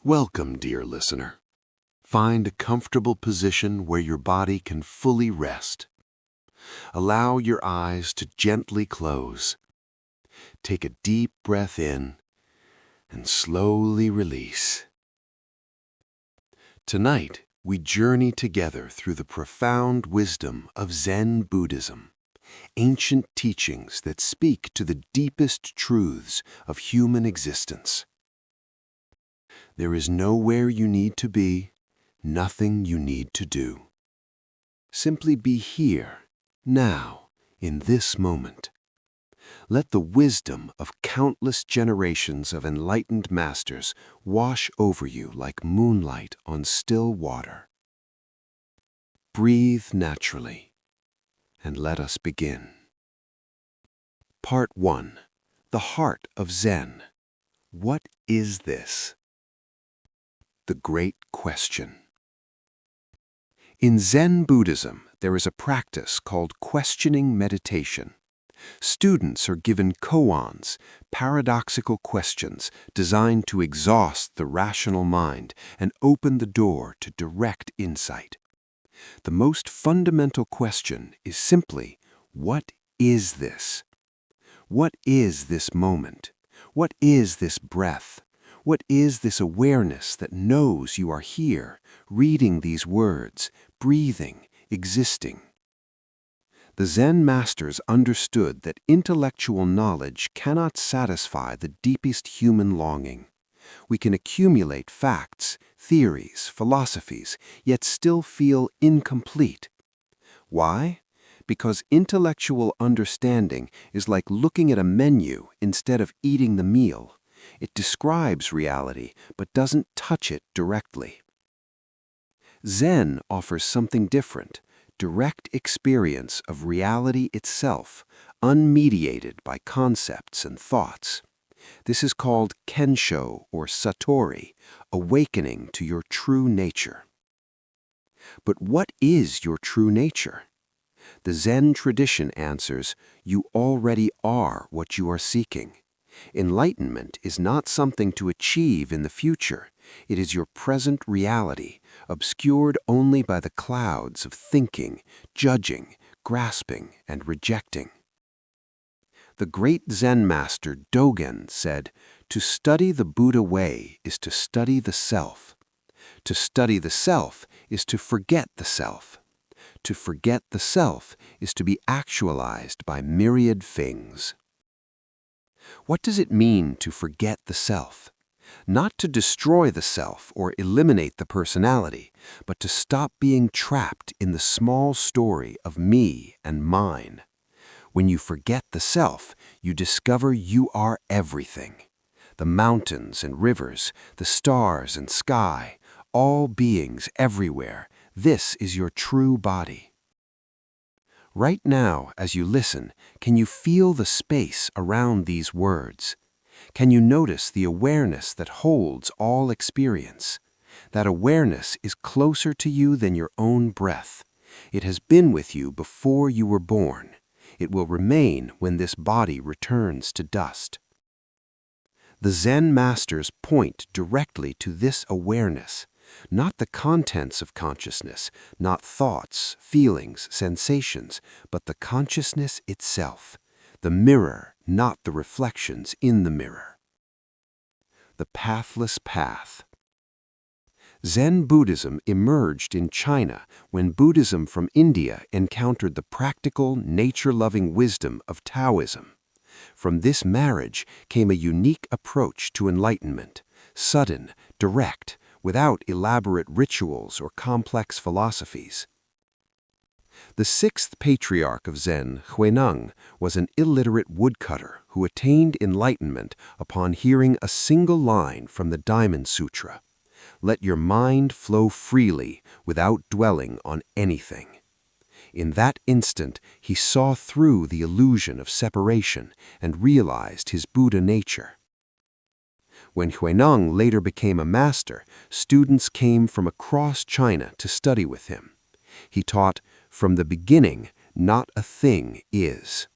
Welcome, dear listener. Find a comfortable position where your body can fully rest. Allow your eyes to gently close. Take a deep breath in and slowly release. Tonight, we journey together through the profound wisdom of Zen Buddhism, ancient teachings that speak to the deepest truths of human existence. There is nowhere you need to be, nothing you need to do. Simply be here, now, in this moment. Let the wisdom of countless generations of enlightened masters wash over you like moonlight on still water. Breathe naturally, and let us begin. Part 1. The Heart of Zen. What is this? The Great Question. In Zen Buddhism, there is a practice called questioning meditation. Students are given koans, paradoxical questions designed to exhaust the rational mind and open the door to direct insight. The most fundamental question is simply, what is this? What is this moment? What is this breath? What is this awareness that knows you are here, reading these words, breathing, existing? The Zen masters understood that intellectual knowledge cannot satisfy the deepest human longing. We can accumulate facts, theories, philosophies, yet still feel incomplete. Why? Because intellectual understanding is like looking at a menu instead of eating the meal. It describes reality, but doesn't touch it directly. Zen offers something different, direct experience of reality itself, unmediated by concepts and thoughts. This is called kensho or satori, awakening to your true nature. But what is your true nature? The Zen tradition answers, you already are what you are seeking. Enlightenment is not something to achieve in the future. It is your present reality, obscured only by the clouds of thinking, judging, grasping, and rejecting. The great Zen master Dogen said, to study the Buddha way is to study the self. To study the self is to forget the self. To forget the self is to be actualized by myriad things. What does it mean to forget the self? Not to destroy the self or eliminate the personality, but to stop being trapped in the small story of me and mine. When you forget the self, you discover you are everything. The mountains and rivers, the stars and sky, all beings everywhere. This is your true body. Right now, as you listen, can you feel the space around these words? Can you notice the awareness that holds all experience? That awareness is closer to you than your own breath. It has been with you before you were born. It will remain when this body returns to dust. The Zen masters point directly to this awareness, not the contents of consciousness, not thoughts, feelings, sensations, but the consciousness itself, the mirror, not the reflections in the mirror. The pathless path. Zen Buddhism emerged in China when Buddhism from India encountered the practical, nature-loving wisdom of Taoism. From this marriage came a unique approach to enlightenment, sudden, direct, without elaborate rituals or complex philosophies. The sixth patriarch of Zen, Huineng, was an illiterate woodcutter who attained enlightenment upon hearing a single line from the Diamond Sutra. Let your mind flow freely without dwelling on anything. In that instant, he saw through the illusion of separation and realized his Buddha nature. When Huineng later became a master, students came from across China to study with him. He taught, from the beginning, not a thing is.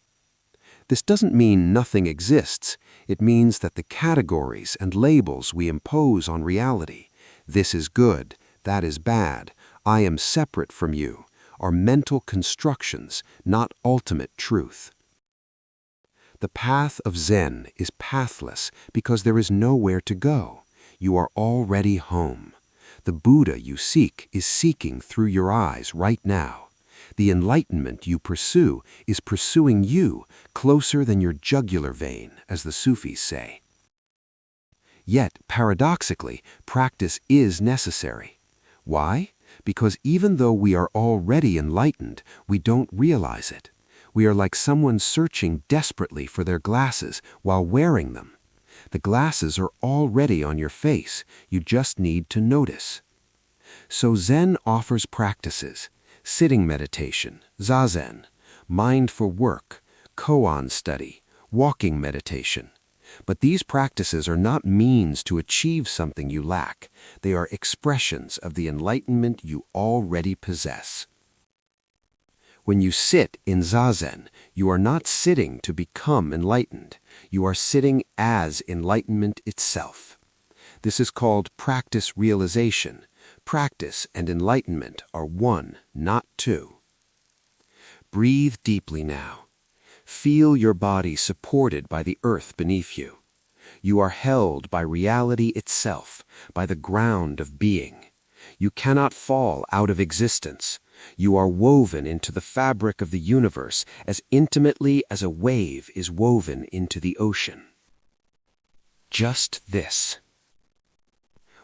This doesn't mean nothing exists. It means that the categories and labels we impose on reality, this is good, that is bad, I am separate from you, are mental constructions, not ultimate truth. The path of Zen is pathless because there is nowhere to go. You are already home. The Buddha you seek is seeking through your eyes right now. The enlightenment you pursue is pursuing you closer than your jugular vein, as the Sufis say. Yet, paradoxically, practice is necessary. Why? Because even though we are already enlightened, we don't realize it. We are like someone searching desperately for their glasses while wearing them. The glasses are already on your face. You just need to notice. So Zen offers practices: sitting meditation, zazen, mind for work, koan study, walking meditation. But these practices are not means to achieve something you lack. They are expressions of the enlightenment you already possess. When you sit in zazen, you are not sitting to become enlightened. You are sitting as enlightenment itself. This is called practice realization. Practice and enlightenment are one, not two. Breathe deeply now. Feel your body supported by the earth beneath you. You are held by reality itself, by the ground of being. You cannot fall out of existence. You are woven into the fabric of the universe as intimately as a wave is woven into the ocean. Just this.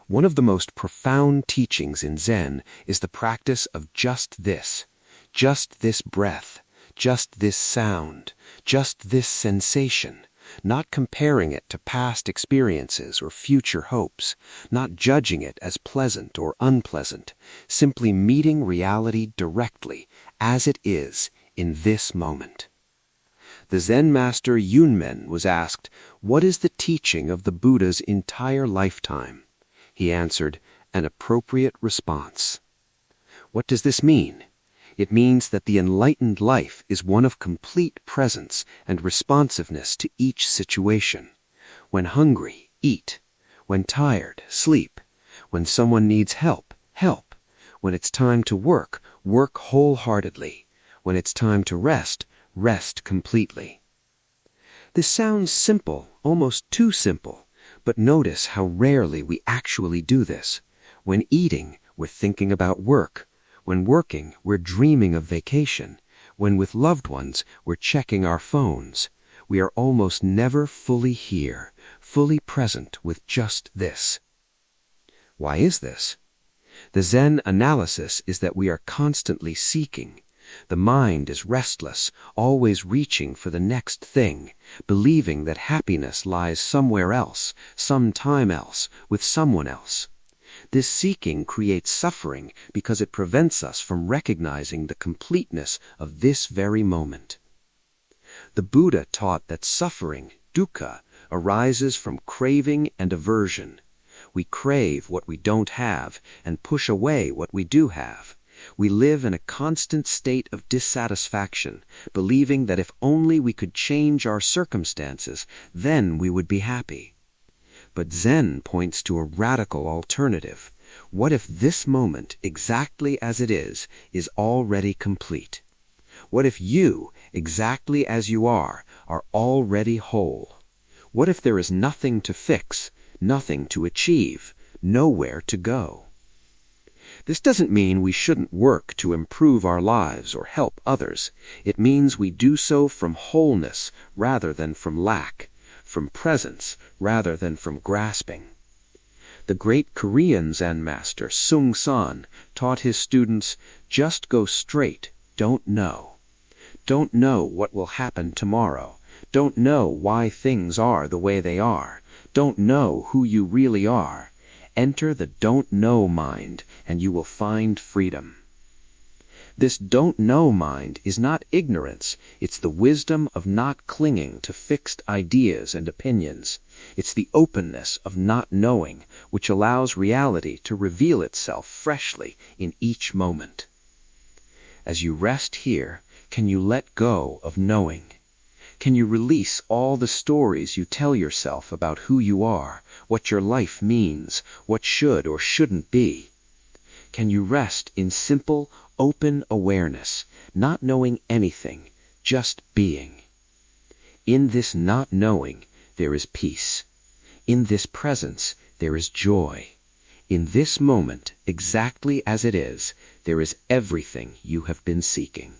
One of the most profound teachings in Zen is the practice of just this breath, just this sound, just this sensation, not comparing it to past experiences or future hopes, not judging it as pleasant or unpleasant, simply meeting reality directly as it is in this moment. The Zen master Yunmen was asked, "What is the teaching of the Buddha's entire lifetime?" He answered, "An appropriate response." What does this mean? It means that the enlightened life is one of complete presence and responsiveness to each situation. When hungry, eat. When tired, sleep. When someone needs help, help. When it's time to work, work wholeheartedly. When it's time to rest, rest completely. This sounds simple, almost too simple, but notice how rarely we actually do this. When eating, we're thinking about work. When working, we're dreaming of vacation. When with loved ones, we're checking our phones. We are almost never fully here, fully present with just this. Why is this? The Zen analysis is that we are constantly seeking. The mind is restless, always reaching for the next thing, believing that happiness lies somewhere else, sometime else, with someone else. This seeking creates suffering because it prevents us from recognizing the completeness of this very moment. The Buddha taught that suffering, dukkha, arises from craving and aversion. We crave what we don't have and push away what we do have. We live in a constant state of dissatisfaction, believing that if only we could change our circumstances, then we would be happy. But Zen points to a radical alternative. What if this moment, exactly as it is already complete? What if you, exactly as you are already whole? What if there is nothing to fix, nothing to achieve, nowhere to go? This doesn't mean we shouldn't work to improve our lives or help others. It means we do so from wholeness rather than from lack, from presence rather than from grasping. The great Korean Zen master Sung San taught his students, just go straight, don't know. Don't know what will happen tomorrow. Don't know why things are the way they are. Don't know who you really are. Enter the don't know mind and you will find freedom. This don't know mind is not ignorance, it's the wisdom of not clinging to fixed ideas and opinions. It's the openness of not knowing, which allows reality to reveal itself freshly in each moment. As you rest here, can you let go of knowing? Can you release all the stories you tell yourself about who you are, what your life means, what should or shouldn't be? Can you rest in simple, open awareness, not knowing anything, just being? In this not knowing, there is peace. In this presence, there is joy. In this moment, exactly as it is, there is everything you have been seeking.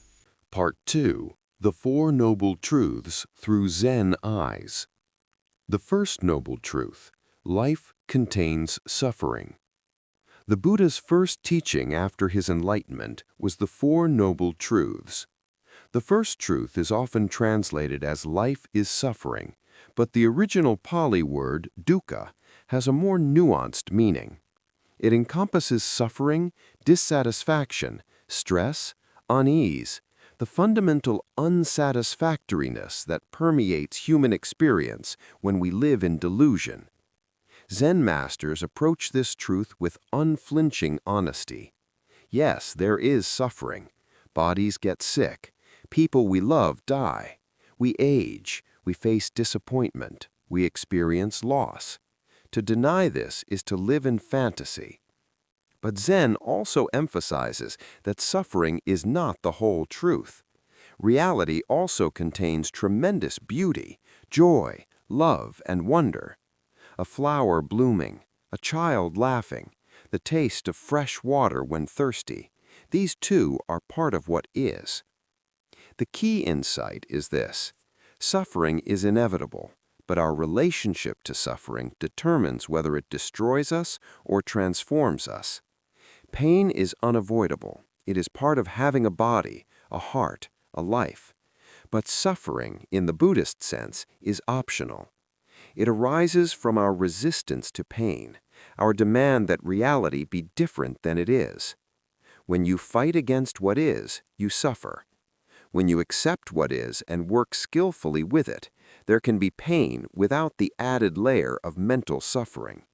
Part 2. The Four Noble Truths Through Zen Eyes. The first noble truth: life contains suffering. The Buddha's first teaching after his enlightenment was the Four Noble Truths. The first truth is often translated as life is suffering, but the original Pali word dukkha has a more nuanced meaning. It encompasses suffering, dissatisfaction, stress, unease, the fundamental unsatisfactoriness that permeates human experience when we live in delusion. Zen masters approach this truth with unflinching honesty. Yes, there is suffering. Bodies get sick. People we love die. We age. We face disappointment. We experience loss. To deny this is to live in fantasy. But Zen also emphasizes that suffering is not the whole truth. Reality also contains tremendous beauty, joy, love, and wonder. A flower blooming, a child laughing, the taste of fresh water when thirsty. These too are part of what is. The key insight is this: suffering is inevitable, but our relationship to suffering determines whether it destroys us or transforms us. Pain is unavoidable. It is part of having a body, a heart, a life. But suffering, in the Buddhist sense, is optional. It arises from our resistance to pain, our demand that reality be different than it is. When you fight against what is, you suffer. When you accept what is and work skillfully with it, there can be pain without the added layer of mental suffering.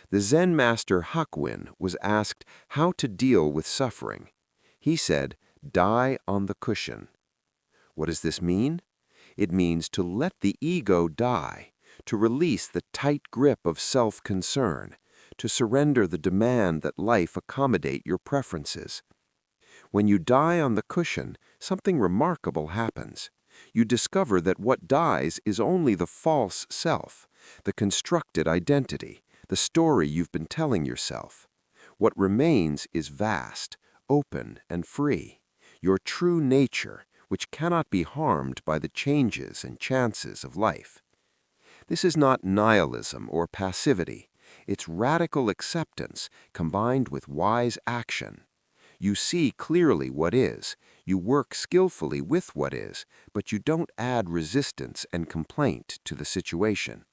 The Zen master Hakuin was asked how to deal with suffering. He said, "Die on the cushion." What does this mean? It means to let the ego die, to release the tight grip of self-concern, to surrender the demand that life accommodate your preferences. When you die on the cushion, something remarkable happens. You discover that what dies is only the false self, the constructed identity, the story you've been telling yourself. What remains is vast, open, and free, your true nature, which cannot be harmed by the changes and chances of life. This is not nihilism or passivity. It's radical acceptance combined with wise action. You see clearly what is, you work skillfully with what is, but you don't add resistance and complaint to the situation.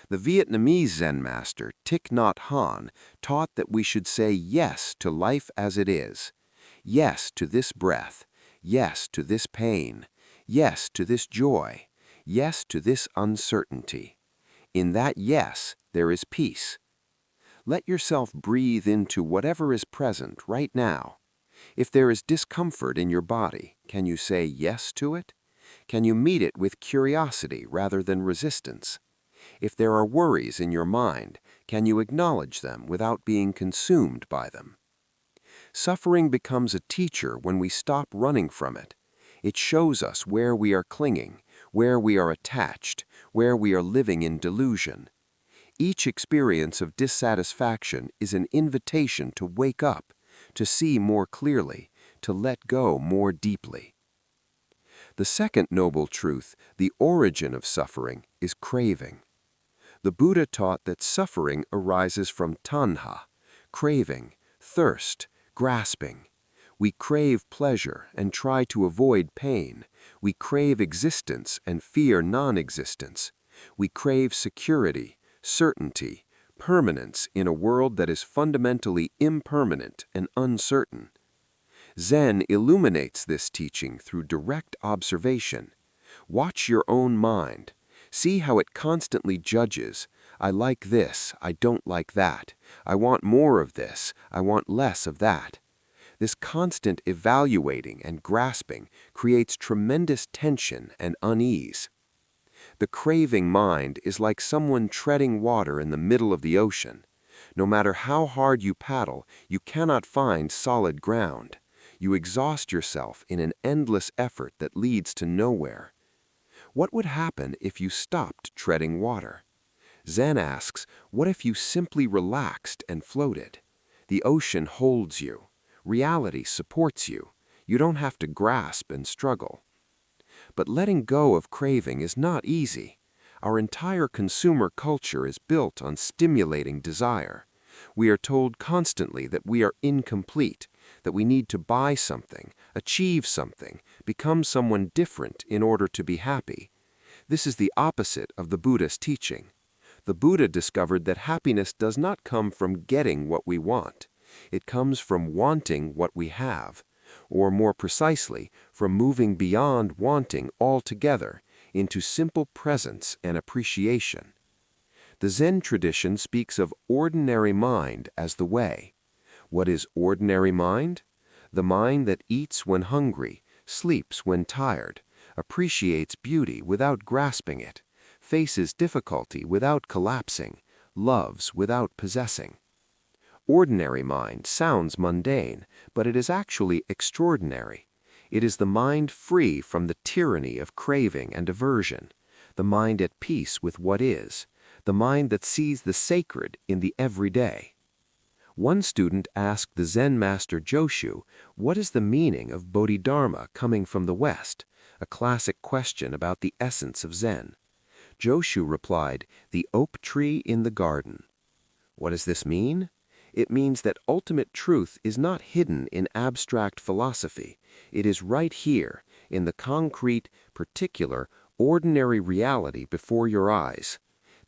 The Vietnamese Zen master Thich Nhat Hanh taught that we should say yes to life as it is, yes to this breath, yes to this pain, yes to this joy, yes to this uncertainty. In that yes, there is peace. Let yourself breathe into whatever is present right now. If there is discomfort in your body, can you say yes to it? Can you meet it with curiosity rather than resistance? If there are worries in your mind, can you acknowledge them without being consumed by them? Suffering becomes a teacher when we stop running from it. It shows us where we are clinging, where we are attached, where we are living in delusion. Each experience of dissatisfaction is an invitation to wake up, to see more clearly, to let go more deeply. The second noble truth, the origin of suffering, is craving. The Buddha taught that suffering arises from tanha, craving, thirst, grasping. We crave pleasure and try to avoid pain. We crave existence and fear non-existence. We crave security, certainty, permanence in a world that is fundamentally impermanent and uncertain. Zen illuminates this teaching through direct observation. Watch your own mind. See how it constantly judges. I like this, I don't like that. I want more of this, I want less of that. This constant evaluating and grasping creates tremendous tension and unease. The craving mind is like someone treading water in the middle of the ocean. No matter how hard you paddle, you cannot find solid ground. You exhaust yourself in an endless effort that leads to nowhere. What would happen if you stopped treading water? Zen asks, what if you simply relaxed and floated? The ocean holds you. Reality supports you. You don't have to grasp and struggle. But letting go of craving is not easy. Our entire consumer culture is built on stimulating desire. We are told constantly that we are incomplete, that we need to buy something, achieve something, become someone different in order to be happy. This is the opposite of the Buddhist teaching. The Buddha discovered that happiness does not come from getting what we want. It comes from wanting what we have, or more precisely, from moving beyond wanting altogether into simple presence and appreciation. The Zen tradition speaks of ordinary mind as the way. What is ordinary mind? The mind that eats when hungry, sleeps when tired, appreciates beauty without grasping it, faces difficulty without collapsing, loves without possessing. Ordinary mind sounds mundane, but it is actually extraordinary. It is the mind free from the tyranny of craving and aversion, the mind at peace with what is, the mind that sees the sacred in the everyday. One student asked the Zen master Joshu, what is the meaning of Bodhidharma coming from the West, a classic question about the essence of Zen. Joshu replied, the oak tree in the garden. What does this mean? It means that ultimate truth is not hidden in abstract philosophy. It is right here, in the concrete, particular, ordinary reality before your eyes.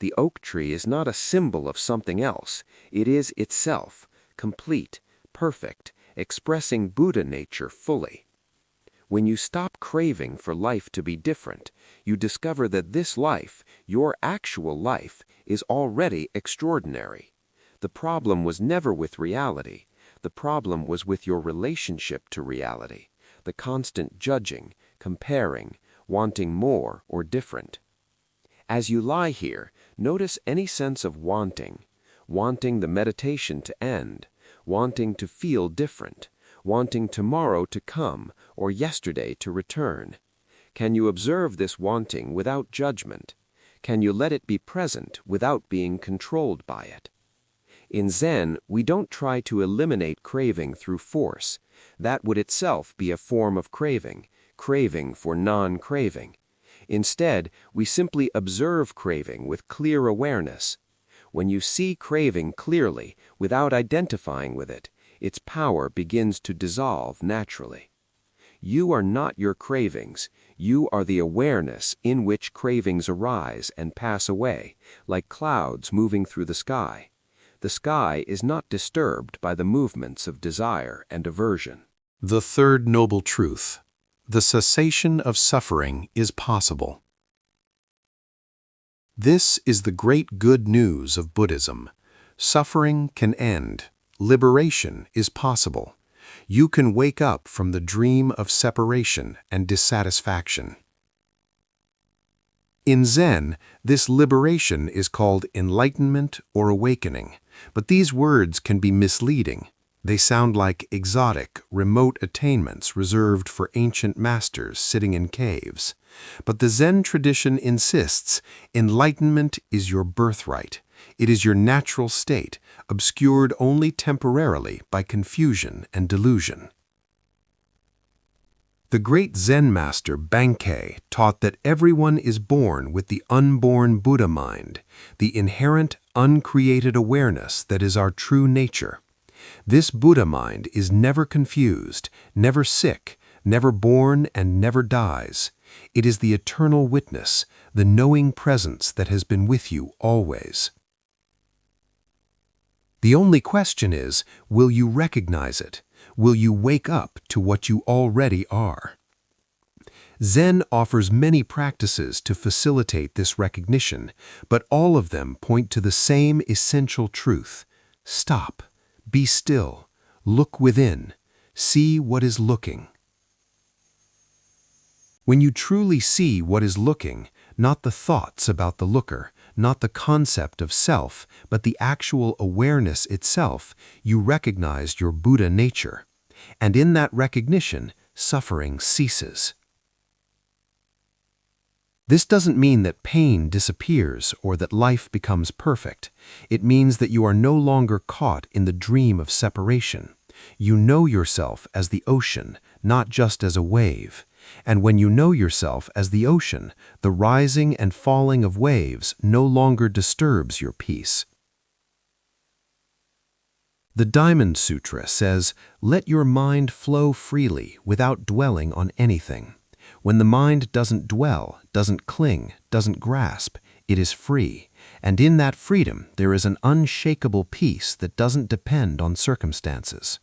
The oak tree is not a symbol of something else. It is itself, complete, perfect, expressing Buddha nature fully. When you stop craving for life to be different, you discover that this life, your actual life, is already extraordinary. The problem was never with reality. The problem was with your relationship to reality, the constant judging, comparing, wanting more or different. As you lie here, notice any sense of wanting the meditation to end, wanting to feel different, wanting tomorrow to come or yesterday to return. Can you observe this wanting without judgment? Can you let it be present without being controlled by it? In Zen, we don't try to eliminate craving through force. That would itself be a form of craving for non-craving. Instead, we simply observe craving with clear awareness. When you see craving clearly, without identifying with it, its power begins to dissolve naturally. You are not your cravings. You are the awareness in which cravings arise and pass away, like clouds moving through the sky. The sky is not disturbed by the movements of desire and aversion. The third noble truth: the cessation of suffering is possible. This is the great good news of Buddhism. Suffering can end. Liberation is possible. You can wake up from the dream of separation and dissatisfaction. In Zen, this liberation is called enlightenment or awakening, but these words can be misleading. They sound like exotic, remote attainments reserved for ancient masters sitting in caves. But the Zen tradition insists enlightenment is your birthright. It is your natural state, obscured only temporarily by confusion and delusion. The great Zen master Bankei taught that everyone is born with the unborn Buddha mind, the inherent, uncreated awareness that is our true nature. This Buddha mind is never confused, never sick, never born, and never dies. It is the eternal witness, the knowing presence that has been with you always. The only question is, will you recognize it? Will you wake up to what you already are? Zen offers many practices to facilitate this recognition, but all of them point to the same essential truth. Stop, be still, look within, See what is looking. When you truly see what is looking, not the thoughts about the looker, not the concept of self, but the actual awareness itself, you recognize your Buddha nature. And in that recognition, suffering ceases. This doesn't mean that pain disappears or that life becomes perfect. It means that you are no longer caught in the dream of separation. You know yourself as the ocean, not just as a wave. And when you know yourself as the ocean, the rising and falling of waves no longer disturbs your peace. The Diamond Sutra says, "Let your mind flow freely without dwelling on anything." When the mind doesn't dwell, doesn't cling, doesn't grasp, it is free. And in that freedom, there is an unshakable peace that doesn't depend on circumstances.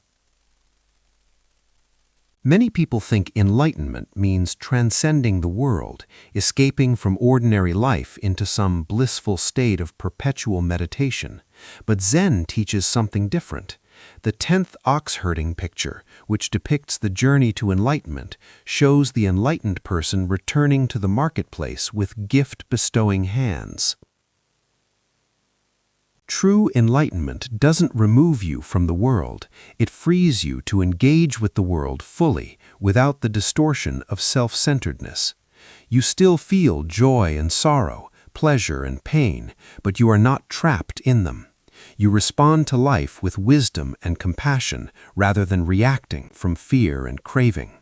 Many people think enlightenment means transcending the world, escaping from ordinary life into some blissful state of perpetual meditation. But Zen teaches something different. The 10th ox-herding picture, which depicts the journey to enlightenment, shows the enlightened person returning to the marketplace with gift-bestowing hands. True enlightenment doesn't remove you from the world. It frees you to engage with the world fully, without the distortion of self-centeredness. You still feel joy and sorrow, pleasure and pain, but you are not trapped in them. You respond to life with wisdom and compassion rather than reacting from fear and craving.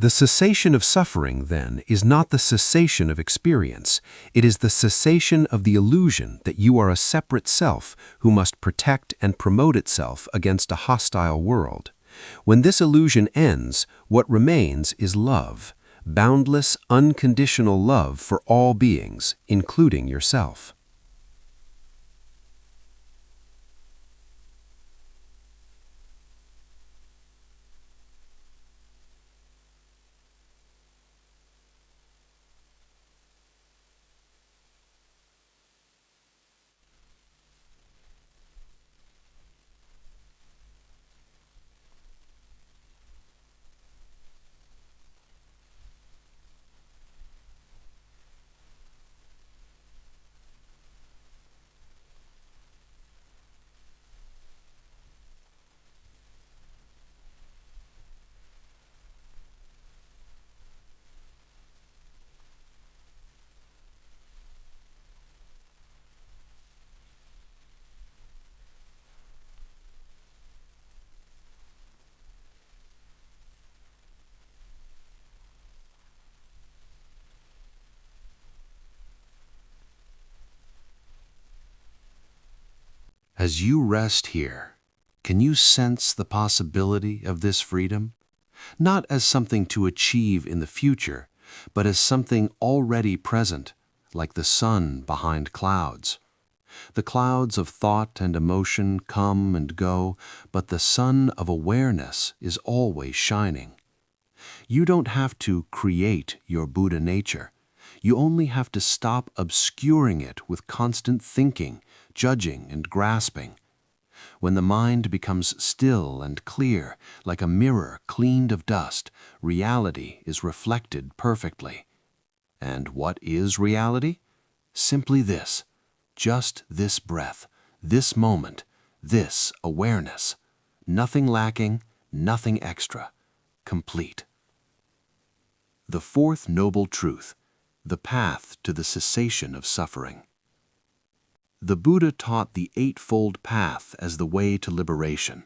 The cessation of suffering, then, is not the cessation of experience. It is the cessation of the illusion that you are a separate self who must protect and promote itself against a hostile world. When this illusion ends, what remains is love, boundless, unconditional love for all beings, including yourself. As you rest here, can you sense the possibility of this freedom? Not as something to achieve in the future, but as something already present, like the sun behind clouds. The clouds of thought and emotion come and go, but the sun of awareness is always shining. You don't have to create your Buddha nature. You only have to stop obscuring it with constant thinking, judging, and grasping. When the mind becomes still and clear, like a mirror cleaned of dust, reality is reflected perfectly. And what is reality? Simply this, just this breath, this moment, this awareness. Nothing lacking, nothing extra, complete. The fourth noble truth, the path to the cessation of suffering. The Buddha taught the Eightfold Path as the way to liberation: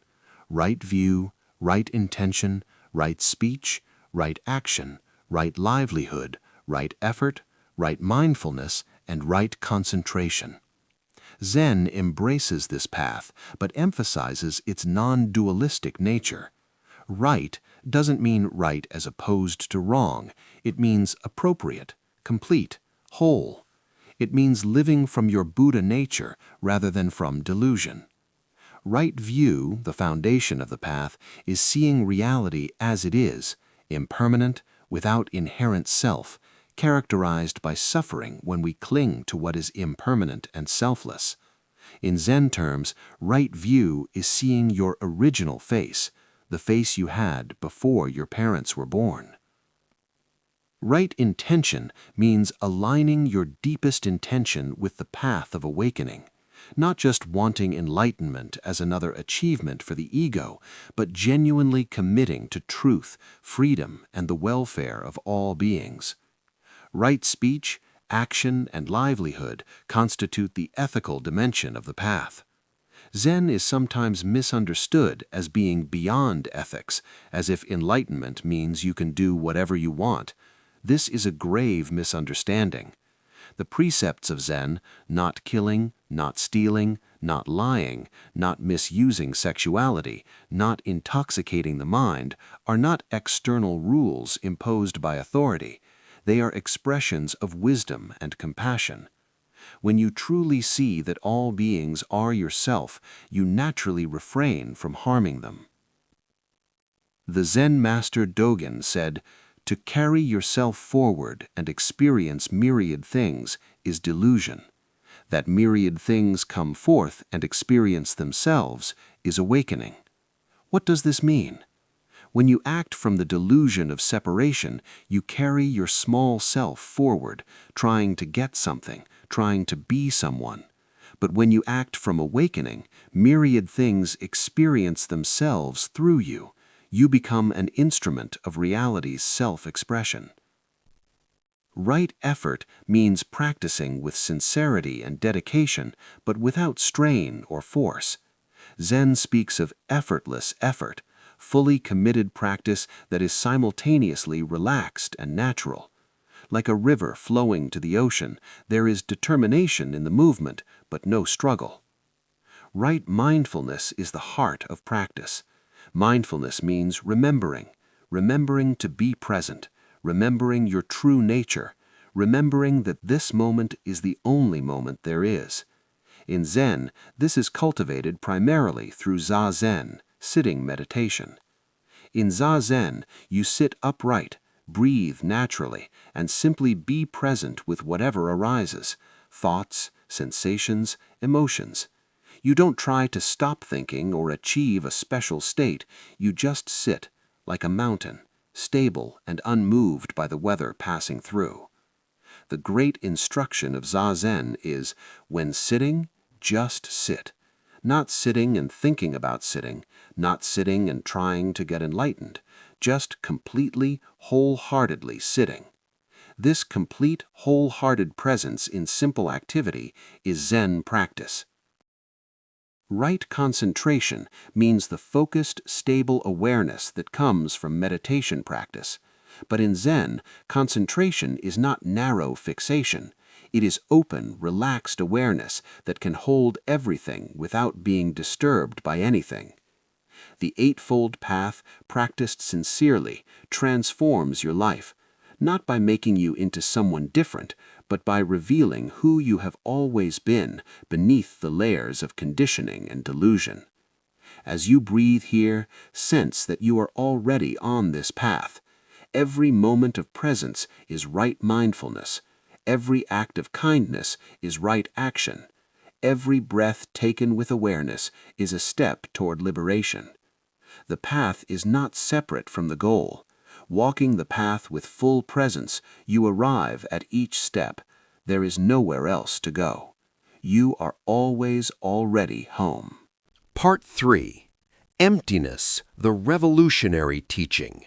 right view, right intention, right speech, right action, right livelihood, right effort, right mindfulness, and right concentration. Zen embraces this path, but emphasizes its non-dualistic nature. Right doesn't mean right as opposed to wrong. It means appropriate, complete, whole. It means living from your Buddha nature rather than from delusion. Right view, the foundation of the path, is seeing reality as it is, impermanent, without inherent self, characterized by suffering when we cling to what is impermanent and selfless. In Zen terms, right view is seeing your original face, the face you had before your parents were born. Right intention means aligning your deepest intention with the path of awakening, not just wanting enlightenment as another achievement for the ego, but genuinely committing to truth, freedom, and the welfare of all beings. Right speech, action, and livelihood constitute the ethical dimension of the path. Zen is sometimes misunderstood as being beyond ethics, as if enlightenment means you can do whatever you want. This is a grave misunderstanding. The precepts of Zen, not killing, not stealing, not lying, not misusing sexuality, not intoxicating the mind, are not external rules imposed by authority. They are expressions of wisdom and compassion. When you truly see that all beings are yourself, you naturally refrain from harming them. The Zen master Dogen said, "To carry yourself forward and experience myriad things is delusion. That myriad things come forth and experience themselves is awakening." What does this mean? When you act from the delusion of separation, you carry your small self forward, trying to get something, trying to be someone. But when you act from awakening, myriad things experience themselves through you. You become an instrument of reality's self-expression. Right effort means practicing with sincerity and dedication, but without strain or force. Zen speaks of effortless effort, fully committed practice that is simultaneously relaxed and natural. Like a river flowing to the ocean, there is determination in the movement, but no struggle. Right mindfulness is the heart of practice. Mindfulness means remembering to be present, remembering your true nature, remembering that this moment is the only moment there is. In Zen, this is cultivated primarily through Zazen, sitting meditation. In Zazen, you sit upright, breathe naturally, and simply be present with whatever arises, thoughts, sensations, emotions. You don't try to stop thinking or achieve a special state. You just sit, like a mountain, stable and unmoved by the weather passing through. The great instruction of Zazen is, when sitting, just sit. Not sitting and thinking about sitting, not sitting and trying to get enlightened, just completely, wholeheartedly sitting. This complete, wholehearted presence in simple activity is Zen practice. Right concentration means the focused, stable awareness that comes from meditation practice. But in Zen, concentration is not narrow fixation. It is open, relaxed awareness that can hold everything without being disturbed by anything. The Eightfold Path, practiced sincerely, transforms your life, not by making you into someone different, but by revealing who you have always been beneath the layers of conditioning and delusion. As you breathe here, sense that you are already on this path. Every moment of presence is right mindfulness. Every act of kindness is right action. Every breath taken with awareness is a step toward liberation. The path is not separate from the goal. Walking the path with full presence, you arrive at each step. There is nowhere else to go. You are always already home. Part 3. Emptiness, the Revolutionary Teaching.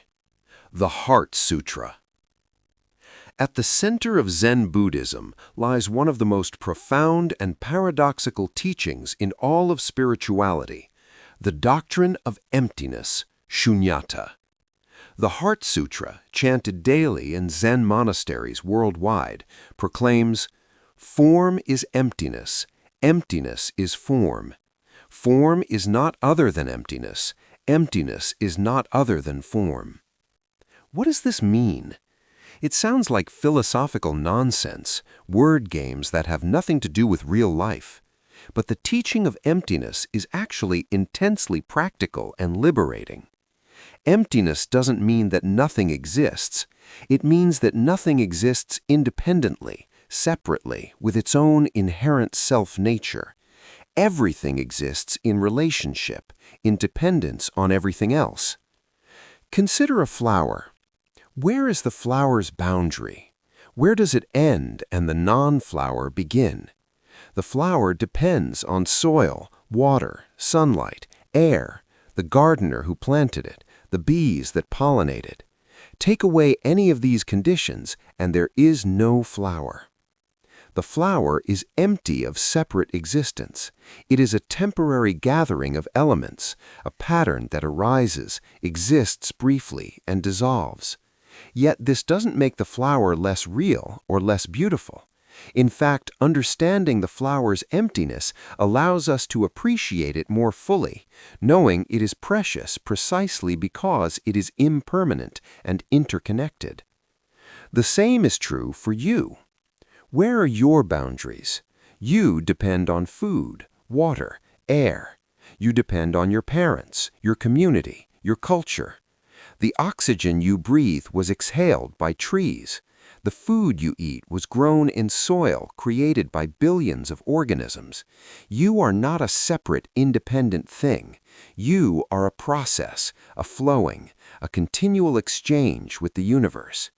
The Heart Sutra. At the center of Zen Buddhism lies one of the most profound and paradoxical teachings in all of spirituality, the doctrine of emptiness, Shunyata. The Heart Sutra, chanted daily in Zen monasteries worldwide, proclaims, "Form is emptiness, emptiness is form. Form is not other than emptiness, emptiness is not other than form." What does this mean? It sounds like philosophical nonsense, word games that have nothing to do with real life. But the teaching of emptiness is actually intensely practical and liberating. Emptiness doesn't mean that nothing exists. It means that nothing exists independently, separately, with its own inherent self-nature. Everything exists in relationship, in dependence on everything else. Consider a flower. Where is the flower's boundary? Where does it end and the non-flower begin? The flower depends on soil, water, sunlight, air, the gardener who planted it, the bees that pollinate it. Take away any of these conditions, and there is no flower. The flower is empty of separate existence. It is a temporary gathering of elements, a pattern that arises, exists briefly, and dissolves. Yet this doesn't make the flower less real or less beautiful. In fact, understanding the flower's emptiness allows us to appreciate it more fully, knowing it is precious precisely because it is impermanent and interconnected. The same is true for you. Where are your boundaries? You depend on food, water, air. You depend on your parents, your community, your culture. The oxygen you breathe was exhaled by trees. The food you eat was grown in soil created by billions of organisms. You are not a separate, independent thing. You are a process, a flowing, a continual exchange with the universe.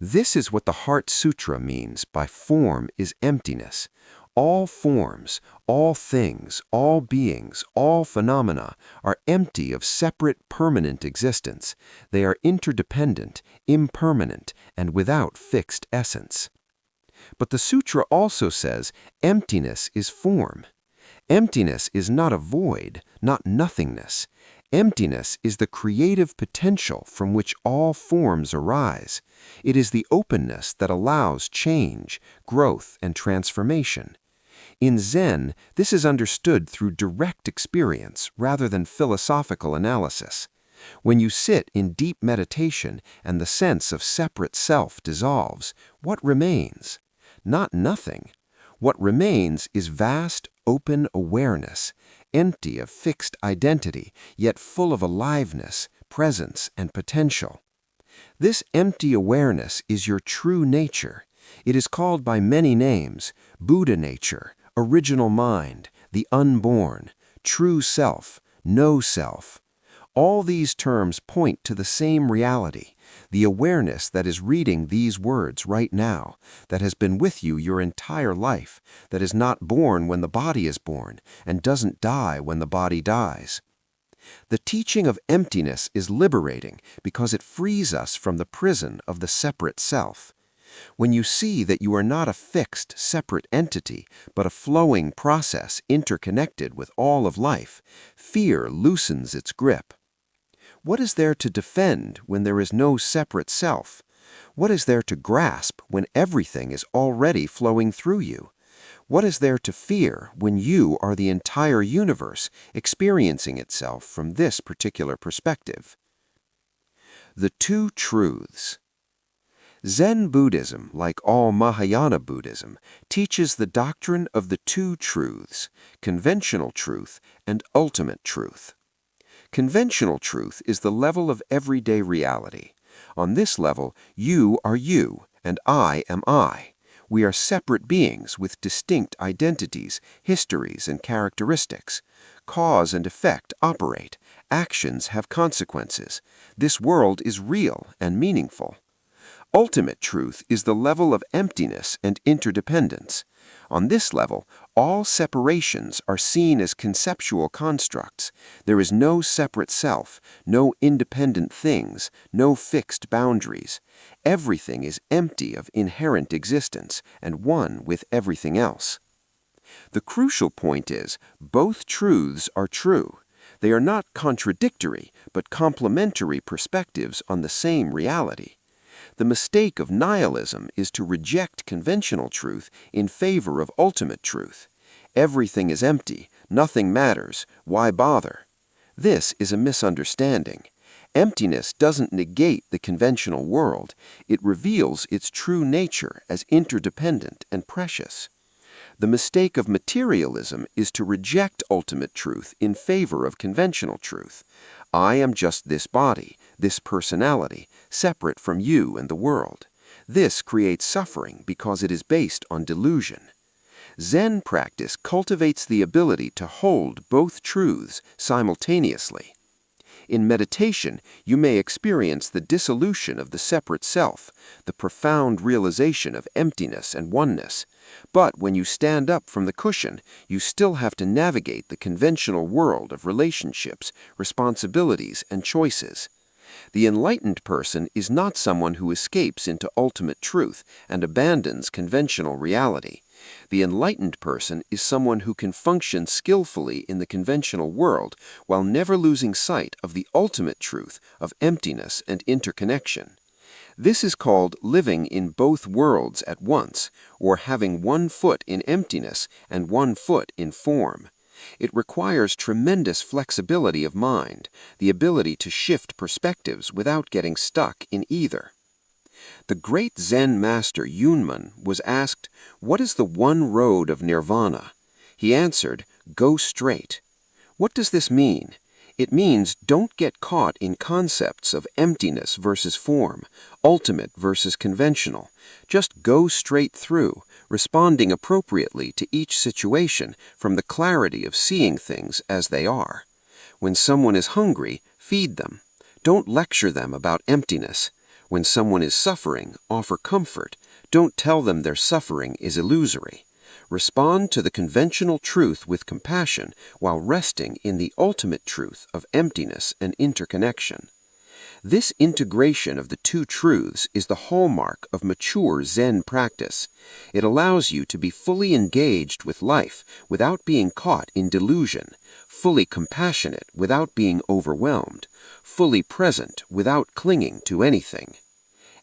This is what the Heart Sutra means by form is emptiness. All forms, all things, all beings, all phenomena are empty of separate, permanent existence. They are interdependent, impermanent, and without fixed essence. But the sutra also says emptiness is form. Emptiness is not a void, not nothingness. Emptiness is the creative potential from which all forms arise. It is the openness that allows change, growth, and transformation. In Zen, this is understood through direct experience rather than philosophical analysis. When you sit in deep meditation and the sense of separate self dissolves, what remains? Not nothing. What remains is vast, open awareness, empty of fixed identity, yet full of aliveness, presence, and potential. This empty awareness is your true nature. It is called by many names: Buddha nature, original mind, the unborn, true self, no self. All these terms point to the same reality, the awareness that is reading these words right now, that has been with you your entire life, that is not born when the body is born, and doesn't die when the body dies. The teaching of emptiness is liberating because it frees us from the prison of the separate self. When you see that you are not a fixed, separate entity, but a flowing process interconnected with all of life, fear loosens its grip. What is there to defend when there is no separate self? What is there to grasp when everything is already flowing through you? What is there to fear when you are the entire universe experiencing itself from this particular perspective? The Two Truths. Zen Buddhism, like all Mahayana Buddhism, teaches the doctrine of the two truths, conventional truth and ultimate truth. Conventional truth is the level of everyday reality. On this level, you are you, and I am I. We are separate beings with distinct identities, histories, and characteristics. Cause and effect operate. Actions have consequences. This world is real and meaningful. Ultimate truth is the level of emptiness and interdependence. On this level, all separations are seen as conceptual constructs. There is no separate self, no independent things, no fixed boundaries. Everything is empty of inherent existence and one with everything else. The crucial point is, both truths are true. They are not contradictory, but complementary perspectives on the same reality. The mistake of nihilism is to reject conventional truth in favor of ultimate truth. Everything is empty, nothing matters, why bother? This is a misunderstanding. Emptiness doesn't negate the conventional world, it reveals its true nature as interdependent and precious. The mistake of materialism is to reject ultimate truth in favor of conventional truth. I am just this body, this personality, separate from you and the world. This creates suffering because it is based on delusion. Zen practice cultivates the ability to hold both truths simultaneously. In meditation, you may experience the dissolution of the separate self, the profound realization of emptiness and oneness. But when you stand up from the cushion, you still have to navigate the conventional world of relationships, responsibilities, and choices. The enlightened person is not someone who escapes into ultimate truth and abandons conventional reality. The enlightened person is someone who can function skillfully in the conventional world while never losing sight of the ultimate truth of emptiness and interconnection. This is called living in both worlds at once, or having one foot in emptiness and one foot in form. It requires tremendous flexibility of mind, the ability to shift perspectives without getting stuck in either. The great Zen master Yunmen was asked, "What is the one road of nirvana?" He answered, "Go straight." What does this mean? It means don't get caught in concepts of emptiness versus form, ultimate versus conventional. Just go straight through, responding appropriately to each situation from the clarity of seeing things as they are. When someone is hungry, feed them. Don't lecture them about emptiness. When someone is suffering, offer comfort. Don't tell them their suffering is illusory. Respond to the conventional truth with compassion while resting in the ultimate truth of emptiness and interconnection. This integration of the two truths is the hallmark of mature Zen practice. It allows you to be fully engaged with life without being caught in delusion, fully compassionate without being overwhelmed, fully present without clinging to anything.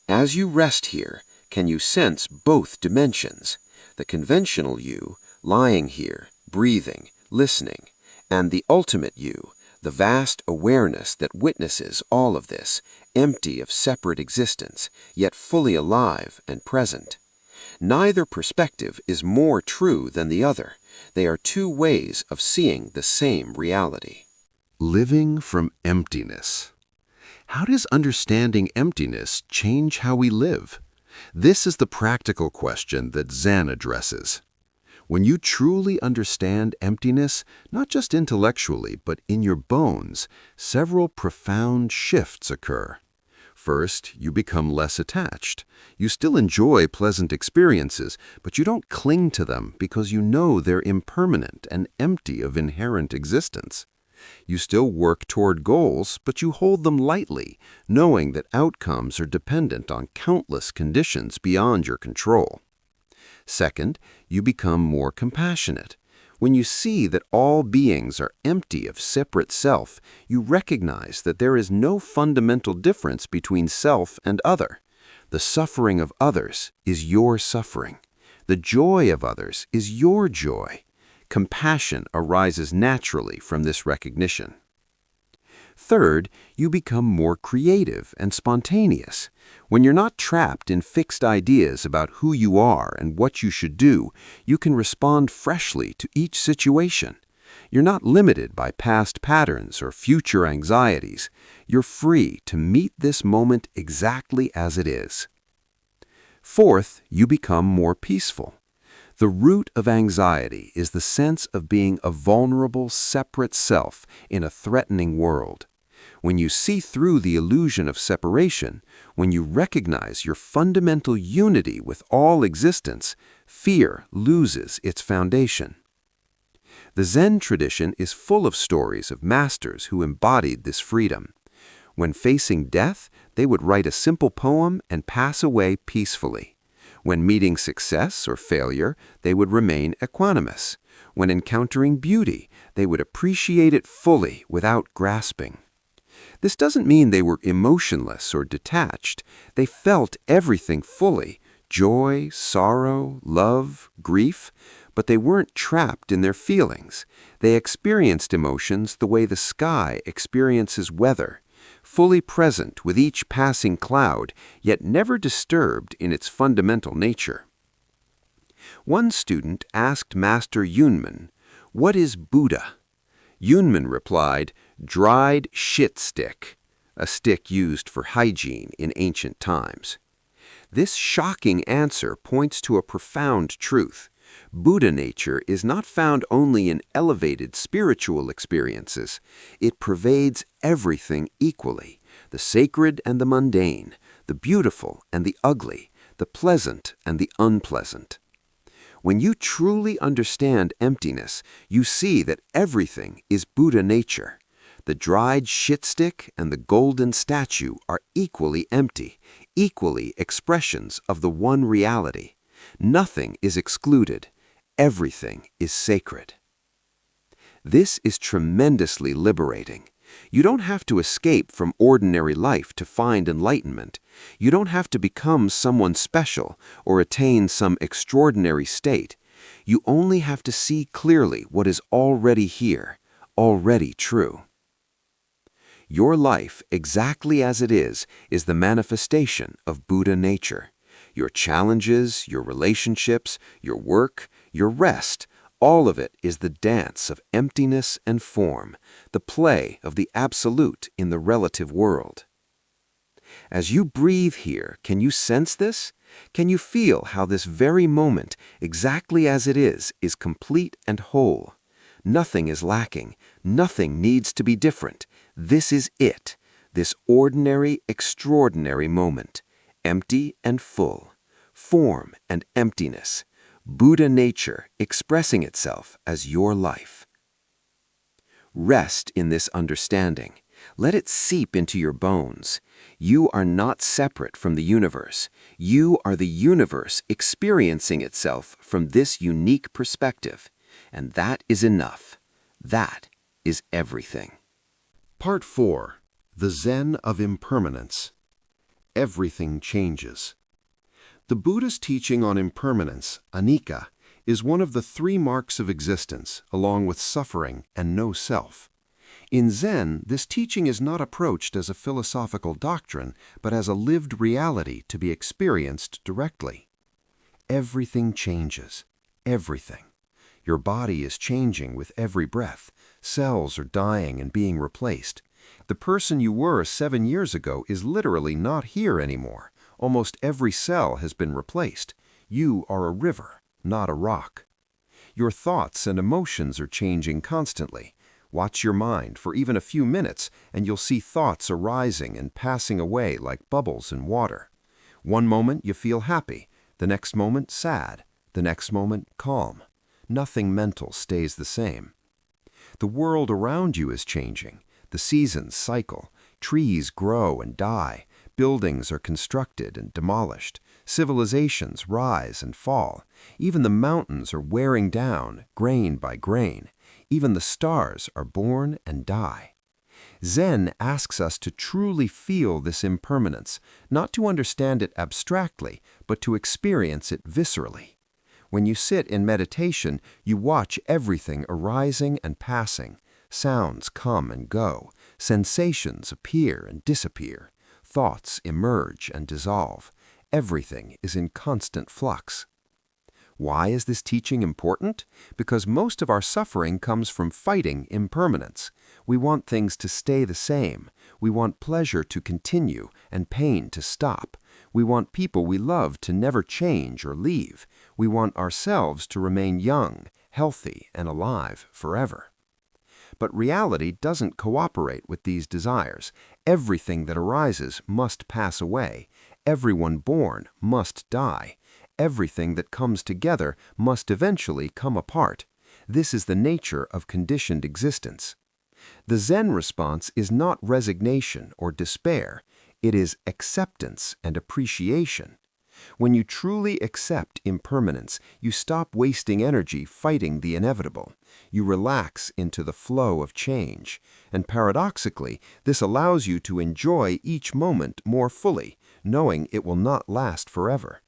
As you rest here, can you sense both dimensions? The conventional you, lying here, breathing, listening, and the ultimate you, the vast awareness that witnesses all of this, empty of separate existence, yet fully alive and present. Neither perspective is more true than the other. They are two ways of seeing the same reality. Living from emptiness. How does understanding emptiness change how we live? This is the practical question that Zen addresses. When you truly understand emptiness, not just intellectually, but in your bones, several profound shifts occur. First, you become less attached. You still enjoy pleasant experiences, but you don't cling to them because you know they're impermanent and empty of inherent existence. You still work toward goals, but you hold them lightly, knowing that outcomes are dependent on countless conditions beyond your control. Second, you become more compassionate. When you see that all beings are empty of separate self, you recognize that there is no fundamental difference between self and other. The suffering of others is your suffering. The joy of others is your joy. Compassion arises naturally from this recognition. Third, you become more creative and spontaneous. When you're not trapped in fixed ideas about who you are and what you should do, you can respond freshly to each situation. You're not limited by past patterns or future anxieties. You're free to meet this moment exactly as it is. Fourth, you become more peaceful. The root of anxiety is the sense of being a vulnerable, separate self in a threatening world. When you see through the illusion of separation, when you recognize your fundamental unity with all existence, fear loses its foundation. The Zen tradition is full of stories of masters who embodied this freedom. When facing death, they would write a simple poem and pass away peacefully. When meeting success or failure, they would remain equanimous. When encountering beauty, they would appreciate it fully without grasping. This doesn't mean they were emotionless or detached. They felt everything fully: joy, sorrow, love, grief, but they weren't trapped in their feelings. They experienced emotions the way the sky experiences weather, fully present with each passing cloud, yet never disturbed in its fundamental nature. One student asked Master Yunmen, "What is Buddha?" Yunmen replied, "Dried shit stick," a stick used for hygiene in ancient times. This shocking answer points to a profound truth. Buddha nature is not found only in elevated spiritual experiences. It pervades everything equally, the sacred and the mundane, the beautiful and the ugly, the pleasant and the unpleasant. When you truly understand emptiness, you see that everything is Buddha nature. The dried shit stick and the golden statue are equally empty, equally expressions of the one reality. Nothing is excluded. Everything is sacred. This is tremendously liberating. You don't have to escape from ordinary life to find enlightenment. You don't have to become someone special or attain some extraordinary state. You only have to see clearly what is already here, already true. Your life, exactly as it is the manifestation of Buddha nature. Your challenges, your relationships, your work, your rest, all of it is the dance of emptiness and form, the play of the absolute in the relative world. As you breathe here, can you sense this? Can you feel how this very moment, exactly as it is complete and whole? Nothing is lacking. Nothing needs to be different. This is it, this ordinary, extraordinary moment, empty and full, form and emptiness, Buddha nature expressing itself as your life. Rest in this understanding. Let it seep into your bones. You are not separate from the universe. You are the universe experiencing itself from this unique perspective. And that is enough. That is everything. Part 4. The Zen of Impermanence. Everything changes. The Buddhist teaching on impermanence, anicca, is one of the three marks of existence, along with suffering and no self. In Zen, this teaching is not approached as a philosophical doctrine, but as a lived reality to be experienced directly. Everything changes. Everything. Your body is changing with every breath. Cells are dying and being replaced. The person you were 7 years ago is literally not here anymore. Almost every cell has been replaced. You are a river, not a rock. Your thoughts and emotions are changing constantly. Watch your mind for even a few minutes, and you'll see thoughts arising and passing away like bubbles in water. One moment you feel happy, the next moment sad, the next moment calm. Nothing mental stays the same. The world around you is changing. The seasons cycle. Trees grow and die. Buildings are constructed and demolished. Civilizations rise and fall. Even the mountains are wearing down, grain by grain. Even the stars are born and die. Zen asks us to truly feel this impermanence, not to understand it abstractly, but to experience it viscerally. When you sit in meditation, you watch everything arising and passing. Sounds come and go. Sensations appear and disappear. Thoughts emerge and dissolve. Everything is in constant flux. Why is this teaching important? Because most of our suffering comes from fighting impermanence. We want things to stay the same. We want pleasure to continue and pain to stop. We want people we love to never change or leave. We want ourselves to remain young, healthy, and alive forever. But reality doesn't cooperate with these desires. Everything that arises must pass away. Everyone born must die. Everything that comes together must eventually come apart. This is the nature of conditioned existence. The Zen response is not resignation or despair. It is acceptance and appreciation. When you truly accept impermanence, you stop wasting energy fighting the inevitable. You relax into the flow of change. And paradoxically, this allows you to enjoy each moment more fully, knowing it will not last forever.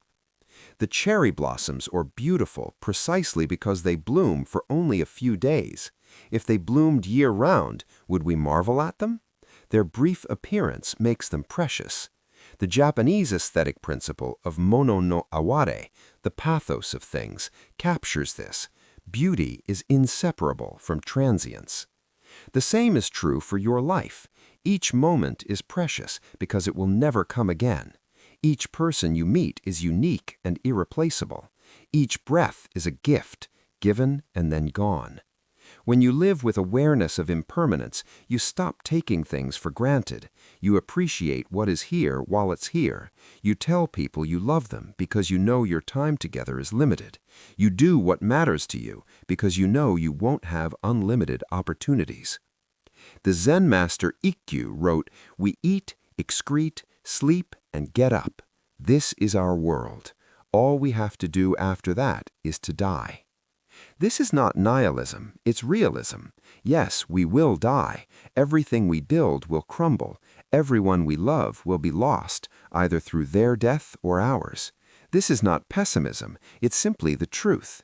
The cherry blossoms are beautiful precisely because they bloom for only a few days. If they bloomed year-round, would we marvel at them? Their brief appearance makes them precious. The Japanese aesthetic principle of mono no aware, the pathos of things, captures this. Beauty is inseparable from transience. The same is true for your life. Each moment is precious because it will never come again. Each person you meet is unique and irreplaceable. Each breath is a gift, given and then gone. When you live with awareness of impermanence, you stop taking things for granted. You appreciate what is here while it's here. You tell people you love them because you know your time together is limited. You do what matters to you because you know you won't have unlimited opportunities. The Zen master Ikkyu wrote, "We eat, excrete, sleep, and get up. This is our world. All we have to do after that is to die." This is not nihilism, it's realism. Yes, we will die. Everything we build will crumble. Everyone we love will be lost, either through their death or ours. This is not pessimism, it's simply the truth.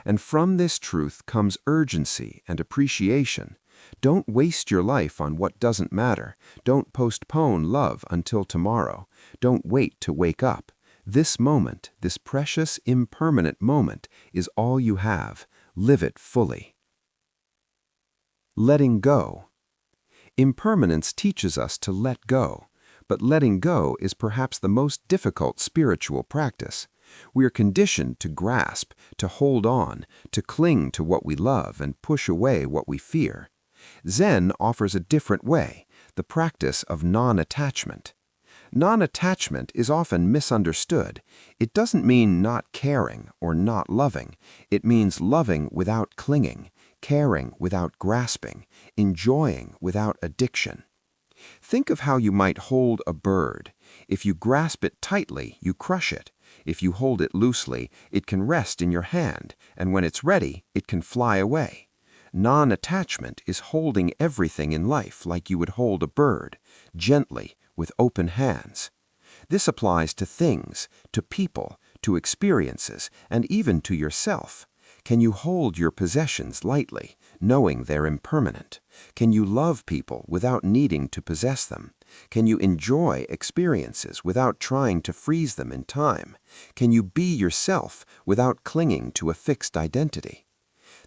And from this truth comes urgency and appreciation. Don't waste your life on what doesn't matter. Don't postpone love until tomorrow. Don't wait to wake up. This moment, this precious, impermanent moment, is all you have. Live it fully. Letting go. Impermanence teaches us to let go, but letting go is perhaps the most difficult spiritual practice. We are conditioned to grasp, to hold on, to cling to what we love and push away what we fear. Zen offers a different way, the practice of non-attachment. Non-attachment is often misunderstood. It doesn't mean not caring or not loving. It means loving without clinging, caring without grasping, enjoying without addiction. Think of how you might hold a bird. If you grasp it tightly, you crush it. If you hold it loosely, it can rest in your hand, and when it's ready, it can fly away. Non-attachment is holding everything in life like you would hold a bird, gently, with open hands. This applies to things, to people, to experiences, and even to yourself. Can you hold your possessions lightly, knowing they're impermanent? Can you love people without needing to possess them? Can you enjoy experiences without trying to freeze them in time? Can you be yourself without clinging to a fixed identity?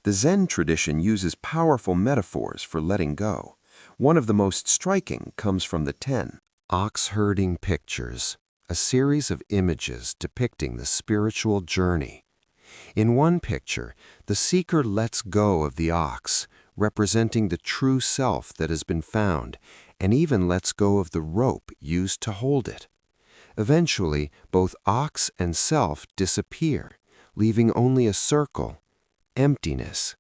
The Zen tradition uses powerful metaphors for letting go. One of the most striking comes from the Ten ox-herding pictures, a series of images depicting the spiritual journey. In one picture, the seeker lets go of the ox, representing the true self that has been found, and even lets go of the rope used to hold it. Eventually, both ox and self disappear, leaving only a circle, emptiness.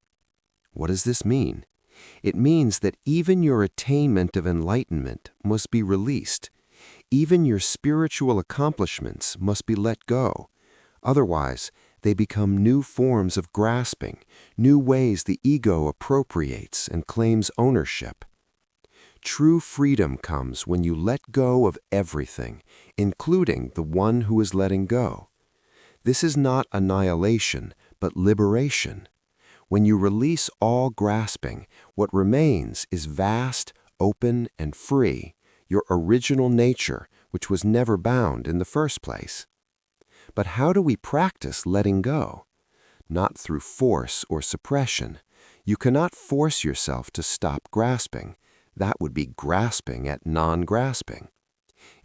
What does this mean? It means that even your attainment of enlightenment must be released. Even your spiritual accomplishments must be let go. Otherwise, they become new forms of grasping, new ways the ego appropriates and claims ownership. True freedom comes when you let go of everything, including the one who is letting go. This is not annihilation, but liberation. When you release all grasping, what remains is vast, open, and free, your original nature, which was never bound in the first place. But how do we practice letting go? Not through force or suppression. You cannot force yourself to stop grasping. That would be grasping at non-grasping.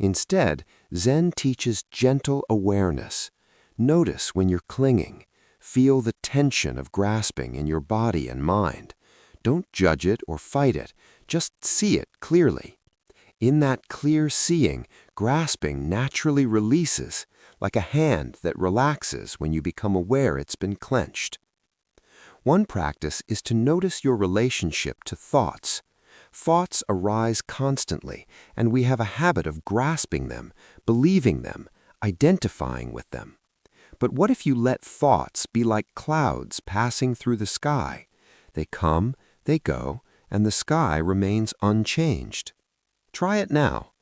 Instead, Zen teaches gentle awareness. Notice when you're clinging. Feel the tension of grasping in your body and mind. Don't judge it or fight it. Just see it clearly. In that clear seeing, grasping naturally releases, like a hand that relaxes when you become aware it's been clenched. One practice is to notice your relationship to thoughts. Thoughts arise constantly, and we have a habit of grasping them, believing them, identifying with them. But what if you let thoughts be like clouds passing through the sky? They come, they go, and the sky remains unchanged. Try it now.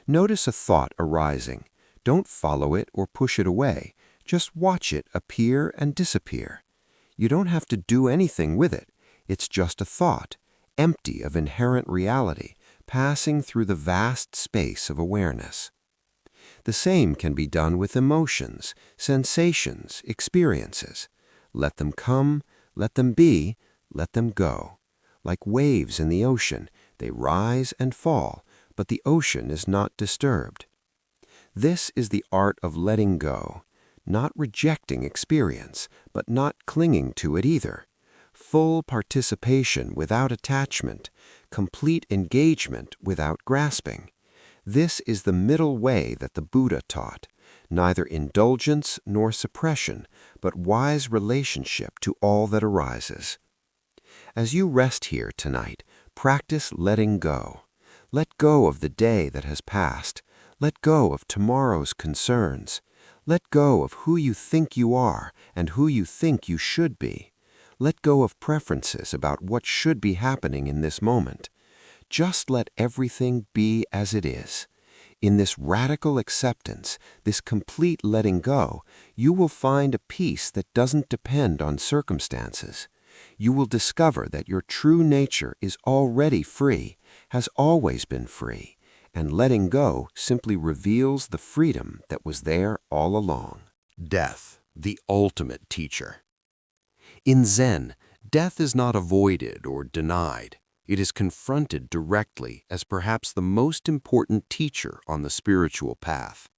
Notice a thought arising. Don't follow it or push it away. Just watch it appear and disappear. You don't have to do anything with it. It's just a thought, empty of inherent reality, passing through the vast space of awareness. The same can be done with emotions, sensations, experiences. Let them come, let them be, let them go. Like waves in the ocean, they rise and fall, but the ocean is not disturbed. This is the art of letting go, not rejecting experience, but not clinging to it either. Full participation without attachment, complete engagement without grasping. This is the middle way that the Buddha taught, neither indulgence nor suppression, but wise relationship to all that arises. As you rest here tonight, practice letting go. Let go of the day that has passed. Let go of tomorrow's concerns. Let go of who you think you are and who you think you should be. Let go of preferences about what should be happening in this moment. Just let everything be as it is. In this radical acceptance, this complete letting go, you will find a peace that doesn't depend on circumstances. You will discover that your true nature is already free, has always been free, and letting go simply reveals the freedom that was there all along. Death, the ultimate teacher. In Zen, death is not avoided or denied. It is confronted directly as perhaps the most important teacher on the spiritual path.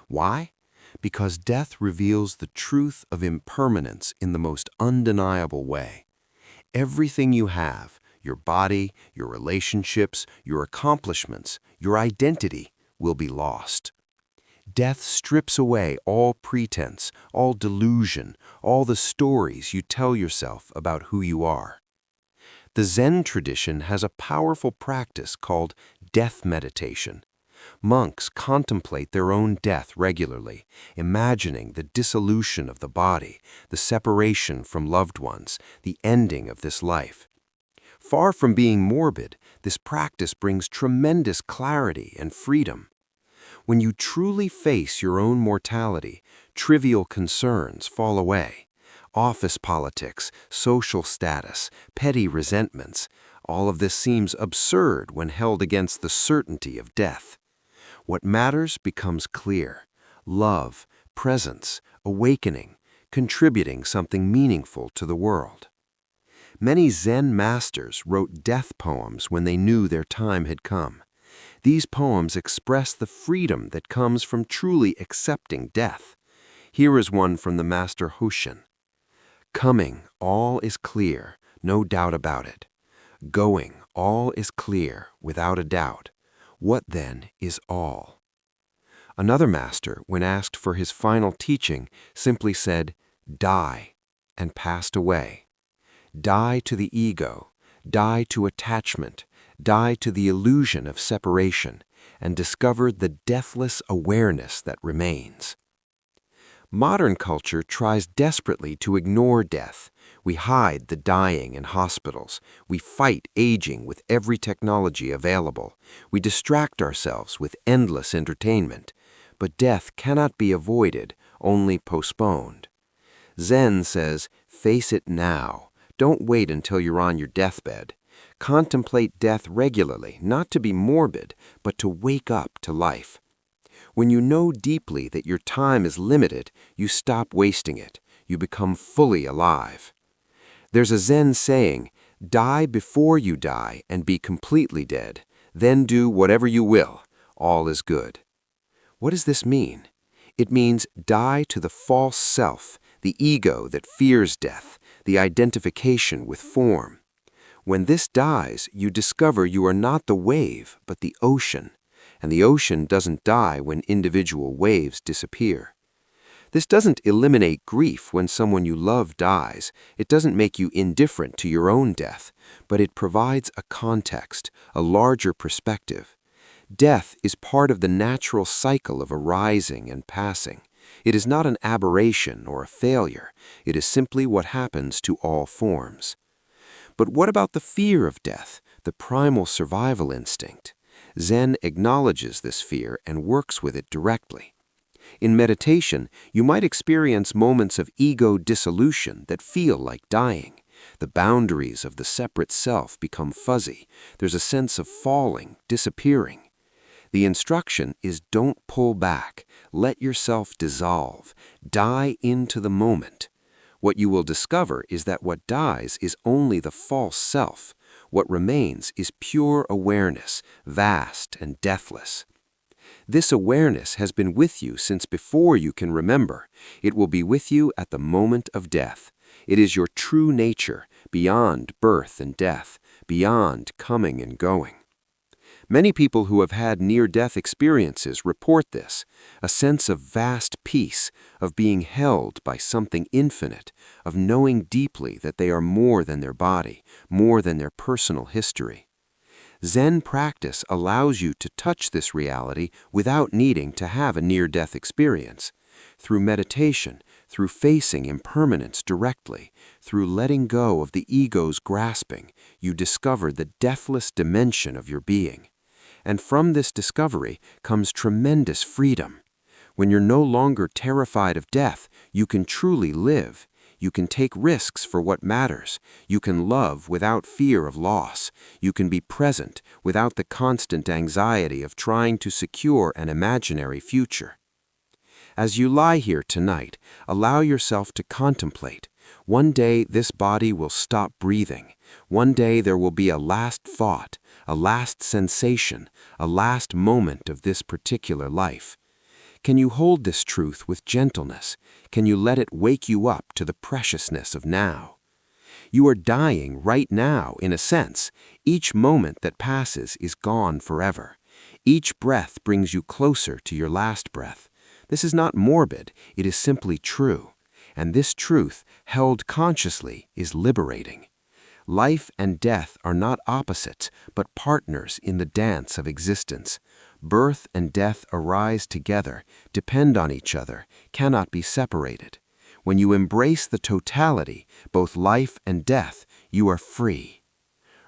Why? Because death reveals the truth of impermanence in the most undeniable way. Everything you have, your body, your relationships, your accomplishments, your identity, will be lost. Death strips away all pretense, all delusion, all the stories you tell yourself about who you are. The Zen tradition has a powerful practice called death meditation. Monks contemplate their own death regularly, imagining the dissolution of the body, the separation from loved ones, the ending of this life. Far from being morbid, this practice brings tremendous clarity and freedom. When you truly face your own mortality, trivial concerns fall away. Office politics, social status, petty resentments, all of this seems absurd when held against the certainty of death. What matters becomes clear: love, presence, awakening, contributing something meaningful to the world. Many Zen masters wrote death poems when they knew their time had come. These poems express the freedom that comes from truly accepting death. Here is one from the master Hoshin. Coming, all is clear, no doubt about it. Going, all is clear, without a doubt. What then is all? Another master, when asked for his final teaching, simply said, "Die," and passed away. Die to the ego, die to attachment, die to the illusion of separation, and discover the deathless awareness that remains. Modern culture tries desperately to ignore death. We hide the dying in hospitals. We fight aging with every technology available. We distract ourselves with endless entertainment. But death cannot be avoided, only postponed. Zen says, face it now. Don't wait until you're on your deathbed. Contemplate death regularly, not to be morbid, but to wake up to life. When you know deeply that your time is limited, you stop wasting it. You become fully alive. There's a Zen saying, die before you die and be completely dead. Then do whatever you will. All is good. What does this mean? It means die to the false self, the ego that fears death, the identification with form. When this dies, you discover you are not the wave, but the ocean. And the ocean doesn't die when individual waves disappear. This doesn't eliminate grief when someone you love dies. It doesn't make you indifferent to your own death, but it provides a context, a larger perspective. Death is part of the natural cycle of arising and passing. It is not an aberration or a failure. It is simply what happens to all forms. But what about the fear of death, the primal survival instinct? Zen acknowledges this fear and works with it directly. In meditation, you might experience moments of ego dissolution that feel like dying. The boundaries of the separate self become fuzzy. There's a sense of falling, disappearing. The instruction is don't pull back. Let yourself dissolve. Die into the moment. What you will discover is that what dies is only the false self. What remains is pure awareness, vast and deathless. This awareness has been with you since before you can remember. It will be with you at the moment of death. It is your true nature, beyond birth and death, beyond coming and going. Many people who have had near-death experiences report this, a sense of vast peace, of being held by something infinite, of knowing deeply that they are more than their body, more than their personal history. Zen practice allows you to touch this reality without needing to have a near-death experience. Through meditation, through facing impermanence directly, through letting go of the ego's grasping, you discover the deathless dimension of your being. And from this discovery comes tremendous freedom. When you're no longer terrified of death, you can truly live. You can take risks for what matters. You can love without fear of loss. You can be present without the constant anxiety of trying to secure an imaginary future. As you lie here tonight, allow yourself to contemplate. One day this body will stop breathing. One day there will be a last thought, a last sensation, a last moment of this particular life. Can you hold this truth with gentleness? Can you let it wake you up to the preciousness of now? You are dying right now, in a sense. Each moment that passes is gone forever. Each breath brings you closer to your last breath. This is not morbid, it is simply true. And this truth, held consciously, is liberating. Life and death are not opposites, but partners in the dance of existence. Birth and death arise together, depend on each other, cannot be separated. When you embrace the totality, both life and death, you are free.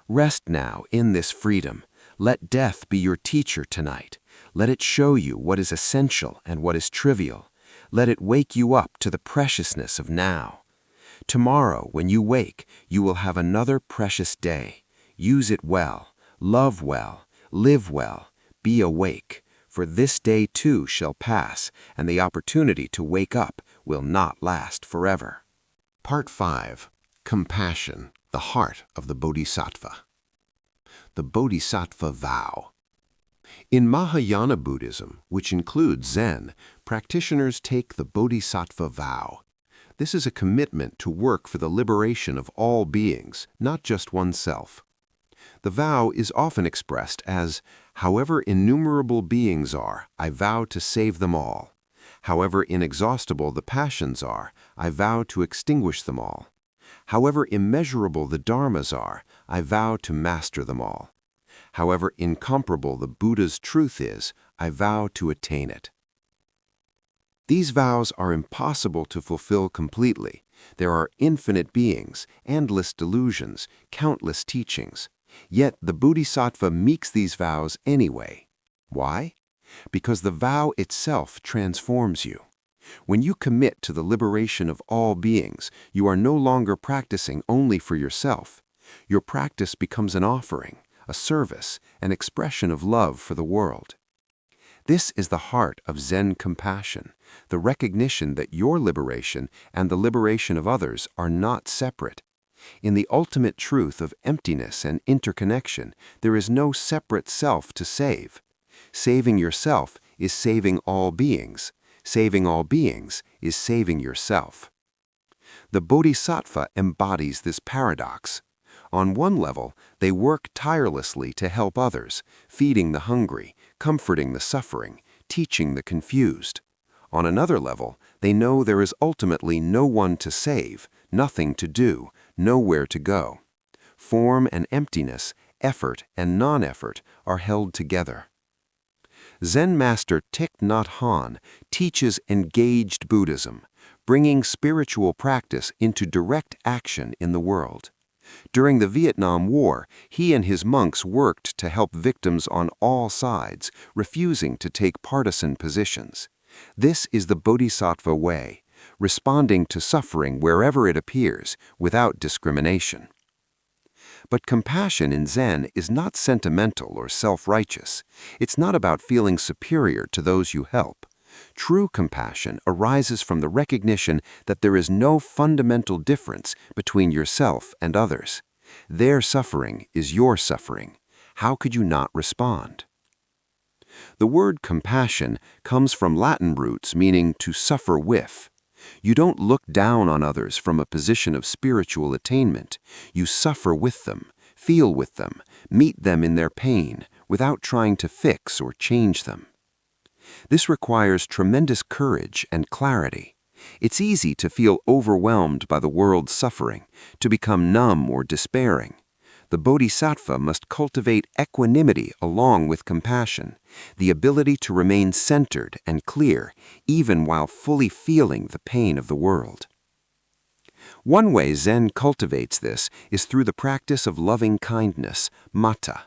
Rest now in this freedom. Let death be your teacher tonight. Let it show you what is essential and what is trivial. Let it wake you up to the preciousness of now. Tomorrow, when you wake, you will have another precious day. Use it well, love well, live well, be awake, for this day too shall pass, and the opportunity to wake up will not last forever. Part 5. Compassion, the heart of the Bodhisattva. The Bodhisattva vow. In Mahayana Buddhism, which includes Zen, practitioners take the Bodhisattva vow. This is a commitment to work for the liberation of all beings, not just oneself. The vow is often expressed as, however innumerable beings are, I vow to save them all. However inexhaustible the passions are, I vow to extinguish them all. However immeasurable the dharmas are, I vow to master them all. However incomparable the Buddha's truth is, I vow to attain it. These vows are impossible to fulfill completely. There are infinite beings, endless delusions, countless teachings. Yet the Bodhisattva makes these vows anyway. Why? Because the vow itself transforms you. When you commit to the liberation of all beings, you are no longer practicing only for yourself. Your practice becomes an offering, a service, an expression of love for the world. This is the heart of Zen compassion, the recognition that your liberation and the liberation of others are not separate. In the ultimate truth of emptiness and interconnection, there is no separate self to save. Saving yourself is saving all beings. Saving all beings is saving yourself. The Bodhisattva embodies this paradox. On one level, they work tirelessly to help others, feeding the hungry, comforting the suffering, teaching the confused. On another level, they know there is ultimately no one to save, nothing to do, nowhere to go. Form and emptiness, effort and non-effort are held together. Zen master Thich Nhat Hanh teaches engaged Buddhism, bringing spiritual practice into direct action in the world. During the Vietnam War, he and his monks worked to help victims on all sides, refusing to take partisan positions. This is the Bodhisattva way, responding to suffering wherever it appears, without discrimination. But compassion in Zen is not sentimental or self-righteous. It's not about feeling superior to those you help. True compassion arises from the recognition that there is no fundamental difference between yourself and others. Their suffering is your suffering. How could you not respond? The word compassion comes from Latin roots meaning to suffer with. You don't look down on others from a position of spiritual attainment. You suffer with them, feel with them, meet them in their pain, without trying to fix or change them. This requires tremendous courage and clarity. It's easy to feel overwhelmed by the world's suffering, to become numb or despairing. The Bodhisattva must cultivate equanimity along with compassion, the ability to remain centered and clear, even while fully feeling the pain of the world. One way Zen cultivates this is through the practice of loving kindness, metta.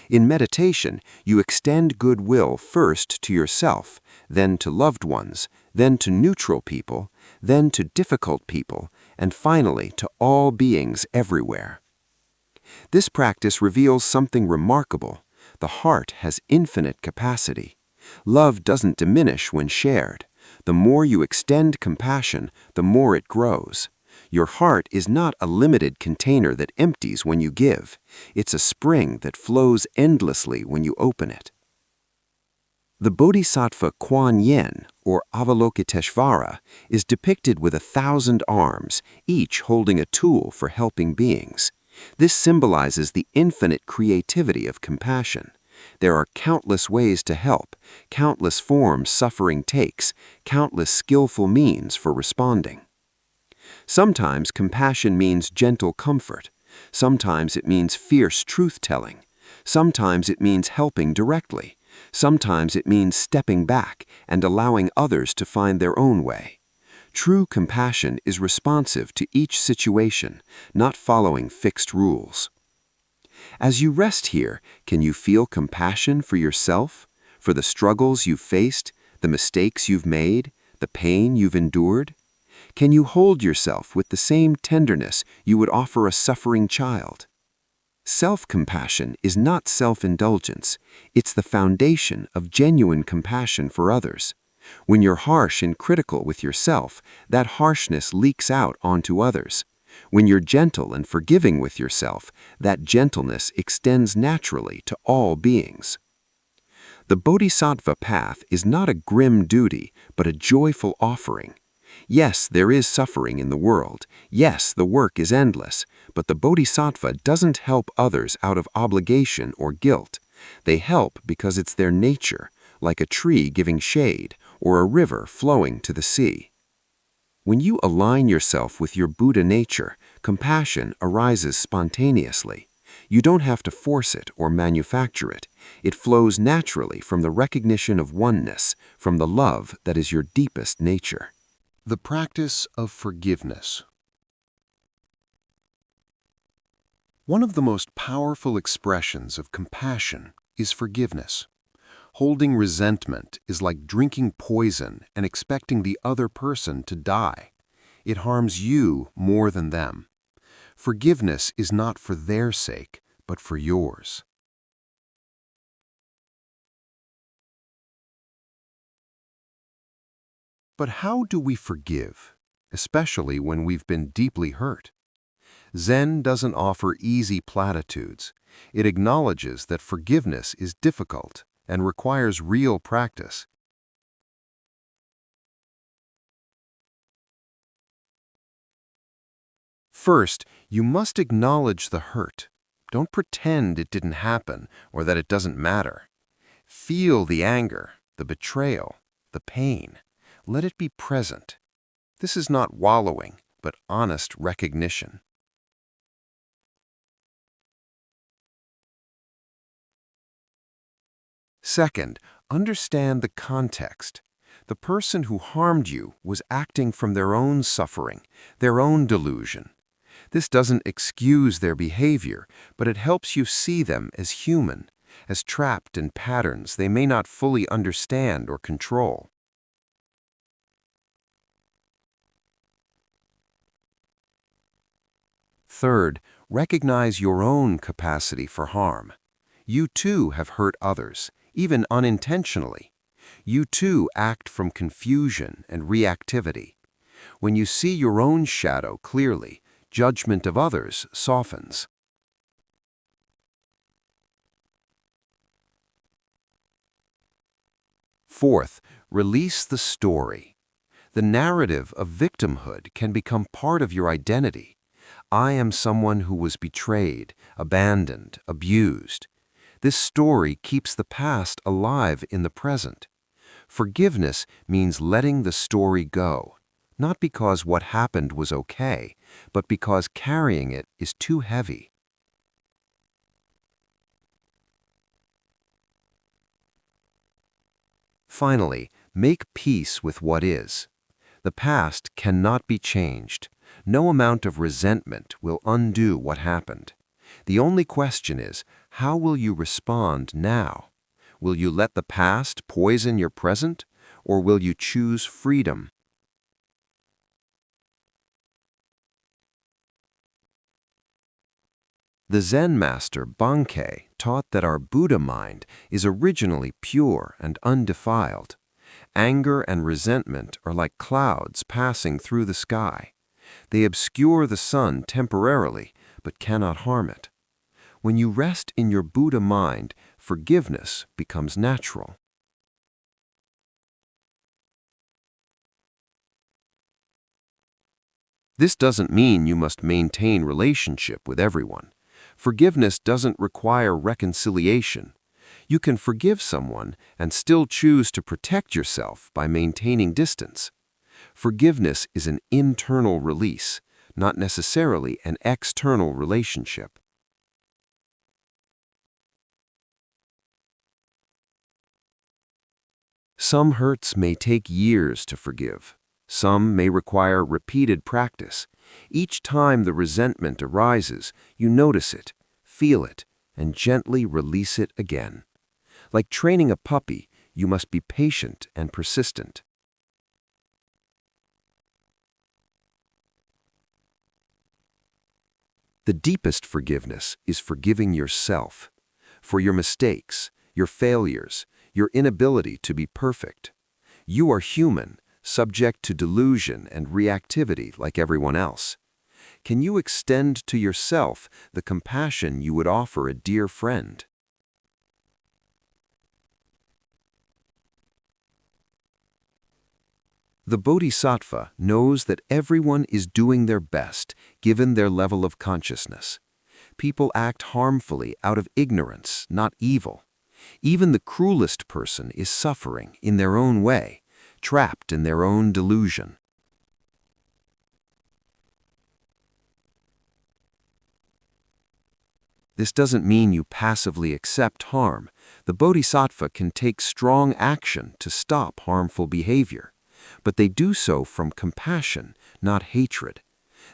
In meditation, you extend goodwill first to yourself, then to loved ones, then to neutral people, then to difficult people, and finally to all beings everywhere. This practice reveals something remarkable. The heart has infinite capacity. Love doesn't diminish when shared. The more you extend compassion, the more it grows. Your heart is not a limited container that empties when you give. It's a spring that flows endlessly when you open it. The Bodhisattva Kuan Yin, or Avalokiteshvara, is depicted with 1,000 arms, each holding a tool for helping beings. This symbolizes the infinite creativity of compassion. There are countless ways to help, countless forms suffering takes, countless skillful means for responding. Sometimes compassion means gentle comfort. Sometimes it means fierce truth-telling. Sometimes it means helping directly. Sometimes it means stepping back and allowing others to find their own way. True compassion is responsive to each situation, not following fixed rules. As you rest here, can you feel compassion for yourself, for the struggles you've faced, the mistakes you've made, the pain you've endured? Can you hold yourself with the same tenderness you would offer a suffering child? Self-compassion is not self-indulgence. It's the foundation of genuine compassion for others. When you're harsh and critical with yourself, that harshness leaks out onto others. When you're gentle and forgiving with yourself, that gentleness extends naturally to all beings. The Bodhisattva path is not a grim duty, but a joyful offering. Yes, there is suffering in the world. Yes, the work is endless, but the Bodhisattva doesn't help others out of obligation or guilt. They help because it's their nature, like a tree giving shade or a river flowing to the sea. When you align yourself with your Buddha nature, compassion arises spontaneously. You don't have to force it or manufacture it. It flows naturally from the recognition of oneness, from the love that is your deepest nature. The practice of forgiveness. One of the most powerful expressions of compassion is forgiveness. Holding resentment is like drinking poison and expecting the other person to die. It harms you more than them. Forgiveness is not for their sake, but for yours. But how do we forgive, especially when we've been deeply hurt? Zen doesn't offer easy platitudes. It acknowledges that forgiveness is difficult and requires real practice. First, you must acknowledge the hurt. Don't pretend it didn't happen or that it doesn't matter. Feel the anger, the betrayal, the pain. Let it be present. This is not wallowing, but honest recognition. Second, understand the context. The person who harmed you was acting from their own suffering, their own delusion. This doesn't excuse their behavior, but it helps you see them as human, as trapped in patterns they may not fully understand or control. Third, recognize your own capacity for harm. You too have hurt others, even unintentionally. You too act from confusion and reactivity. When you see your own shadow clearly, judgment of others softens. Fourth, release the story. The narrative of victimhood can become part of your identity. I am someone who was betrayed, abandoned, abused. This story keeps the past alive in the present. Forgiveness means letting the story go, not because what happened was okay, but because carrying it is too heavy. Finally, make peace with what is. The past cannot be changed. No amount of resentment will undo what happened. The only question is, how will you respond now? Will you let the past poison your present, or will you choose freedom? The Zen master Bankei taught that our Buddha mind is originally pure and undefiled. Anger and resentment are like clouds passing through the sky. They obscure the sun temporarily, but cannot harm it. When you rest in your Buddha mind, forgiveness becomes natural. This doesn't mean you must maintain relationship with everyone. Forgiveness doesn't require reconciliation. You can forgive someone and still choose to protect yourself by maintaining distance. Forgiveness is an internal release, not necessarily an external relationship. Some hurts may take years to forgive. Some may require repeated practice. Each time the resentment arises, you notice it, feel it, and gently release it again. Like training a puppy, you must be patient and persistent. The deepest forgiveness is forgiving yourself for your mistakes, your failures, your inability to be perfect. You are human, subject to delusion and reactivity like everyone else. Can you extend to yourself the compassion you would offer a dear friend? The Bodhisattva knows that everyone is doing their best given their level of consciousness. People act harmfully out of ignorance, not evil. Even the cruelest person is suffering in their own way, trapped in their own delusion. This doesn't mean you passively accept harm. The Bodhisattva can take strong action to stop harmful behavior, but they do so from compassion, not hatred.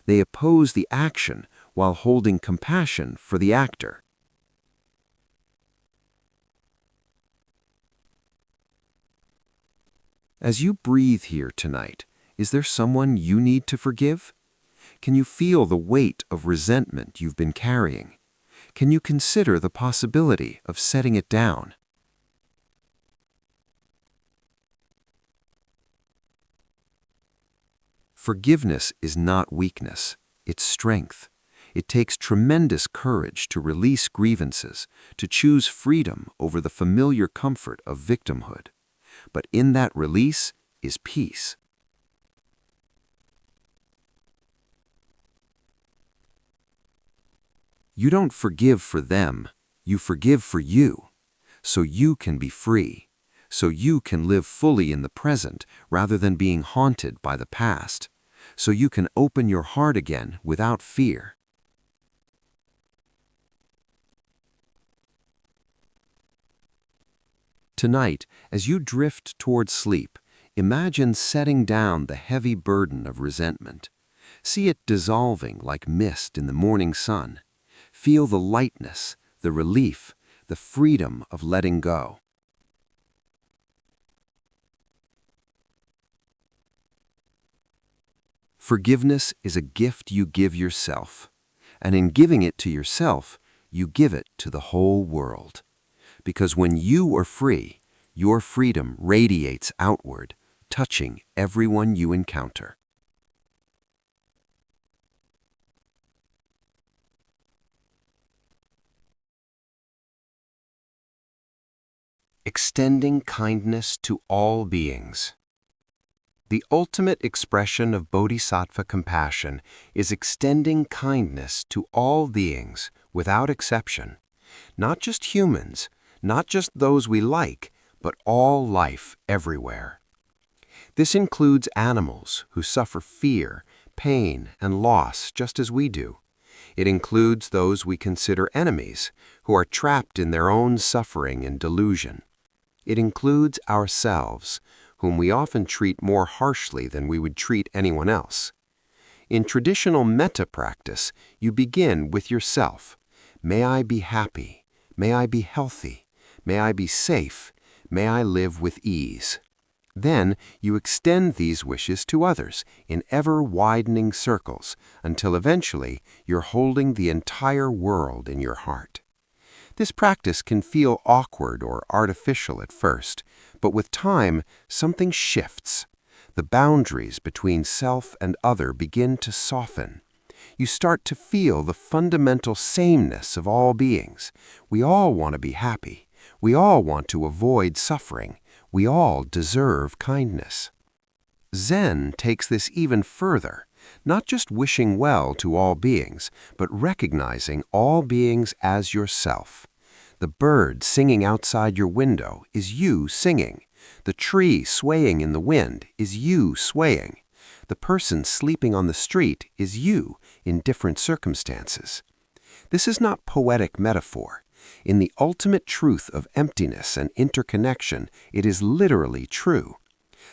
They oppose the action while holding compassion for the actor. As you breathe here tonight, is there someone you need to forgive? Can you feel the weight of resentment you've been carrying? Can you consider the possibility of setting it down? Forgiveness is not weakness, it's strength. It takes tremendous courage to release grievances, to choose freedom over the familiar comfort of victimhood. But in that release is peace. You don't forgive for them, you forgive for you, so you can be free, so you can live fully in the present rather than being haunted by the past, so you can open your heart again without fear. Tonight, as you drift toward sleep, imagine setting down the heavy burden of resentment. See it dissolving like mist in the morning sun. Feel the lightness, the relief, the freedom of letting go. Forgiveness is a gift you give yourself, and in giving it to yourself, you give it to the whole world. Because when you are free, your freedom radiates outward, touching everyone you encounter. extending kindness to all beings. The ultimate expression of Bodhisattva compassion is extending kindness to all beings without exception, not just humans, not just those we like, but all life everywhere. This includes animals who suffer fear, pain, and loss just as we do. It includes those we consider enemies, who are trapped in their own suffering and delusion. It includes ourselves, whom we often treat more harshly than we would treat anyone else. In traditional metta practice, you begin with yourself. May I be happy. May I be healthy. May I be safe. May I live with ease. Then you extend these wishes to others in ever-widening circles until eventually you're holding the entire world in your heart. This practice can feel awkward or artificial at first, but with time, something shifts. The boundaries between self and other begin to soften. You start to feel the fundamental sameness of all beings. We all want to be happy. We all want to avoid suffering. We all deserve kindness. Zen takes this even further, not just wishing well to all beings, but recognizing all beings as yourself. The bird singing outside your window is you singing. The tree swaying in the wind is you swaying. The person sleeping on the street is you in different circumstances. This is not poetic metaphor. In the ultimate truth of emptiness and interconnection, it is literally true.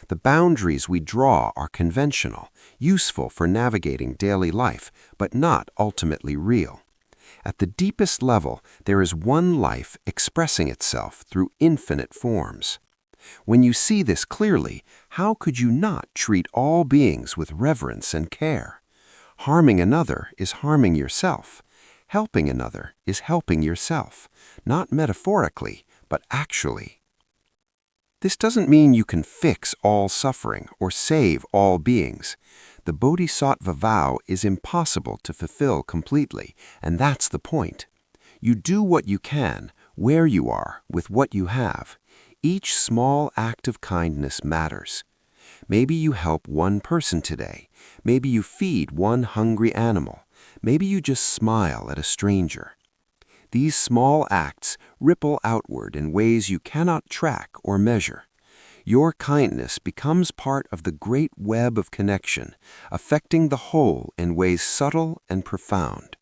The boundaries we draw are conventional, useful for navigating daily life, but not ultimately real. At the deepest level, there is one life expressing itself through infinite forms. When you see this clearly, how could you not treat all beings with reverence and care? Harming another is harming yourself. Helping another is helping yourself, not metaphorically, but actually. This doesn't mean you can fix all suffering or save all beings. The Bodhisattva vow is impossible to fulfill completely, and that's the point. You do what you can, where you are, with what you have. Each small act of kindness matters. Maybe you help one person today. Maybe you feed one hungry animal. Maybe you just smile at a stranger. These small acts ripple outward in ways you cannot track or measure. Your kindness becomes part of the great web of connection, affecting the whole in ways subtle and profound.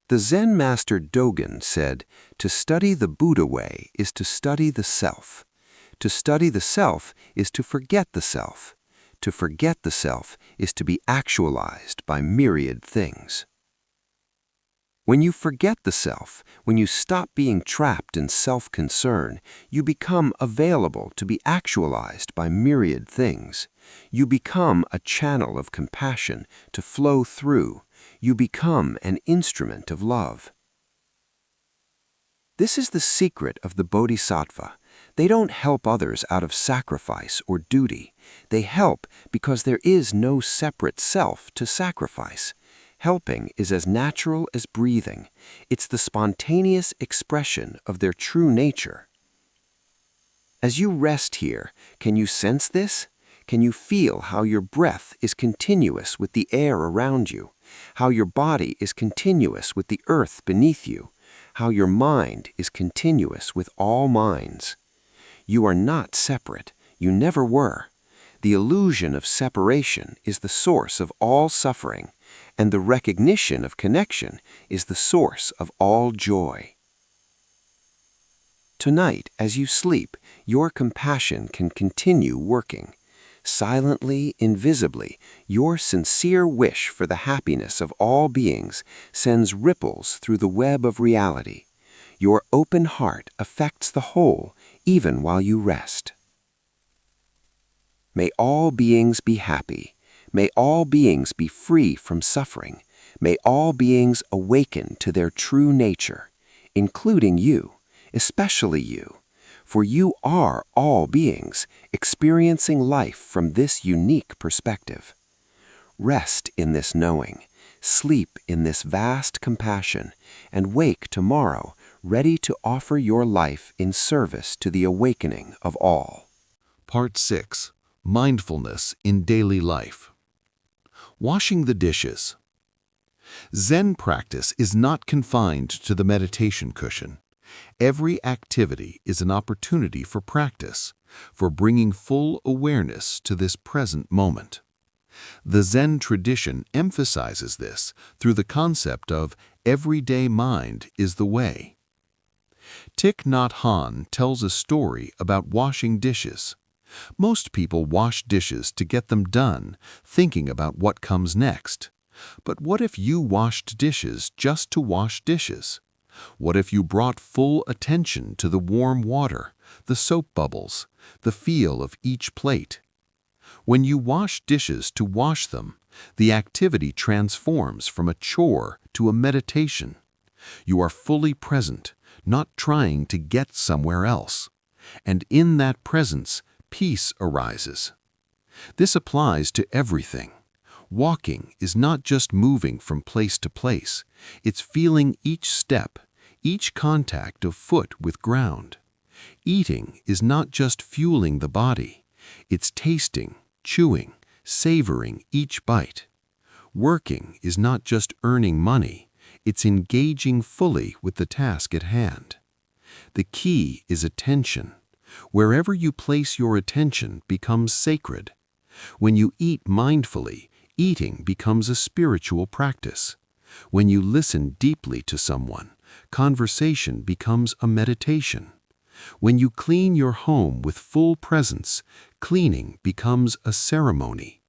The Zen master Dogen said, "To study the Buddha way is to study the self. To study the self is to forget the self. To forget the self is to be actualized by myriad things." When you forget the self, when you stop being trapped in self-concern, you become available to be actualized by myriad things. You become a channel of compassion to flow through. You become an instrument of love. This is the secret of the Bodhisattva. They don't help others out of sacrifice or duty. They help because there is no separate self to sacrifice. Helping is as natural as breathing. It's the spontaneous expression of their true nature. As you rest here, can you sense this? Can you feel how your breath is continuous with the air around you? How your body is continuous with the earth beneath you? How your mind is continuous with all minds? You are not separate. You never were. The illusion of separation is the source of all suffering, and the recognition of connection is the source of all joy. Tonight, as you sleep, your compassion can continue working. Silently, invisibly, your sincere wish for the happiness of all beings sends ripples through the web of reality. Your open heart affects the whole, even while you rest. May all beings be happy. May all beings be free from suffering. May all beings awaken to their true nature, including you, especially you, for you are all beings experiencing life from this unique perspective. Rest in this knowing, sleep in this vast compassion, and wake tomorrow ready to offer your life in service to the awakening of all. Part 6. Mindfulness in Daily Life. Washing the dishes. Zen practice is not confined to the meditation cushion. Every activity is an opportunity for practice, for bringing full awareness to this present moment. The Zen tradition emphasizes this through the concept of everyday mind is the way. Thich Nhat Hanh tells a story about washing dishes. Most people wash dishes to get them done, thinking about what comes next. But what if you washed dishes just to wash dishes? What if you brought full attention to the warm water, the soap bubbles, the feel of each plate? When you wash dishes to wash them, the activity transforms from a chore to a meditation. You are fully present, not trying to get somewhere else. And in that presence, peace arises. This applies to everything. Walking is not just moving from place to place. It's feeling each step, each contact of foot with ground. Eating is not just fueling the body. It's tasting, chewing, savoring each bite. Working is not just earning money. It's engaging fully with the task at hand. The key is attention. Wherever you place your attention becomes sacred. When you eat mindfully, eating becomes a spiritual practice. When you listen deeply to someone, conversation becomes a meditation. When you clean your home with full presence, cleaning becomes a ceremony.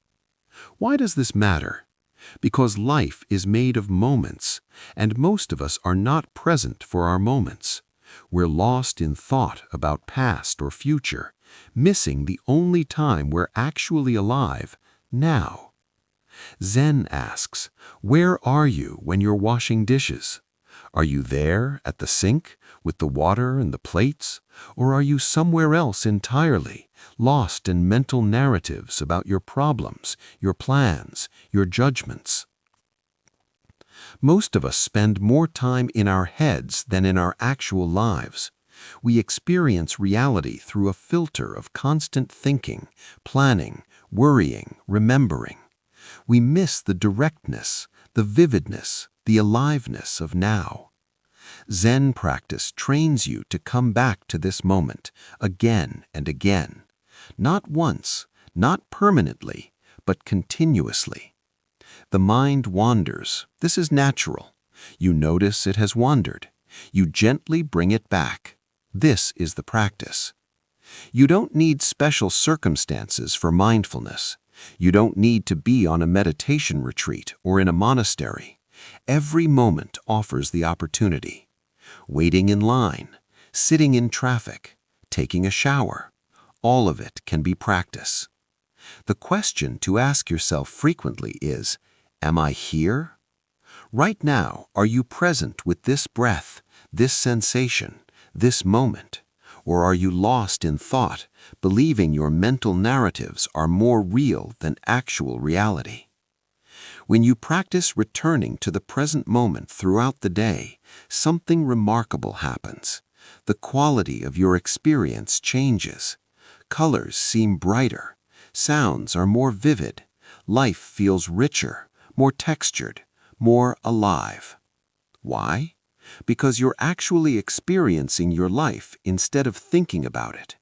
Why does this matter? Because life is made of moments, and most of us are not present for our moments. We're lost in thought about past or future, missing the only time we're actually alive, now. Zen asks, where are you when you're washing dishes? Are you there at the sink with the water and the plates? Or are you somewhere else entirely, lost in mental narratives about your problems, your plans, your judgments? Most of us spend more time in our heads than in our actual lives. We experience reality through a filter of constant thinking, planning, worrying, remembering. We miss the directness, the vividness, the aliveness of now. Zen practice trains you to come back to this moment again and again. Not once, not permanently, but continuously. The mind wanders. This is natural. You notice it has wandered. You gently bring it back. This is the practice. You don't need special circumstances for mindfulness. You don't need to be on a meditation retreat or in a monastery. Every moment offers the opportunity. Waiting in line, sitting in traffic, taking a shower, all of it can be practice. The question to ask yourself frequently is, am I here? Right now, are you present with this breath, this sensation, this moment? Or are you lost in thought, believing your mental narratives are more real than actual reality? When you practice returning to the present moment throughout the day, something remarkable happens. The quality of your experience changes. Colors seem brighter. Sounds are more vivid. Life feels richer, more textured, more alive. Why? Because you're actually experiencing your life instead of thinking about it.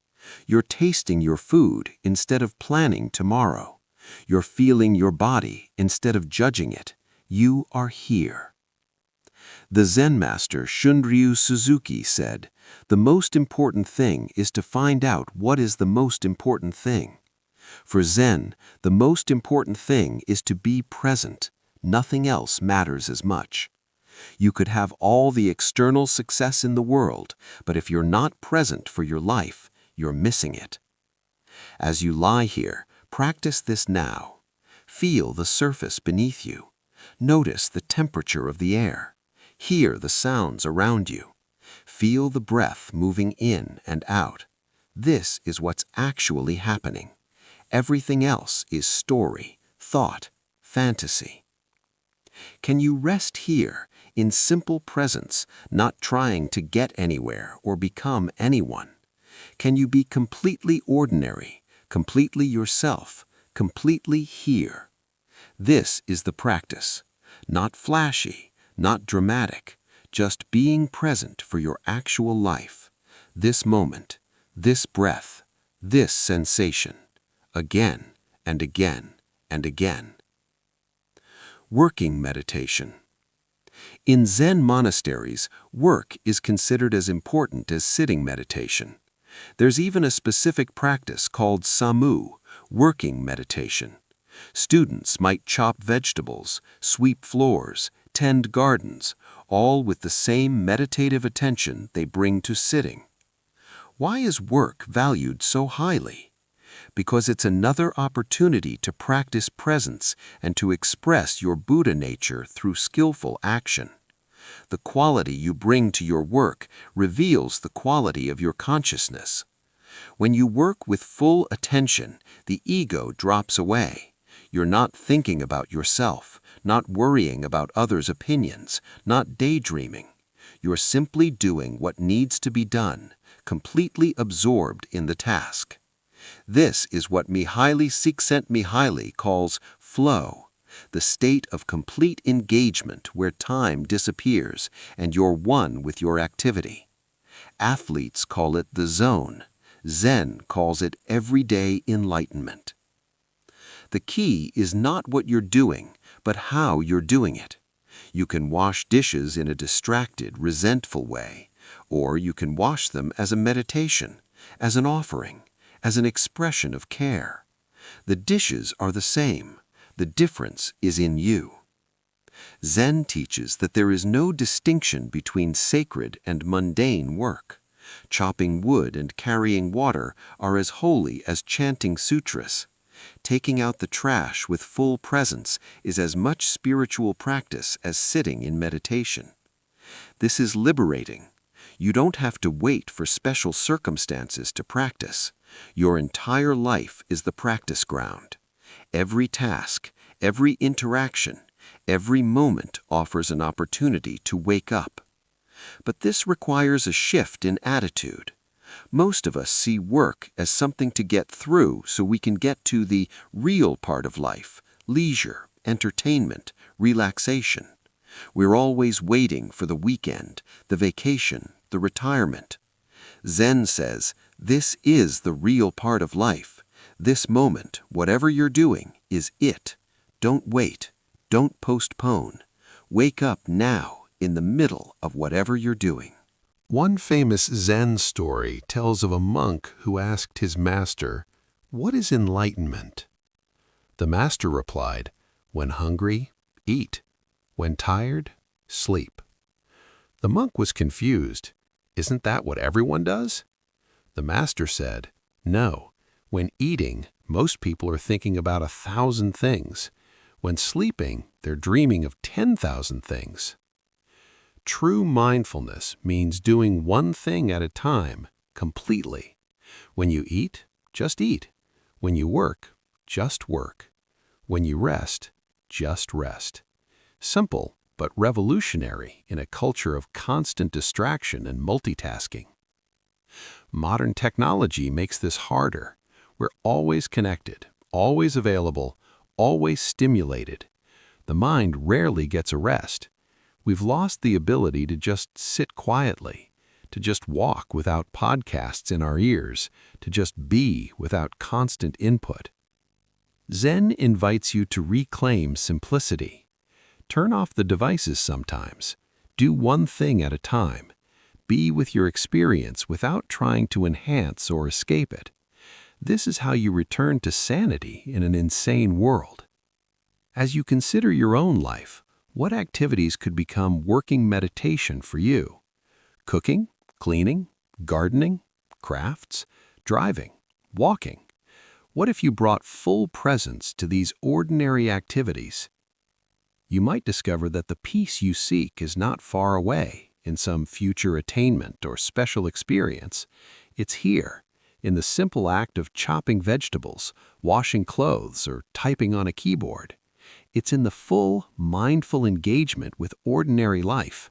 You're tasting your food instead of planning tomorrow. You're feeling your body instead of judging it. You are here. The Zen master Shunryu Suzuki said, "The most important thing is to find out what is the most important thing." For Zen, the most important thing is to be present. Nothing else matters as much. You could have all the external success in the world, but if you're not present for your life, you're missing it. As you lie here, practice this now. Feel the surface beneath you. Notice the temperature of the air. Hear the sounds around you. Feel the breath moving in and out. This is what's actually happening. Everything else is story, thought, fantasy. Can you rest here in simple presence, not trying to get anywhere or become anyone? Can you be completely ordinary, completely yourself, completely here? This is the practice. Not flashy, not dramatic, just being present for your actual life. This moment, this breath, this sensation, again and again and again. Working meditation. In Zen monasteries, work is considered as important as sitting meditation. There's even a specific practice called samu, working meditation. Students might chop vegetables, sweep floors, tend gardens, all with the same meditative attention they bring to sitting. Why is work valued so highly? Because it's another opportunity to practice presence and to express your Buddha nature through skillful action. The quality you bring to your work reveals the quality of your consciousness. When you work with full attention, the ego drops away. You're not thinking about yourself, not worrying about others' opinions, not daydreaming. You're simply doing what needs to be done, completely absorbed in the task. This is what Mihaly Csikszentmihalyi calls flow, the state of complete engagement where time disappears and you're one with your activity. Athletes call it the zone. Zen calls it everyday enlightenment. The key is not what you're doing, but how you're doing it. You can wash dishes in a distracted, resentful way, or you can wash them as a meditation, as an offering, as an expression of care. The dishes are the same. The difference is in you. Zen teaches that there is no distinction between sacred and mundane work. Chopping wood and carrying water are as holy as chanting sutras. Taking out the trash with full presence is as much spiritual practice as sitting in meditation. This is liberating. You don't have to wait for special circumstances to practice. Your entire life is the practice ground. Every task, every interaction, every moment offers an opportunity to wake up. But this requires a shift in attitude. Most of us see work as something to get through so we can get to the real part of life, leisure, entertainment, relaxation. We're always waiting for the weekend, the vacation, the retirement. Zen says, this is the real part of life. This moment, whatever you're doing, is it. Don't wait. Don't postpone. Wake up now in the middle of whatever you're doing. One famous Zen story tells of a monk who asked his master, "What is enlightenment?" The master replied, "When hungry, eat. When tired, sleep." The monk was confused. "Isn't that what everyone does?" The master said, "No. When eating, most people are thinking about 1,000 things. When sleeping, they're dreaming of 10,000 things." True mindfulness means doing one thing at a time, completely. When you eat, just eat. When you work, just work. When you rest, just rest. Simple, but revolutionary in a culture of constant distraction and multitasking. Modern technology makes this harder. We're always connected, always available, always stimulated. The mind rarely gets a rest. We've lost the ability to just sit quietly, to just walk without podcasts in our ears, to just be without constant input. Zen invites you to reclaim simplicity. Turn off the devices sometimes. Do one thing at a time. Be with your experience without trying to enhance or escape it. This is how you return to sanity in an insane world. As you consider your own life, what activities could become working meditation for you? Cooking, cleaning, gardening, crafts, driving, walking. What if you brought full presence to these ordinary activities? You might discover that the peace you seek is not far away in some future attainment or special experience. It's here, in the simple act of chopping vegetables, washing clothes, or typing on a keyboard. It's in the full, mindful engagement with ordinary life.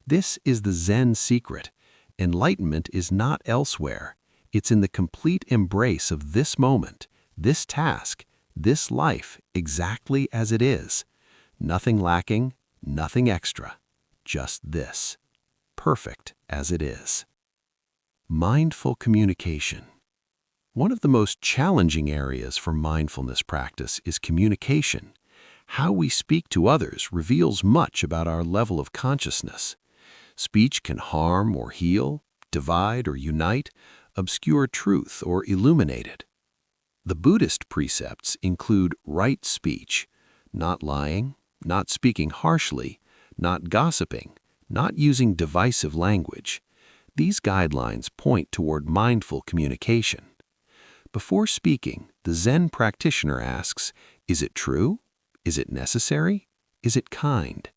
This is the Zen secret. Enlightenment is not elsewhere. It's in the complete embrace of this moment, this task, this life exactly as it is. Nothing lacking, nothing extra. Just this. Perfect as it is. Mindful communication. One of the most challenging areas for mindfulness practice is communication. How we speak to others reveals much about our level of consciousness. Speech can harm or heal, divide or unite, obscure truth or illuminate it. The Buddhist precepts include right speech, not lying, not speaking harshly, not gossiping, not using divisive language. These guidelines point toward mindful communication. Before speaking, the Zen practitioner asks, is it true? Is it necessary? Is it kind?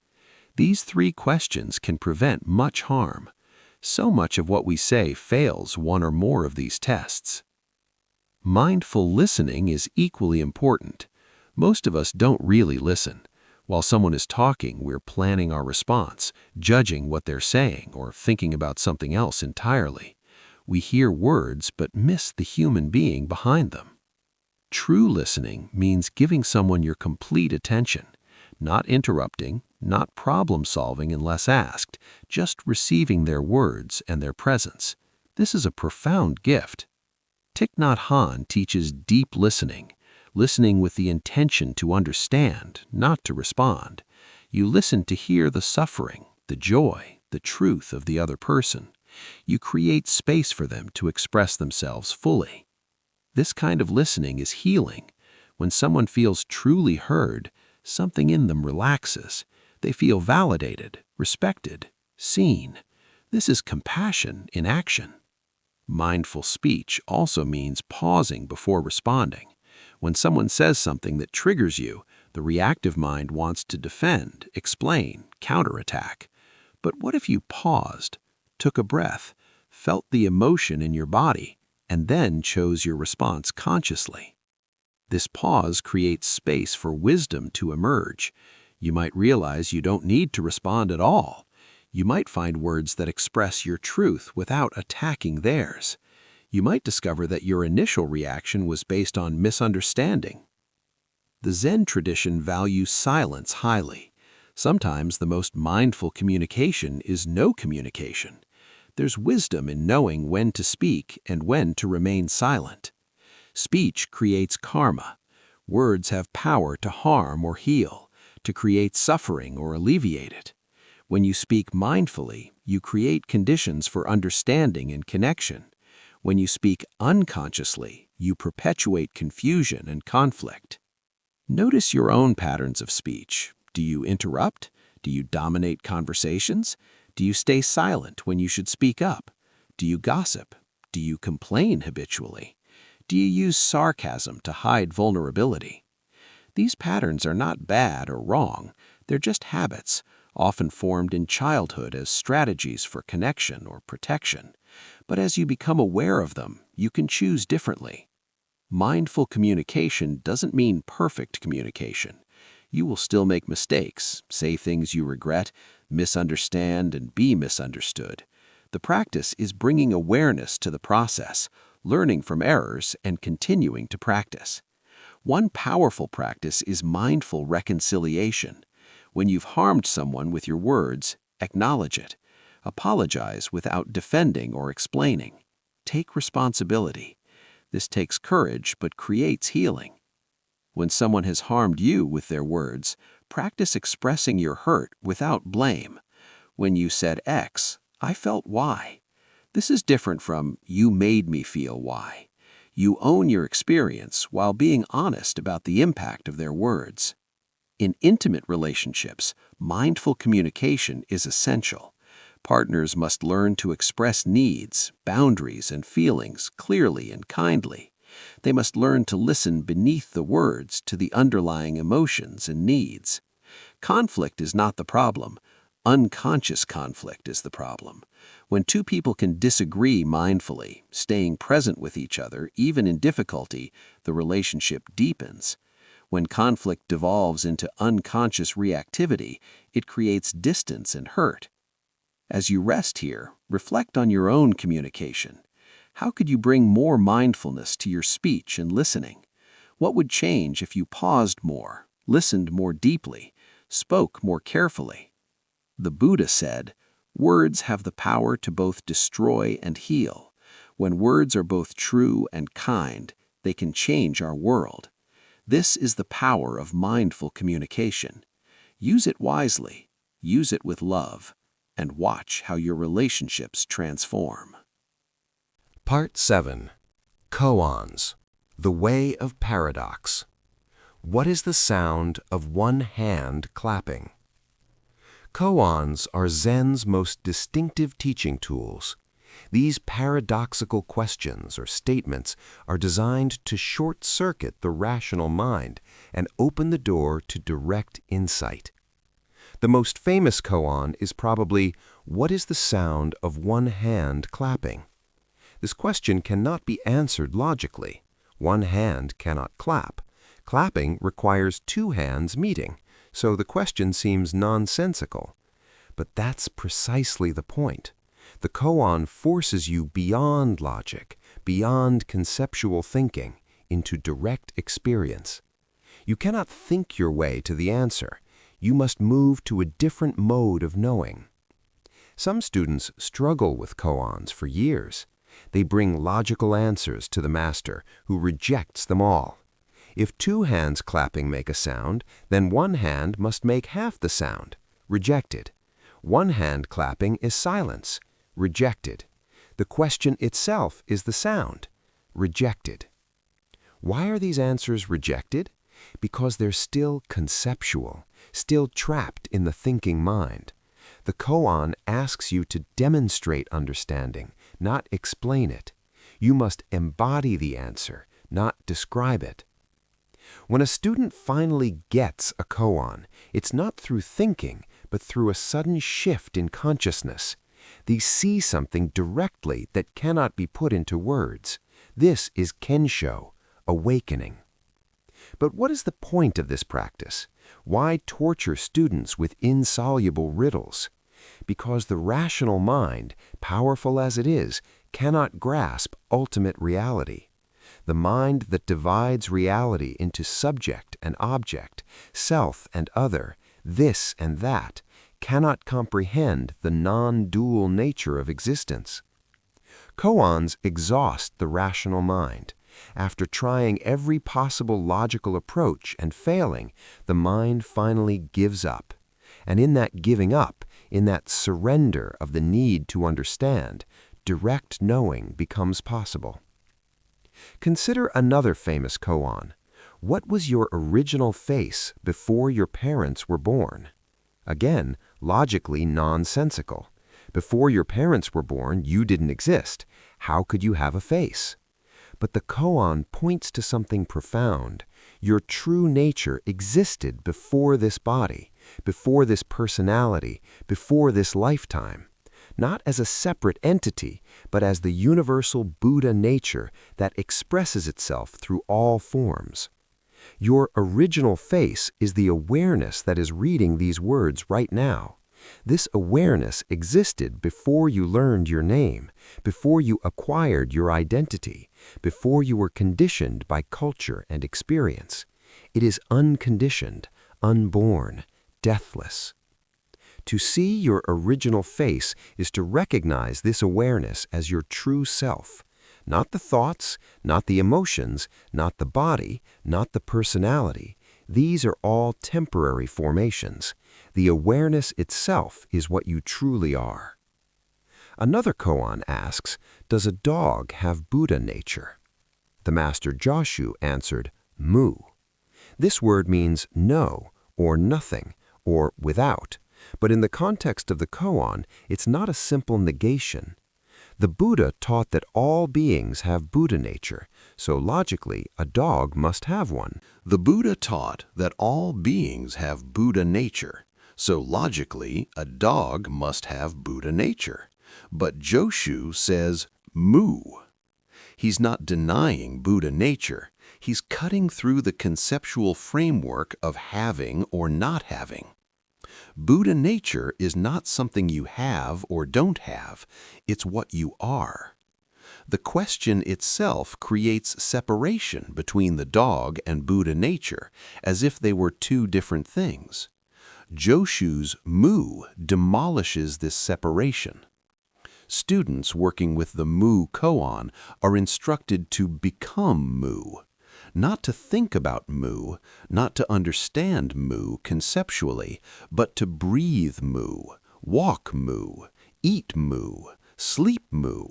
These three questions can prevent much harm. So much of what we say fails one or more of these tests. Mindful listening is equally important. Most of us don't really listen. While someone is talking, we're planning our response, judging what they're saying, or thinking about something else entirely. We hear words but miss the human being behind them. True listening means giving someone your complete attention, not interrupting, not problem-solving unless asked, just receiving their words and their presence. This is a profound gift. Thich Nhat Hanh teaches deep listening, listening with the intention to understand, not to respond. You listen to hear the suffering, the joy, the truth of the other person. You create space for them to express themselves fully. This kind of listening is healing. When someone feels truly heard, something in them relaxes. They feel validated, respected, seen. This is compassion in action. Mindful speech also means pausing before responding. When someone says something that triggers you, the reactive mind wants to defend, explain, counterattack. But what if you paused, took a breath, felt the emotion in your body, and then chose your response consciously? This pause creates space for wisdom to emerge. You might realize you don't need to respond at all. You might find words that express your truth without attacking theirs. You might discover that your initial reaction was based on misunderstanding. The Zen tradition values silence highly. Sometimes the most mindful communication is no communication. There's wisdom in knowing when to speak and when to remain silent. Speech creates karma. Words have power to harm or heal, to create suffering or alleviate it. When you speak mindfully, you create conditions for understanding and connection. When you speak unconsciously, you perpetuate confusion and conflict. Notice your own patterns of speech. Do you interrupt? Do you dominate conversations? Do you stay silent when you should speak up? Do you gossip? Do you complain habitually? Do you use sarcasm to hide vulnerability? These patterns are not bad or wrong. They're just habits, often formed in childhood as strategies for connection or protection. But as you become aware of them, you can choose differently. Mindful communication doesn't mean perfect communication. You will still make mistakes, say things you regret, misunderstand, and be misunderstood. The practice is bringing awareness to the process, learning from errors, and continuing to practice. One powerful practice is mindful reconciliation. When you've harmed someone with your words, acknowledge it. Apologize without defending or explaining. Take responsibility. This takes courage but creates healing. When someone has harmed you with their words, practice expressing your hurt without blame. When you said X, I felt Y. This is different from you made me feel Y. You own your experience while being honest about the impact of their words. In intimate relationships, mindful communication is essential. Partners must learn to express needs, boundaries, and feelings clearly and kindly. They must learn to listen beneath the words to the underlying emotions and needs. Conflict is not the problem. Unconscious conflict is the problem. When two people can disagree mindfully, staying present with each other, even in difficulty, the relationship deepens. When conflict devolves into unconscious reactivity, it creates distance and hurt. As you rest here, reflect on your own communication. How could you bring more mindfulness to your speech and listening? What would change if you paused more, listened more deeply, spoke more carefully? The Buddha said, "Words have the power to both destroy and heal. When words are both true and kind, they can change our world." This is the power of mindful communication. Use it wisely, use it with love, and watch how your relationships transform. Part 7. Koans, the Way of Paradox. What is the sound of one hand clapping? Koans are Zen's most distinctive teaching tools. These paradoxical questions or statements are designed to short-circuit the rational mind and open the door to direct insight. The most famous koan is probably, what is the sound of one hand clapping? This question cannot be answered logically. One hand cannot clap. Clapping requires two hands meeting, so the question seems nonsensical. But that's precisely the point. The koan forces you beyond logic, beyond conceptual thinking, into direct experience. You cannot think your way to the answer. You must move to a different mode of knowing. Some students struggle with koans for years. They bring logical answers to the master, who rejects them all. If two hands clapping make a sound, then one hand must make half the sound. Rejected. One hand clapping is silence. Rejected. The question itself is the sound. Rejected. Why are these answers rejected? Because they're still conceptual, still trapped in the thinking mind. The koan asks you to demonstrate understanding, not explain it. You must embody the answer, not describe it. When a student finally gets a koan, it's not through thinking, but through a sudden shift in consciousness. They see something directly that cannot be put into words. This is kensho, awakening. But what is the point of this practice? Why torture students with insoluble riddles? Because the rational mind, powerful as it is, cannot grasp ultimate reality. The mind that divides reality into subject and object, self and other, this and that, cannot comprehend the non-dual nature of existence. Koans exhaust the rational mind. After trying every possible logical approach and failing, the mind finally gives up. And in that giving up, in that surrender of the need to understand, direct knowing becomes possible. Consider another famous koan. What was your original face before your parents were born? Again, logically nonsensical. Before your parents were born, you didn't exist. How could you have a face? But the koan points to something profound. Your true nature existed before this body, before this personality, before this lifetime. Not as a separate entity, but as the universal Buddha nature that expresses itself through all forms. Your original face is the awareness that is reading these words right now. This awareness existed before you learned your name, before you acquired your identity, before you were conditioned by culture and experience. It is unconditioned, unborn, deathless. To see your original face is to recognize this awareness as your true self. Not the thoughts, not the emotions, not the body, not the personality. These are all temporary formations. The awareness itself is what you truly are. Another koan asks, does a dog have Buddha nature? The master Joshu answered, mu. This word means no, or nothing, or without. But in the context of the koan, it's not a simple negation. The Buddha taught that all beings have Buddha nature, so logically, a dog must have one. The Buddha taught that all beings have Buddha nature, so logically, a dog must have Buddha nature. But Joshu says mu. He's not denying Buddha nature. He's cutting through the conceptual framework of having or not having. Buddha nature is not something you have or don't have. It's what you are. The question itself creates separation between the dog and Buddha nature, as if they were two different things. Joshu's mu demolishes this separation. Students working with the mu koan are instructed to become mu, not to think about mu, not to understand mu conceptually, but to breathe mu, walk mu, eat mu, sleep mu,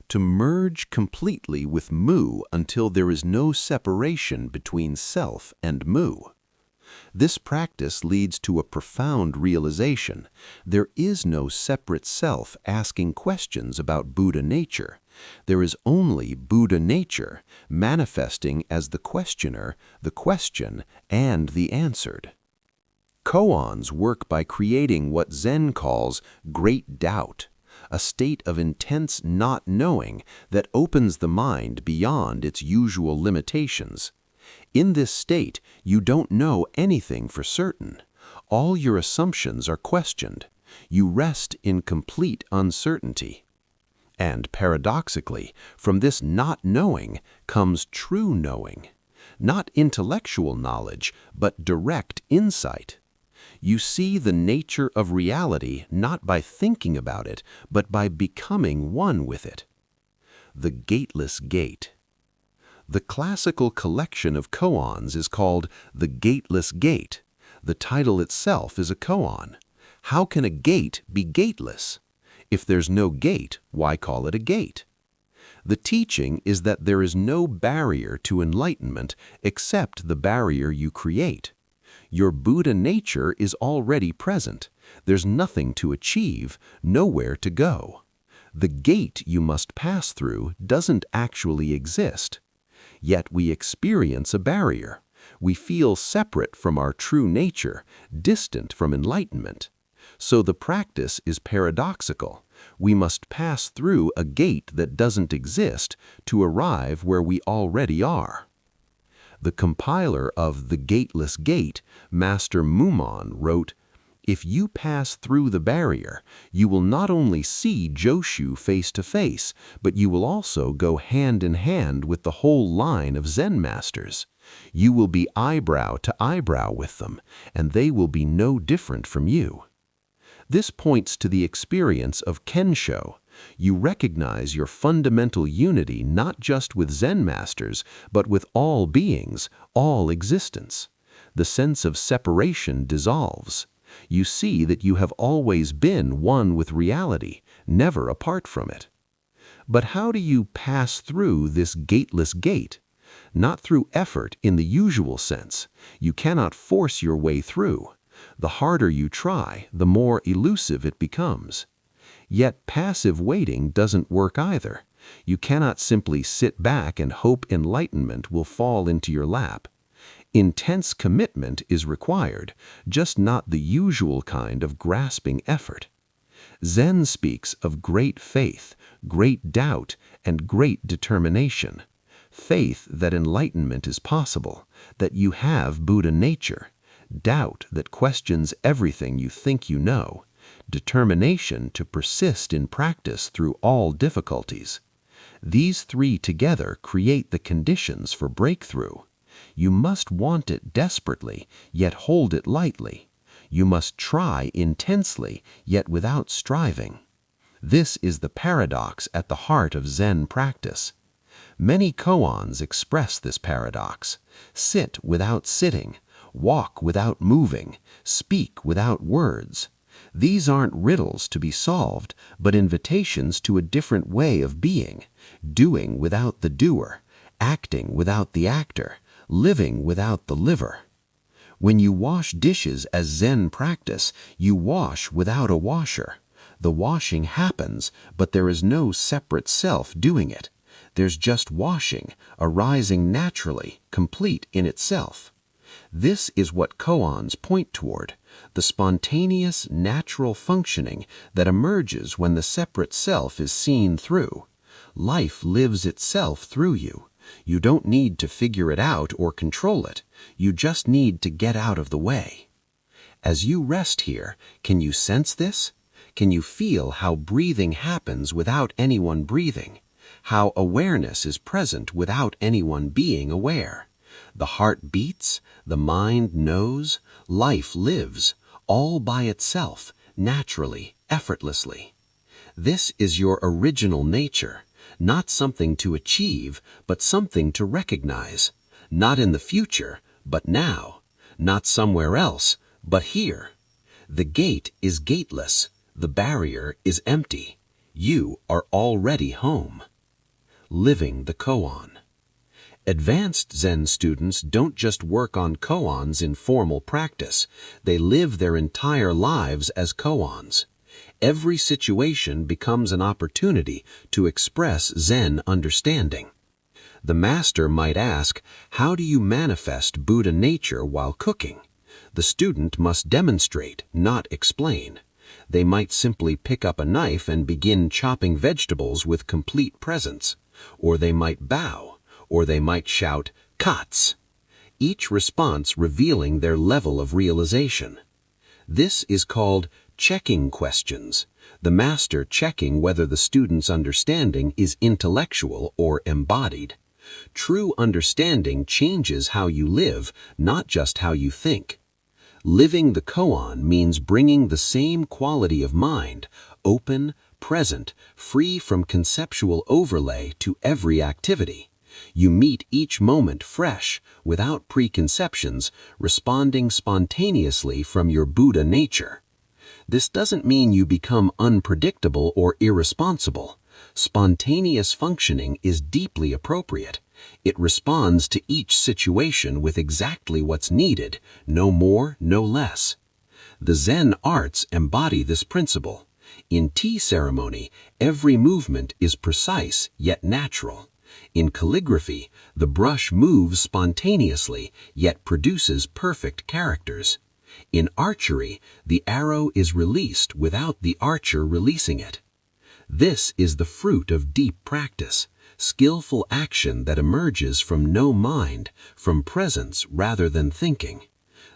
to merge completely with mu until there is no separation between self and mu. This practice leads to a profound realization. There is no separate self asking questions about Buddha nature. There is only Buddha nature manifesting as the questioner, the question, and the answered. Koans work by creating what Zen calls great doubt, a state of intense not knowing that opens the mind beyond its usual limitations. In this state, you don't know anything for certain. All your assumptions are questioned. You rest in complete uncertainty. And paradoxically, from this not knowing comes true knowing. Not intellectual knowledge, but direct insight. You see the nature of reality not by thinking about it, but by becoming one with it. The gateless gate. The classical collection of koans is called The Gateless Gate. The title itself is a koan. How can a gate be gateless? If there's no gate, why call it a gate? The teaching is that there is no barrier to enlightenment except the barrier you create. Your Buddha nature is already present. There's nothing to achieve, nowhere to go. The gate you must pass through doesn't actually exist. Yet we experience a barrier. We feel separate from our true nature, distant from enlightenment. So the practice is paradoxical. We must pass through a gate that doesn't exist to arrive where we already are. The compiler of The Gateless Gate, Master Mumon, wrote, "If you pass through the barrier, you will not only see Joshu face to face, but you will also go hand in hand with the whole line of Zen masters. You will be eyebrow to eyebrow with them, and they will be no different from you." This points to the experience of Kensho. You recognize your fundamental unity not just with Zen masters, but with all beings, all existence. The sense of separation dissolves. You see that you have always been one with reality, never apart from it. But how do you pass through this gateless gate? Not through effort in the usual sense. You cannot force your way through. The harder you try, the more elusive it becomes. Yet passive waiting doesn't work either. You cannot simply sit back and hope enlightenment will fall into your lap. Intense commitment is required, just not the usual kind of grasping effort. Zen speaks of great faith, great doubt, and great determination. Faith that enlightenment is possible, that you have Buddha nature. Doubt that questions everything you think you know. Determination to persist in practice through all difficulties. These three together create the conditions for breakthrough. You must want it desperately, yet hold it lightly. You must try intensely, yet without striving. This is the paradox at the heart of Zen practice. Many koans express this paradox. Sit without sitting, walk without moving, speak without words. These aren't riddles to be solved, but invitations to a different way of being, doing without the doer, acting without the actor, living without the liver. When you wash dishes as Zen practice, you wash without a washer. The washing happens, but there is no separate self doing it. There's just washing, arising naturally, complete in itself. This is what koans point toward, the spontaneous, natural functioning that emerges when the separate self is seen through. Life lives itself through you. You don't need to figure it out or control it. You just need to get out of the way. As you rest here, can you sense this? Can you feel how breathing happens without anyone breathing? How awareness is present without anyone being aware? The heart beats, the mind knows, life lives, all by itself, naturally, effortlessly. This is your original nature, not something to achieve, but something to recognize. Not in the future, but now. Not somewhere else, but here. The gate is gateless. The barrier is empty. You are already home. Living the koan. Advanced Zen students don't just work on koans in formal practice. They live their entire lives as koans. Every situation becomes an opportunity to express Zen understanding. The master might ask, how do you manifest Buddha nature while cooking? The student must demonstrate, not explain. They might simply pick up a knife and begin chopping vegetables with complete presence. Or they might bow, or they might shout, "Katz!" Each response revealing their level of realization. This is called checking questions, the master checking whether the student's understanding is intellectual or embodied. True understanding changes how you live, not just how you think. Living the koan means bringing the same quality of mind, open, present, free from conceptual overlay to every activity. You meet each moment fresh, without preconceptions, responding spontaneously from your Buddha nature. This doesn't mean you become unpredictable or irresponsible. Spontaneous functioning is deeply appropriate. It responds to each situation with exactly what's needed, no more, no less. The Zen arts embody this principle. In tea ceremony, every movement is precise yet natural. In calligraphy, the brush moves spontaneously yet produces perfect characters. In archery, the arrow is released without the archer releasing it. This is the fruit of deep practice, skillful action that emerges from no mind, from presence rather than thinking.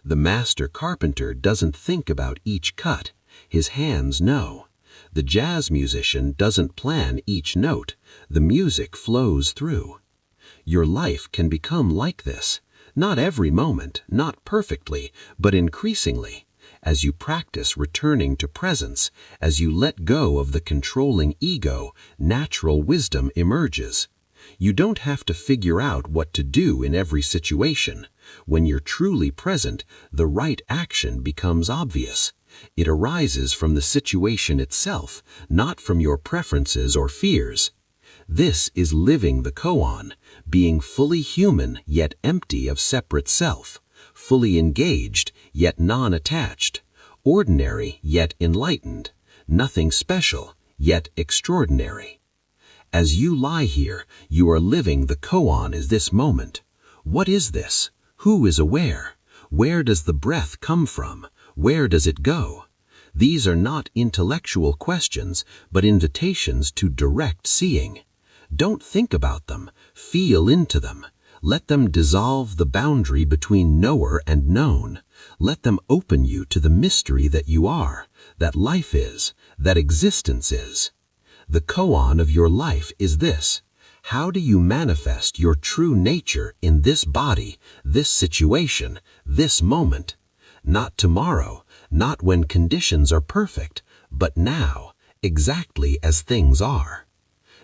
The master carpenter doesn't think about each cut, his hands know. The jazz musician doesn't plan each note, the music flows through. Your life can become like this, not every moment, not perfectly, but increasingly. As you practice returning to presence, as you let go of the controlling ego, natural wisdom emerges. You don't have to figure out what to do in every situation. When you're truly present, the right action becomes obvious. It arises from the situation itself, not from your preferences or fears. This is living the koan, being fully human yet empty of separate self, fully engaged yet non-attached, ordinary yet enlightened, nothing special yet extraordinary. As you lie here, you are living the koan as this moment. What is this? Who is aware? Where does the breath come from? Where does it go? These are not intellectual questions, but invitations to direct seeing. Don't think about them, feel into them. Let them dissolve the boundary between knower and known. Let them open you to the mystery that you are, that life is, that existence is. The koan of your life is this. How do you manifest your true nature in this body, this situation, this moment? Not tomorrow, not when conditions are perfect, but now, exactly as things are.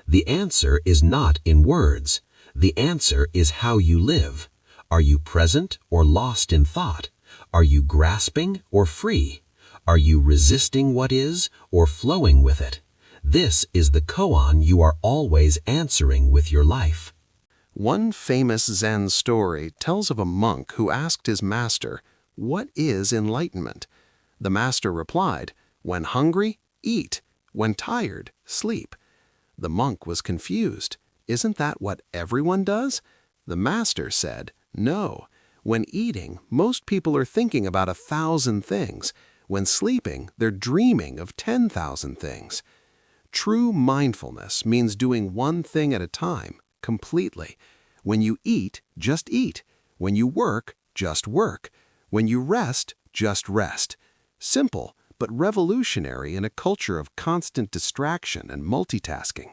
The answer is not in words. The answer is how you live. Are you present or lost in thought? Are you grasping or free? Are you resisting what is or flowing with it? This is the koan you are always answering with your life. One famous Zen story tells of a monk who asked his master, "What is enlightenment?" The master replied, "When hungry, eat. When tired, sleep." The monk was confused. "Isn't that what everyone does?" The master said, "No. When eating, most people are thinking about 1,000 things. When sleeping, they're dreaming of 10,000 things." True mindfulness means doing one thing at a time, completely. When you eat, just eat. When you work, just work. When you rest, just rest. Simple, but revolutionary in a culture of constant distraction and multitasking.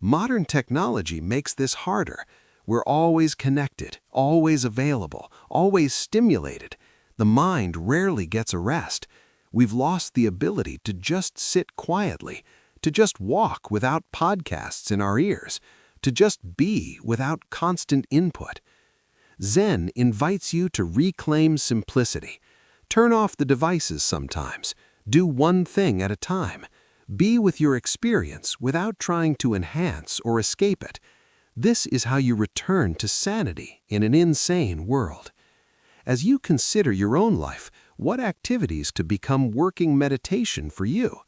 Modern technology makes this harder. We're always connected, always available, always stimulated. The mind rarely gets a rest. We've lost the ability to just sit quietly, to just walk without podcasts in our ears, to just be without constant input. Zen invites you to reclaim simplicity. Turn off the devices sometimes. Do one thing at a time. Be with your experience without trying to enhance or escape it. This is how you return to sanity in an insane world. As you consider your own life, what activities to become working meditation for you?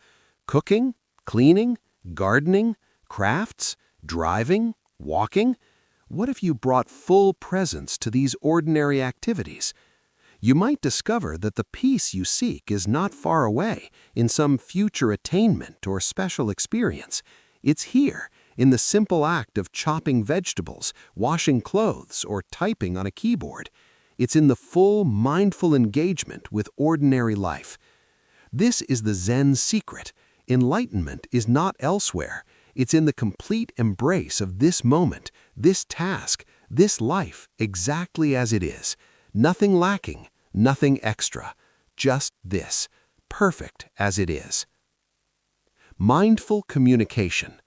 Cooking, cleaning, gardening, crafts, driving, walking? What if you brought full presence to these ordinary activities? You might discover that the peace you seek is not far away, in some future attainment or special experience. It's here, in the simple act of chopping vegetables, washing clothes, or typing on a keyboard. It's in the full, mindful engagement with ordinary life. This is the Zen secret. Enlightenment is not elsewhere. It's in the complete embrace of this moment, this task, this life, exactly as it is. Nothing lacking, nothing extra. Just this, perfect as it is. Mindful communication.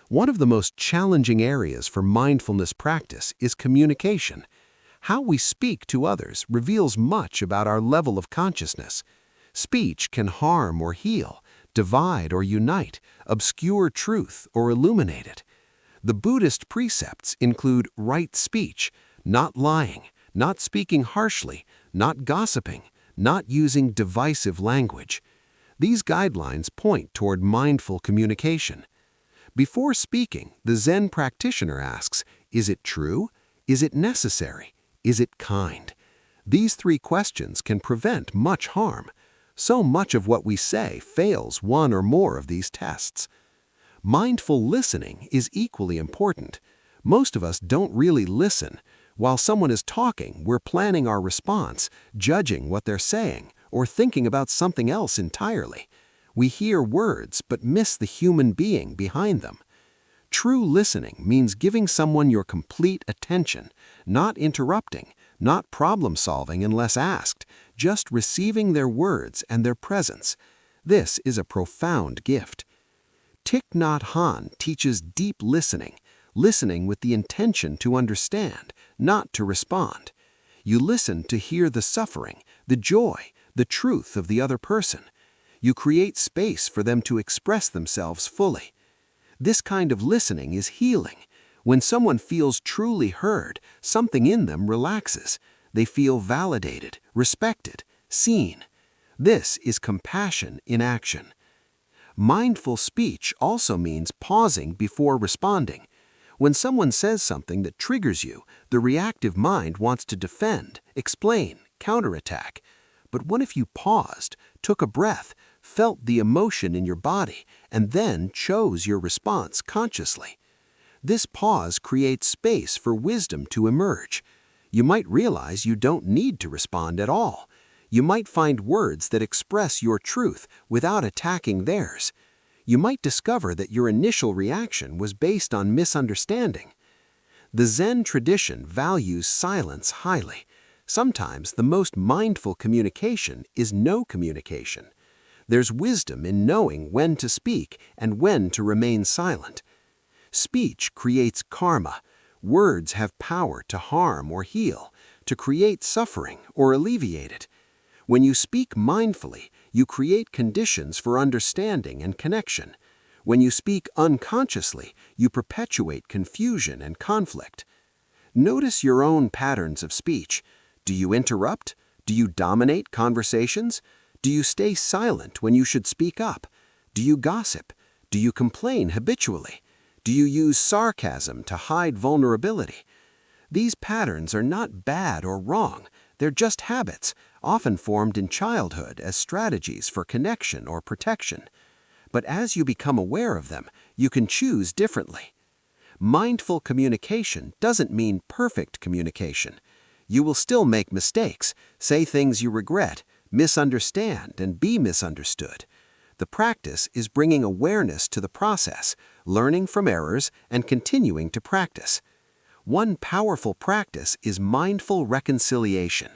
One of the most challenging areas for mindfulness practice is communication. How we speak to others reveals much about our level of consciousness. Speech can harm or heal, divide or unite, obscure truth or illuminate it. The Buddhist precepts include right speech, not lying, not speaking harshly, not gossiping, not using divisive language. These guidelines point toward mindful communication. Before speaking, the Zen practitioner asks, is it true? Is it necessary? Is it kind? These three questions can prevent much harm. So much of what we say fails one or more of these tests. Mindful listening is equally important. Most of us don't really listen. While someone is talking, we're planning our response, judging what they're saying, or thinking about something else entirely. We hear words but miss the human being behind them. True listening means giving someone your complete attention, not interrupting, not problem-solving unless asked, just receiving their words and their presence. This is a profound gift. Thich Nhat Hanh teaches deep listening, listening with the intention to understand, not to respond. You listen to hear the suffering, the joy, the truth of the other person. You create space for them to express themselves fully. This kind of listening is healing. When someone feels truly heard, something in them relaxes. They feel validated, respected, seen. This is compassion in action. Mindful speech also means pausing before responding. When someone says something that triggers you, the reactive mind wants to defend, explain, counterattack. But what if you paused, took a breath, felt the emotion in your body, and then chose your response consciously? This pause creates space for wisdom to emerge. You might realize you don't need to respond at all. You might find words that express your truth without attacking theirs. You might discover that your initial reaction was based on misunderstanding. The Zen tradition values silence highly. Sometimes the most mindful communication is no communication. There's wisdom in knowing when to speak and when to remain silent. Speech creates karma. Words have power to harm or heal, to create suffering or alleviate it. When you speak mindfully, you create conditions for understanding and connection. When you speak unconsciously, you perpetuate confusion and conflict. Notice your own patterns of speech. Do you interrupt? Do you dominate conversations? Do you stay silent when you should speak up? Do you gossip? Do you complain habitually? Do you use sarcasm to hide vulnerability? These patterns are not bad or wrong. They're just habits, often formed in childhood as strategies for connection or protection. But as you become aware of them, you can choose differently. Mindful communication doesn't mean perfect communication. You will still make mistakes, say things you regret, misunderstand, and be misunderstood. The practice is bringing awareness to the process, learning from errors, and continuing to practice. One powerful practice is mindful reconciliation.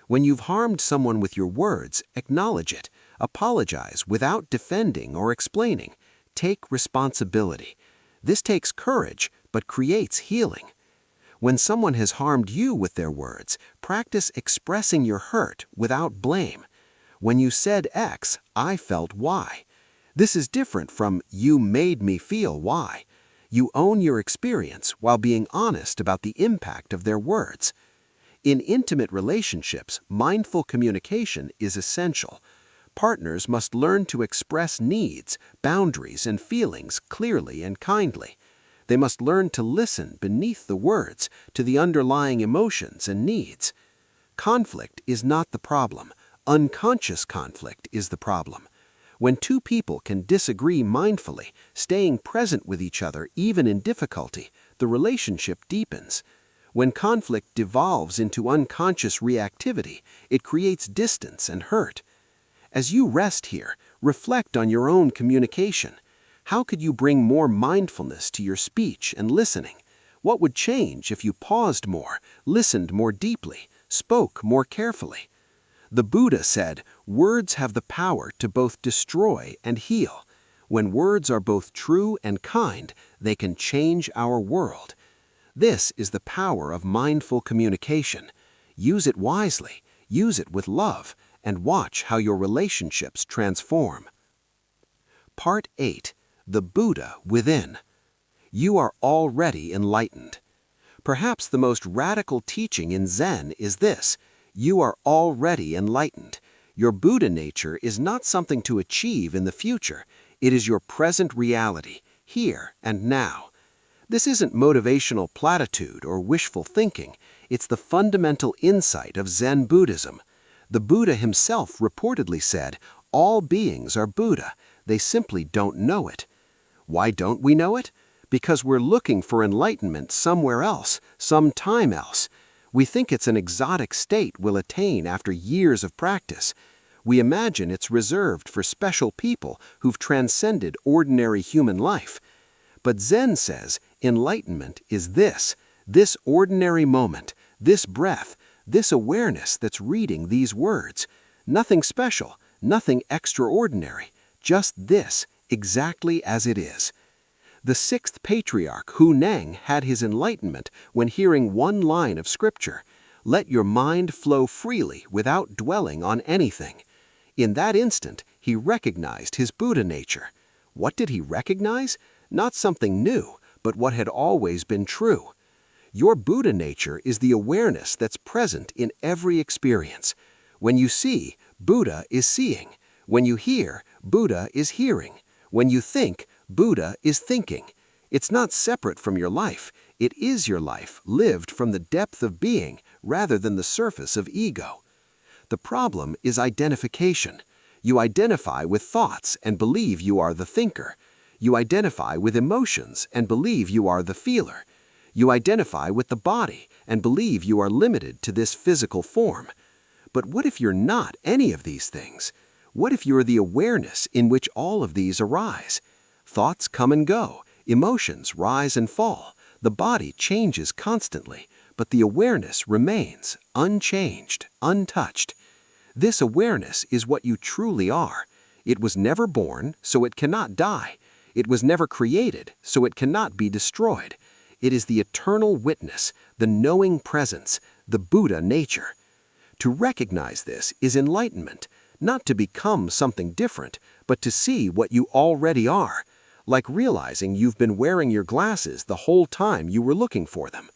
When you've harmed someone with your words, acknowledge it. Apologize without defending or explaining. Take responsibility. This takes courage, but creates healing. When someone has harmed you with their words, practice expressing your hurt without blame. When you said X, I felt Y. This is different from you made me feel Y. You own your experience while being honest about the impact of their words. In intimate relationships, mindful communication is essential. Partners must learn to express needs, boundaries, and feelings clearly and kindly. They must learn to listen beneath the words to the underlying emotions and needs. Conflict is not the problem. Unconscious conflict is the problem. When two people can disagree mindfully, staying present with each other even in difficulty, the relationship deepens. When conflict devolves into unconscious reactivity, it creates distance and hurt. As you rest here, reflect on your own communication. How could you bring more mindfulness to your speech and listening? What would change if you paused more, listened more deeply, spoke more carefully? The Buddha said, words have the power to both destroy and heal. When words are both true and kind, they can change our world. This is the power of mindful communication. Use it wisely, use it with love, and watch how your relationships transform. Part 8. The Buddha Within. You are already enlightened. Perhaps the most radical teaching in Zen is this: you are already enlightened. Your Buddha nature is not something to achieve in the future. It is your present reality, here and now. This isn't motivational platitude or wishful thinking. It's the fundamental insight of Zen Buddhism. The Buddha himself reportedly said, all beings are Buddha. They simply don't know it. Why don't we know it? Because we're looking for enlightenment somewhere else, sometime else. We think it's an exotic state we'll attain after years of practice. We imagine it's reserved for special people who've transcended ordinary human life. But Zen says enlightenment is this ordinary moment, this breath, this awareness that's reading these words. Nothing special, nothing extraordinary, just this, exactly as it is. The sixth patriarch, Hu Neng, had his enlightenment when hearing one line of scripture: let your mind flow freely without dwelling on anything. In that instant, he recognized his Buddha nature. What did he recognize? Not something new, but what had always been true. Your Buddha nature is the awareness that's present in every experience. When you see, Buddha is seeing. When you hear, Buddha is hearing. When you think, Buddha is thinking. It's not separate from your life. It is your life, lived from the depth of being rather than the surface of ego. The problem is identification. You identify with thoughts and believe you are the thinker. You identify with emotions and believe you are the feeler. You identify with the body and believe you are limited to this physical form. But what if you're not any of these things? What if you're the awareness in which all of these arise? Thoughts come and go, emotions rise and fall, the body changes constantly, but the awareness remains unchanged, untouched. This awareness is what you truly are. It was never born, so it cannot die. It was never created, so it cannot be destroyed. It is the eternal witness, the knowing presence, the Buddha nature. To recognize this is enlightenment, not to become something different, but to see what you already are, like realizing you've been wearing your glasses the whole time you were looking for them.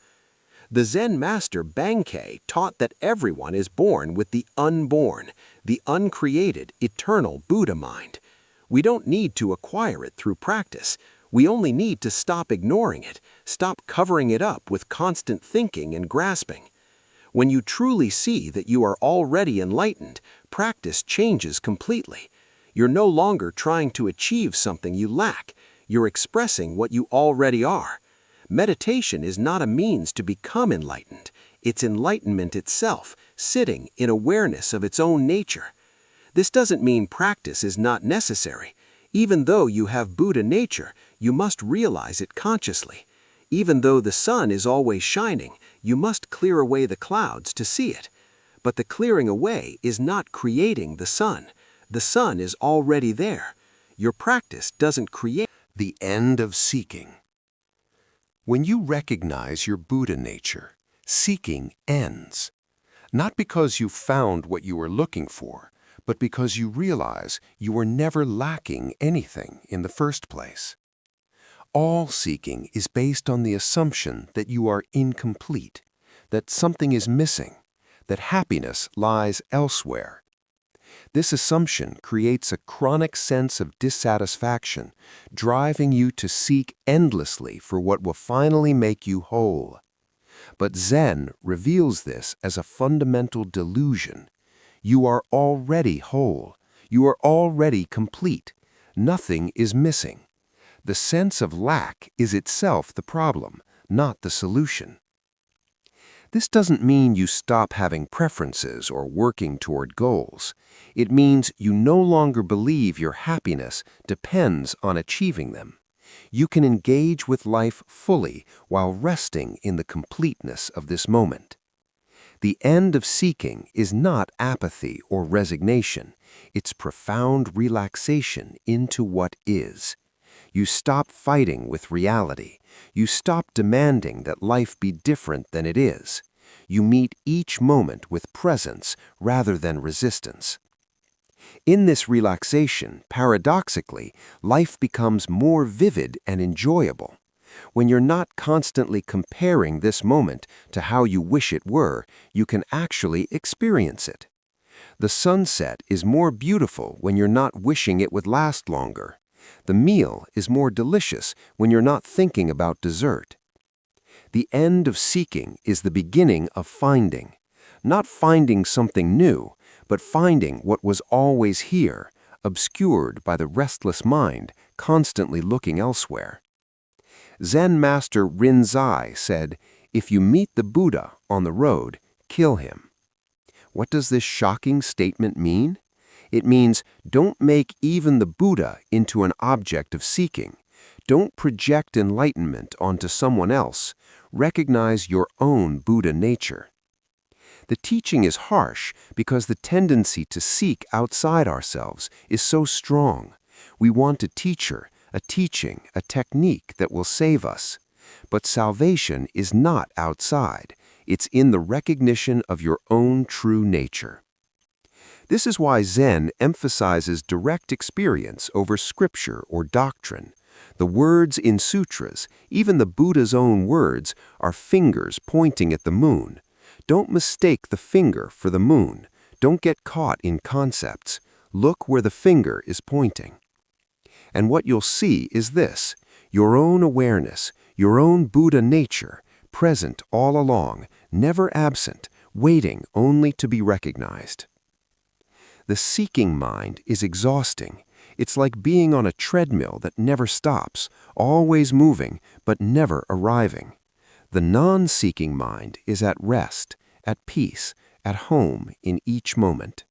The Zen master Bankei taught that everyone is born with the unborn, the uncreated, eternal Buddha mind. We don't need to acquire it through practice. We only need to stop ignoring it, stop covering it up with constant thinking and grasping. When you truly see that you are already enlightened, practice changes completely. You're no longer trying to achieve something you lack. You're expressing what you already are. Meditation is not a means to become enlightened. It's enlightenment itself, sitting in awareness of its own nature. This doesn't mean practice is not necessary. Even though you have Buddha nature, you must realize it consciously. Even though the sun is always shining, you must clear away the clouds to see it. But the clearing away is not creating the sun. The sun is already there. Your practice doesn't create The end of seeking. When you recognize your Buddha nature, seeking ends. Not because you found what you were looking for, but because you realize you were never lacking anything in the first place. All seeking is based on the assumption that you are incomplete, that something is missing, that happiness lies elsewhere. This assumption creates a chronic sense of dissatisfaction, driving you to seek endlessly for what will finally make you whole. But Zen reveals this as a fundamental delusion. You are already whole. You are already complete. Nothing is missing. The sense of lack is itself the problem, not the solution. This doesn't mean you stop having preferences or working toward goals. It means you no longer believe your happiness depends on achieving them. You can engage with life fully while resting in the completeness of this moment. The end of seeking is not apathy or resignation. It's profound relaxation into what is. You stop fighting with reality. You stop demanding that life be different than it is. You meet each moment with presence rather than resistance. In this relaxation, paradoxically, life becomes more vivid and enjoyable. When you're not constantly comparing this moment to how you wish it were, you can actually experience it. The sunset is more beautiful when you're not wishing it would last longer. The meal is more delicious when you're not thinking about dessert. The end of seeking is the beginning of finding. Not finding something new, but finding what was always here, obscured by the restless mind, constantly looking elsewhere. Zen master Rinzai said, "If you meet the Buddha on the road, kill him." What does this shocking statement mean? It means don't make even the Buddha into an object of seeking. Don't project enlightenment onto someone else. Recognize your own Buddha nature. The teaching is harsh because the tendency to seek outside ourselves is so strong. We want a teacher, a teaching, a technique that will save us. But salvation is not outside. It's in the recognition of your own true nature. This is why Zen emphasizes direct experience over scripture or doctrine. The words in sutras, even the Buddha's own words, are fingers pointing at the moon. Don't mistake the finger for the moon. Don't get caught in concepts. Look where the finger is pointing. And what you'll see is this: your own awareness, your own Buddha nature, present all along, never absent, waiting only to be recognized. The seeking mind is exhausting. It's like being on a treadmill that never stops, always moving, but never arriving. The non-seeking mind is at rest, at peace, at home in each moment.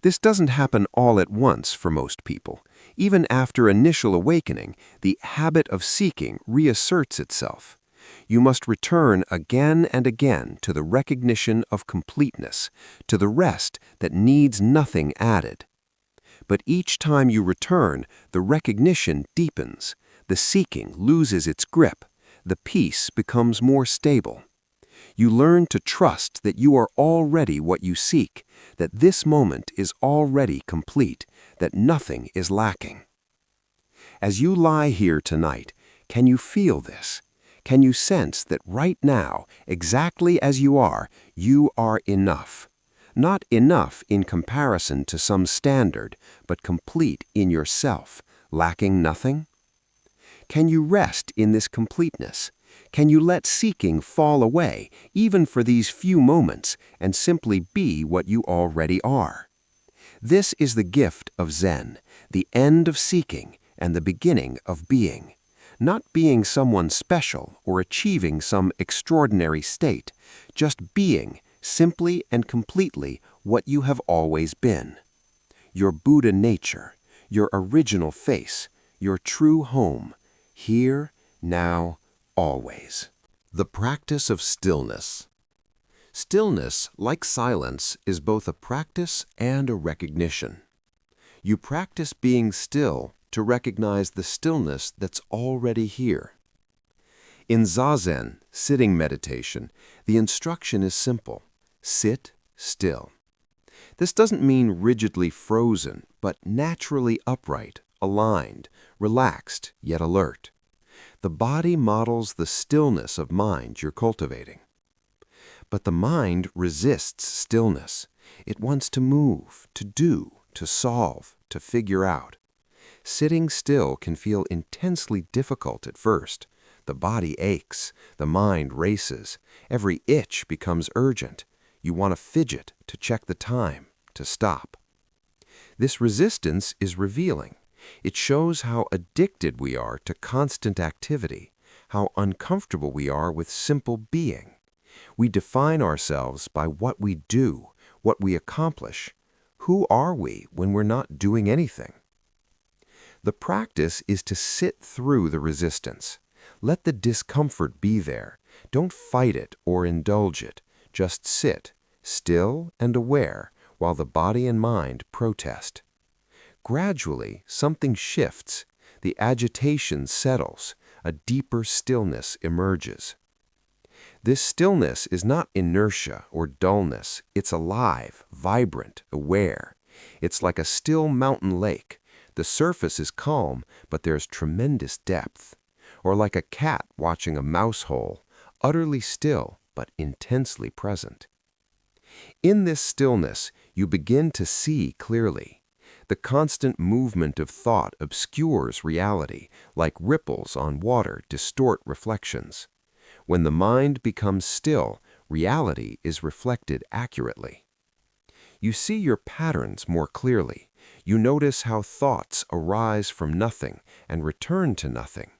This doesn't happen all at once for most people. Even after initial awakening, the habit of seeking reasserts itself. You must return again and again to the recognition of completeness, to the rest that needs nothing added. But each time you return, the recognition deepens, the seeking loses its grip, the peace becomes more stable. You learn to trust that you are already what you seek, that this moment is already complete, that nothing is lacking. As you lie here tonight, can you feel this? Can you sense that right now, exactly as you are enough? Not enough in comparison to some standard, but complete in yourself, lacking nothing? Can you rest in this completeness? Can you let seeking fall away, even for these few moments, and simply be what you already are? This is the gift of Zen, the end of seeking and the beginning of being. Not being someone special or achieving some extraordinary state, just being simply and completely what you have always been. Your Buddha nature, your original face, your true home, here, now, always. The practice of stillness. Stillness, like silence, is both a practice and a recognition. You practice being still to recognize the stillness that's already here. In Zazen, sitting meditation, the instruction is simple: sit still. This doesn't mean rigidly frozen, but naturally upright, aligned, relaxed, yet alert. The body models the stillness of mind you're cultivating. But the mind resists stillness. It wants to move, to do, to solve, to figure out. Sitting still can feel intensely difficult at first. The body aches, the mind races, every itch becomes urgent. You want to fidget, to check the time, to stop. This resistance is revealing. It shows how addicted we are to constant activity, how uncomfortable we are with simple being. We define ourselves by what we do, what we accomplish. Who are we when we're not doing anything? The practice is to sit through the resistance. Let the discomfort be there. Don't fight it or indulge it. Just sit, still and aware, while the body and mind protest. Gradually, something shifts. The agitation settles. A deeper stillness emerges. This stillness is not inertia or dullness. It's alive, vibrant, aware. It's like a still mountain lake. The surface is calm, but there's tremendous depth. Or like a cat watching a mouse hole, utterly still, but intensely present. In this stillness, you begin to see clearly. The constant movement of thought obscures reality, like ripples on water distort reflections. When the mind becomes still, reality is reflected accurately. You see your patterns more clearly. You notice how thoughts arise from nothing and return to nothing.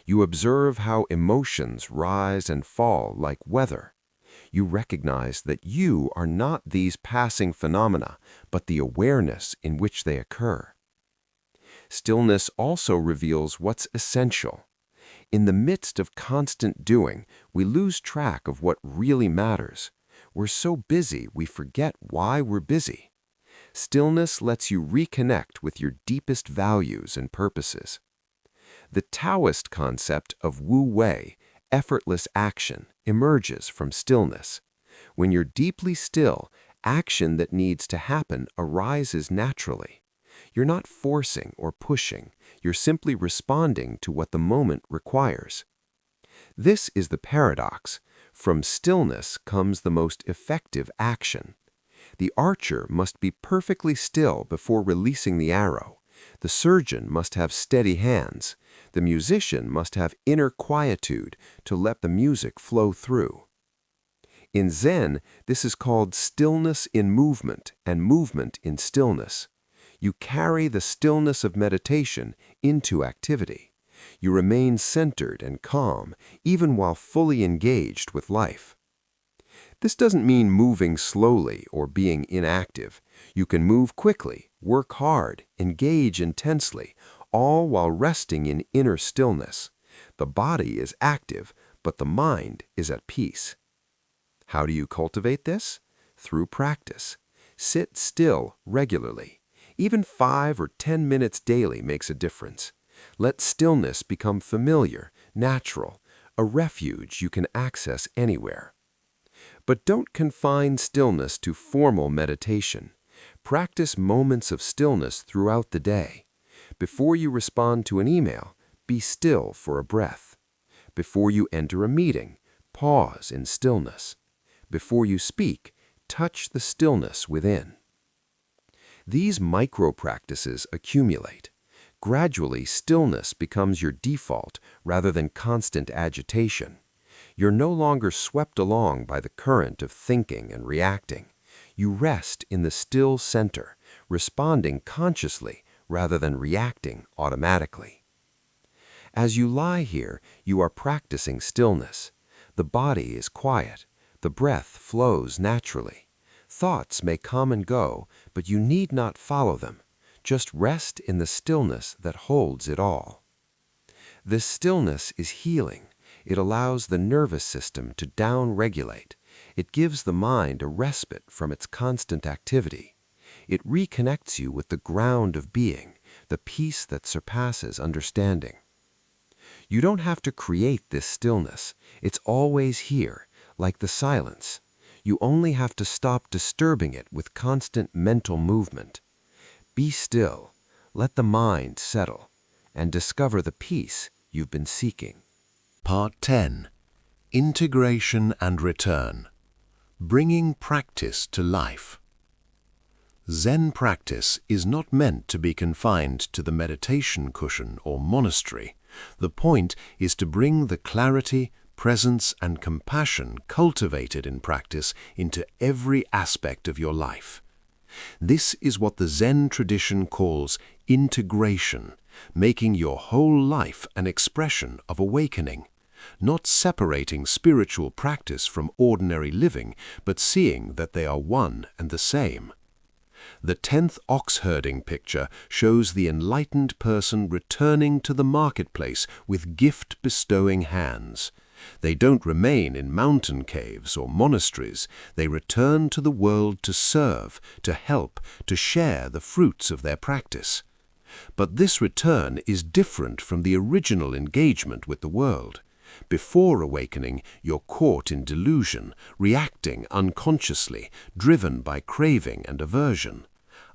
You observe how emotions rise and fall like weather. You recognize that you are not these passing phenomena, but the awareness in which they occur. Stillness also reveals what's essential. In the midst of constant doing, we lose track of what really matters. We're so busy we forget why we're busy. Stillness lets you reconnect with your deepest values and purposes. The Taoist concept of Wu Wei, effortless action, emerges from stillness. When you're deeply still, action that needs to happen arises naturally. You're not forcing or pushing. You're simply responding to what the moment requires. This is the paradox. From stillness comes the most effective action. The archer must be perfectly still before releasing the arrow. The surgeon must have steady hands. The musician must have inner quietude to let the music flow through. In Zen, this is called stillness in movement and movement in stillness. You carry the stillness of meditation into activity. You remain centered and calm, even while fully engaged with life. This doesn't mean moving slowly or being inactive. You can move quickly, work hard, engage intensely, all while resting in inner stillness. The body is active, but the mind is at peace. How do you cultivate this? Through practice. Sit still regularly. Even 5 or 10 minutes daily makes a difference. Let stillness become familiar, natural, a refuge you can access anywhere. But don't confine stillness to formal meditation. Practice moments of stillness throughout the day. Before you respond to an email, be still for a breath. Before you enter a meeting, pause in stillness. Before you speak, touch the stillness within. These micro-practices accumulate. Gradually, stillness becomes your default rather than constant agitation. You're no longer swept along by the current of thinking and reacting. You rest in the still center, responding consciously rather than reacting automatically. As you lie here, you are practicing stillness. The body is quiet. The breath flows naturally. Thoughts may come and go, but you need not follow them. Just rest in the stillness that holds it all. This stillness is healing. It allows the nervous system to down-regulate. It gives the mind a respite from its constant activity. It reconnects you with the ground of being, the peace that surpasses understanding. You don't have to create this stillness. It's always here, like the silence. You only have to stop disturbing it with constant mental movement. Be still, let the mind settle, and discover the peace you've been seeking. Part 10. Integration and Return. Bringing Practice to Life. Zen practice is not meant to be confined to the meditation cushion or monastery. The point is to bring the clarity, presence, and compassion cultivated in practice into every aspect of your life. This is what the Zen tradition calls integration, making your whole life an expression of awakening, not separating spiritual practice from ordinary living, but seeing that they are one and the same. The 10th ox herding picture shows the enlightened person returning to the marketplace with gift-bestowing hands. They don't remain in mountain caves or monasteries. They return to the world to serve, to help, to share the fruits of their practice. But this return is different from the original engagement with the world. Before awakening, you're caught in delusion, reacting unconsciously, driven by craving and aversion.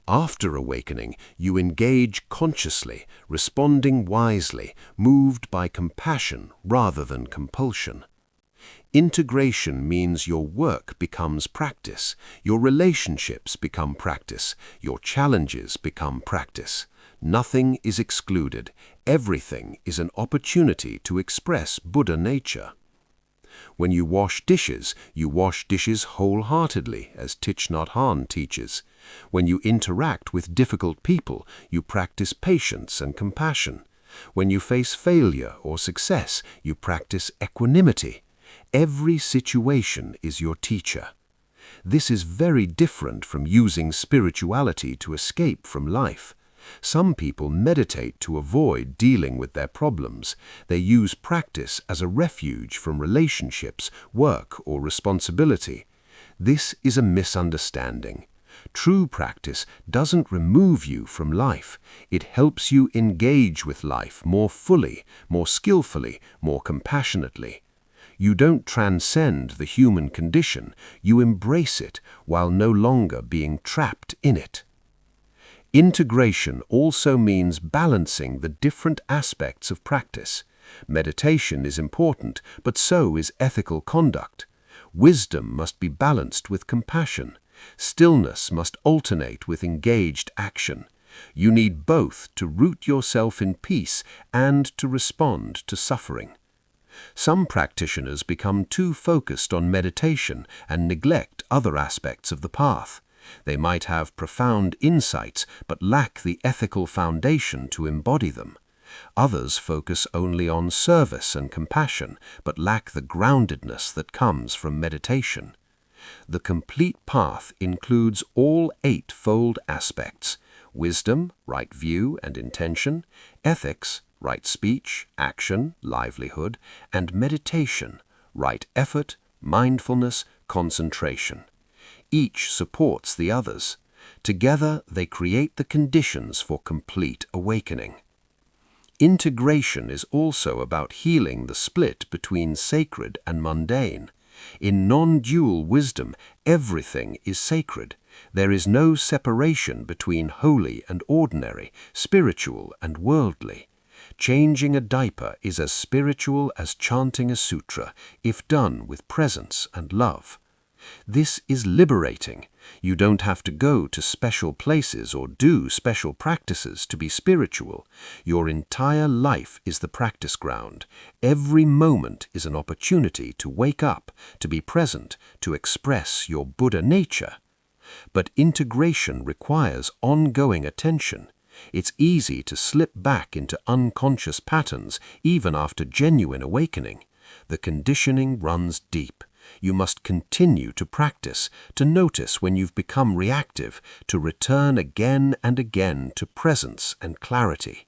After awakening, you engage consciously, responding wisely, moved by compassion rather than compulsion. Integration means your work becomes practice, your relationships become practice, your challenges become practice. Nothing is excluded. Everything is an opportunity to express Buddha nature. When you wash dishes wholeheartedly, as Thich Nhat Hanh teaches. When you interact with difficult people, you practice patience and compassion. When you face failure or success, you practice equanimity. Every situation is your teacher. This is very different from using spirituality to escape from life. Some people meditate to avoid dealing with their problems. They use practice as a refuge from relationships, work, or responsibility. This is a misunderstanding. True practice doesn't remove you from life. It helps you engage with life more fully, more skillfully, more compassionately. You don't transcend the human condition. You embrace it while no longer being trapped in it. Integration also means balancing the different aspects of practice. Meditation is important, but so is ethical conduct. Wisdom must be balanced with compassion. Stillness must alternate with engaged action. You need both to root yourself in peace and to respond to suffering. Some practitioners become too focused on meditation and neglect other aspects of the path. They might have profound insights but lack the ethical foundation to embody them. Others focus only on service and compassion but lack the groundedness that comes from meditation. The complete path includes all eightfold aspects: wisdom, right view and intention; ethics, right speech, action, livelihood; and meditation, right effort, mindfulness, concentration. Each supports the others. Together they create the conditions for complete awakening. Integration is also about healing the split between sacred and mundane. In non-dual wisdom, everything is sacred. There is no separation between holy and ordinary, spiritual and worldly. Changing a diaper is as spiritual as chanting a sutra, if done with presence and love. This is liberating. You don't have to go to special places or do special practices to be spiritual. Your entire life is the practice ground. Every moment is an opportunity to wake up, to be present, to express your Buddha nature. But integration requires ongoing attention. It's easy to slip back into unconscious patterns even after genuine awakening. The conditioning runs deep. You must continue to practice, to notice when you've become reactive, to return again and again to presence and clarity.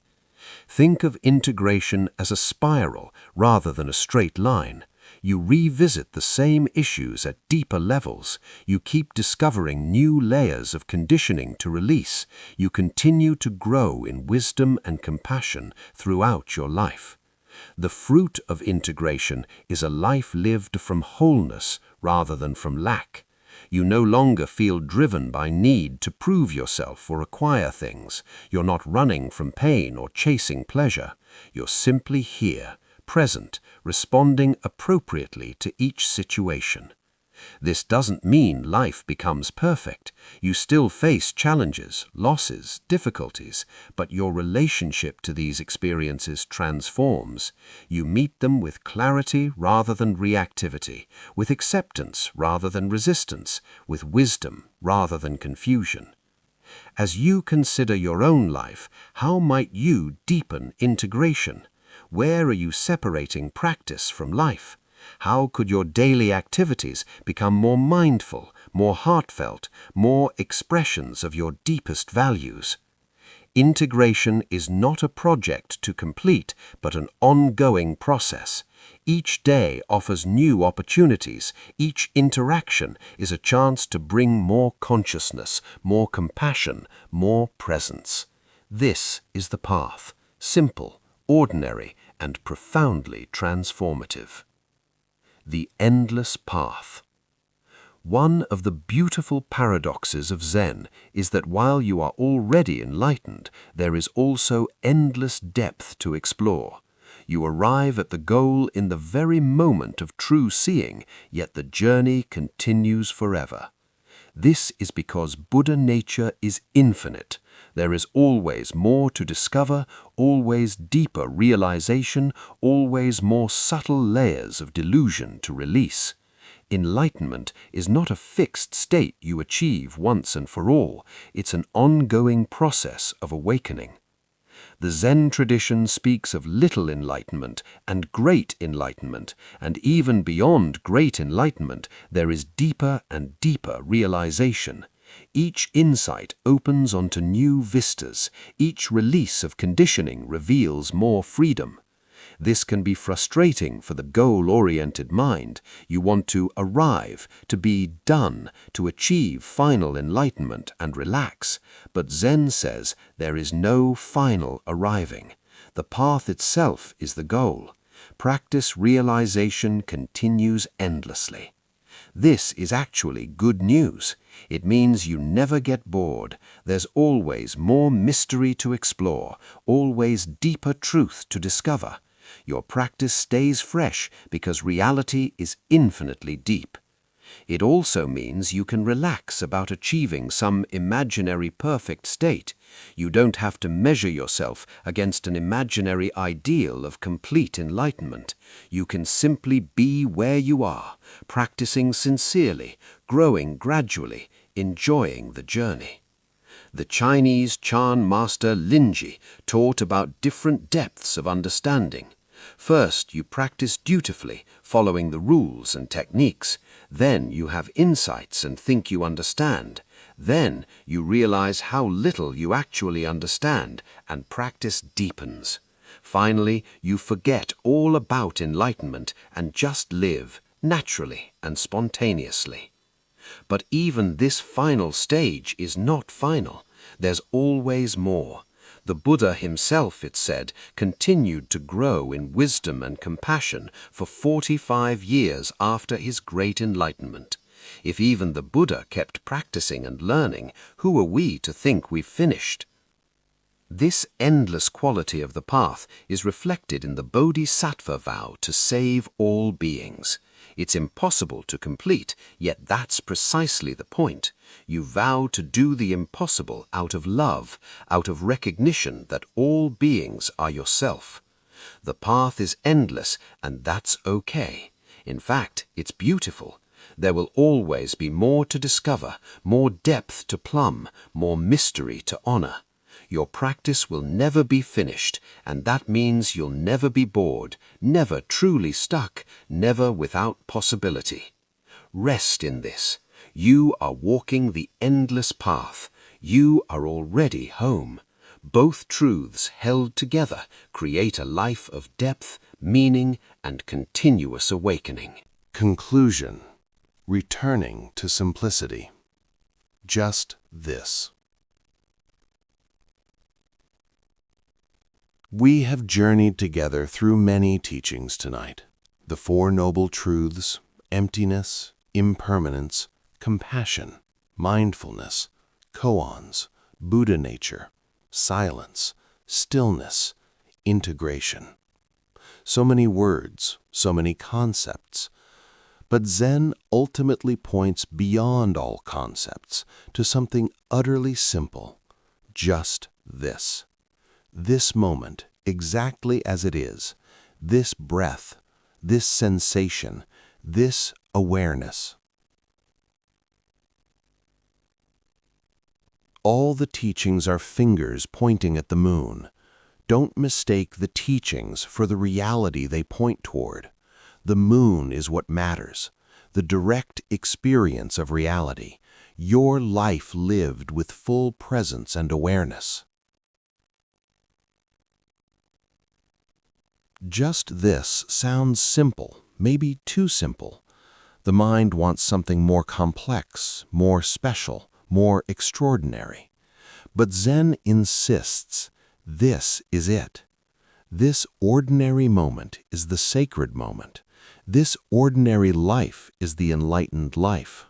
Think of integration as a spiral rather than a straight line. You revisit the same issues at deeper levels. You keep discovering new layers of conditioning to release. You continue to grow in wisdom and compassion throughout your life. The fruit of integration is a life lived from wholeness rather than from lack. You no longer feel driven by need to prove yourself or acquire things. You're not running from pain or chasing pleasure. You're simply here, present, responding appropriately to each situation. This doesn't mean life becomes perfect. You still face challenges, losses, difficulties, but your relationship to these experiences transforms. You meet them with clarity rather than reactivity, with acceptance rather than resistance, with wisdom rather than confusion. As you consider your own life, how might you deepen integration? Where are you separating practice from life? How could your daily activities become more mindful, more heartfelt, more expressions of your deepest values? Integration is not a project to complete, but an ongoing process. Each day offers new opportunities. Each interaction is a chance to bring more consciousness, more compassion, more presence. This is the path, simple, ordinary, and profoundly transformative. The endless path. One of the beautiful paradoxes of Zen is that while you are already enlightened, there is also endless depth to explore. You arrive at the goal in the very moment of true seeing, yet the journey continues forever. This is because Buddha nature is infinite. There is always more to discover, always deeper realization, always more subtle layers of delusion to release. Enlightenment is not a fixed state you achieve once and for all. It's an ongoing process of awakening. The Zen tradition speaks of little enlightenment and great enlightenment, and even beyond great enlightenment, there is deeper and deeper realization. Each insight opens onto new vistas. Each release of conditioning reveals more freedom. This can be frustrating for the goal-oriented mind. You want to arrive, to be done, to achieve final enlightenment and relax. But Zen says there is no final arriving. The path itself is the goal. Practice realization continues endlessly. This is actually good news. It means you never get bored. There's always more mystery to explore, always deeper truth to discover. Your practice stays fresh because reality is infinitely deep. It also means you can relax about achieving some imaginary perfect state. You don't have to measure yourself against an imaginary ideal of complete enlightenment. You can simply be where you are, practicing sincerely, growing gradually, enjoying the journey. The Chinese Chan master Linji taught about different depths of understanding. First, you practice dutifully, following the rules and techniques. Then you have insights and think you understand. Then you realize how little you actually understand, and practice deepens. Finally, you forget all about enlightenment and just live, naturally and spontaneously. But even this final stage is not final. There's always more. The Buddha himself, it said, continued to grow in wisdom and compassion for 45 years after his great enlightenment. If even the Buddha kept practicing and learning, who are we to think we've finished? This endless quality of the path is reflected in the Bodhisattva vow to save all beings. It's impossible to complete, yet that's precisely the point. You vow to do the impossible out of love, out of recognition that all beings are yourself. The path is endless, and that's okay. In fact, it's beautiful. There will always be more to discover, more depth to plumb, more mystery to honor. Your practice will never be finished, and that means you'll never be bored, never truly stuck, never without possibility. Rest in this. You are walking the endless path. You are already home. Both truths held together create a life of depth, meaning, and continuous awakening. Conclusion. Returning to simplicity. Just this. We have journeyed together through many teachings tonight. The Four Noble Truths, Emptiness, Impermanence, Compassion, Mindfulness, Koans, Buddha nature, silence, stillness, integration. So many words, so many concepts. But Zen ultimately points beyond all concepts to something utterly simple. Just this. This moment, exactly as it is. This breath, this sensation, this awareness. All the teachings are fingers pointing at the moon. Don't mistake the teachings for the reality they point toward. The moon is what matters, the direct experience of reality, your life lived with full presence and awareness. Just this sounds simple, maybe too simple. The mind wants something more complex, more special, more extraordinary. But Zen insists, this is it. This ordinary moment is the sacred moment. This ordinary life is the enlightened life.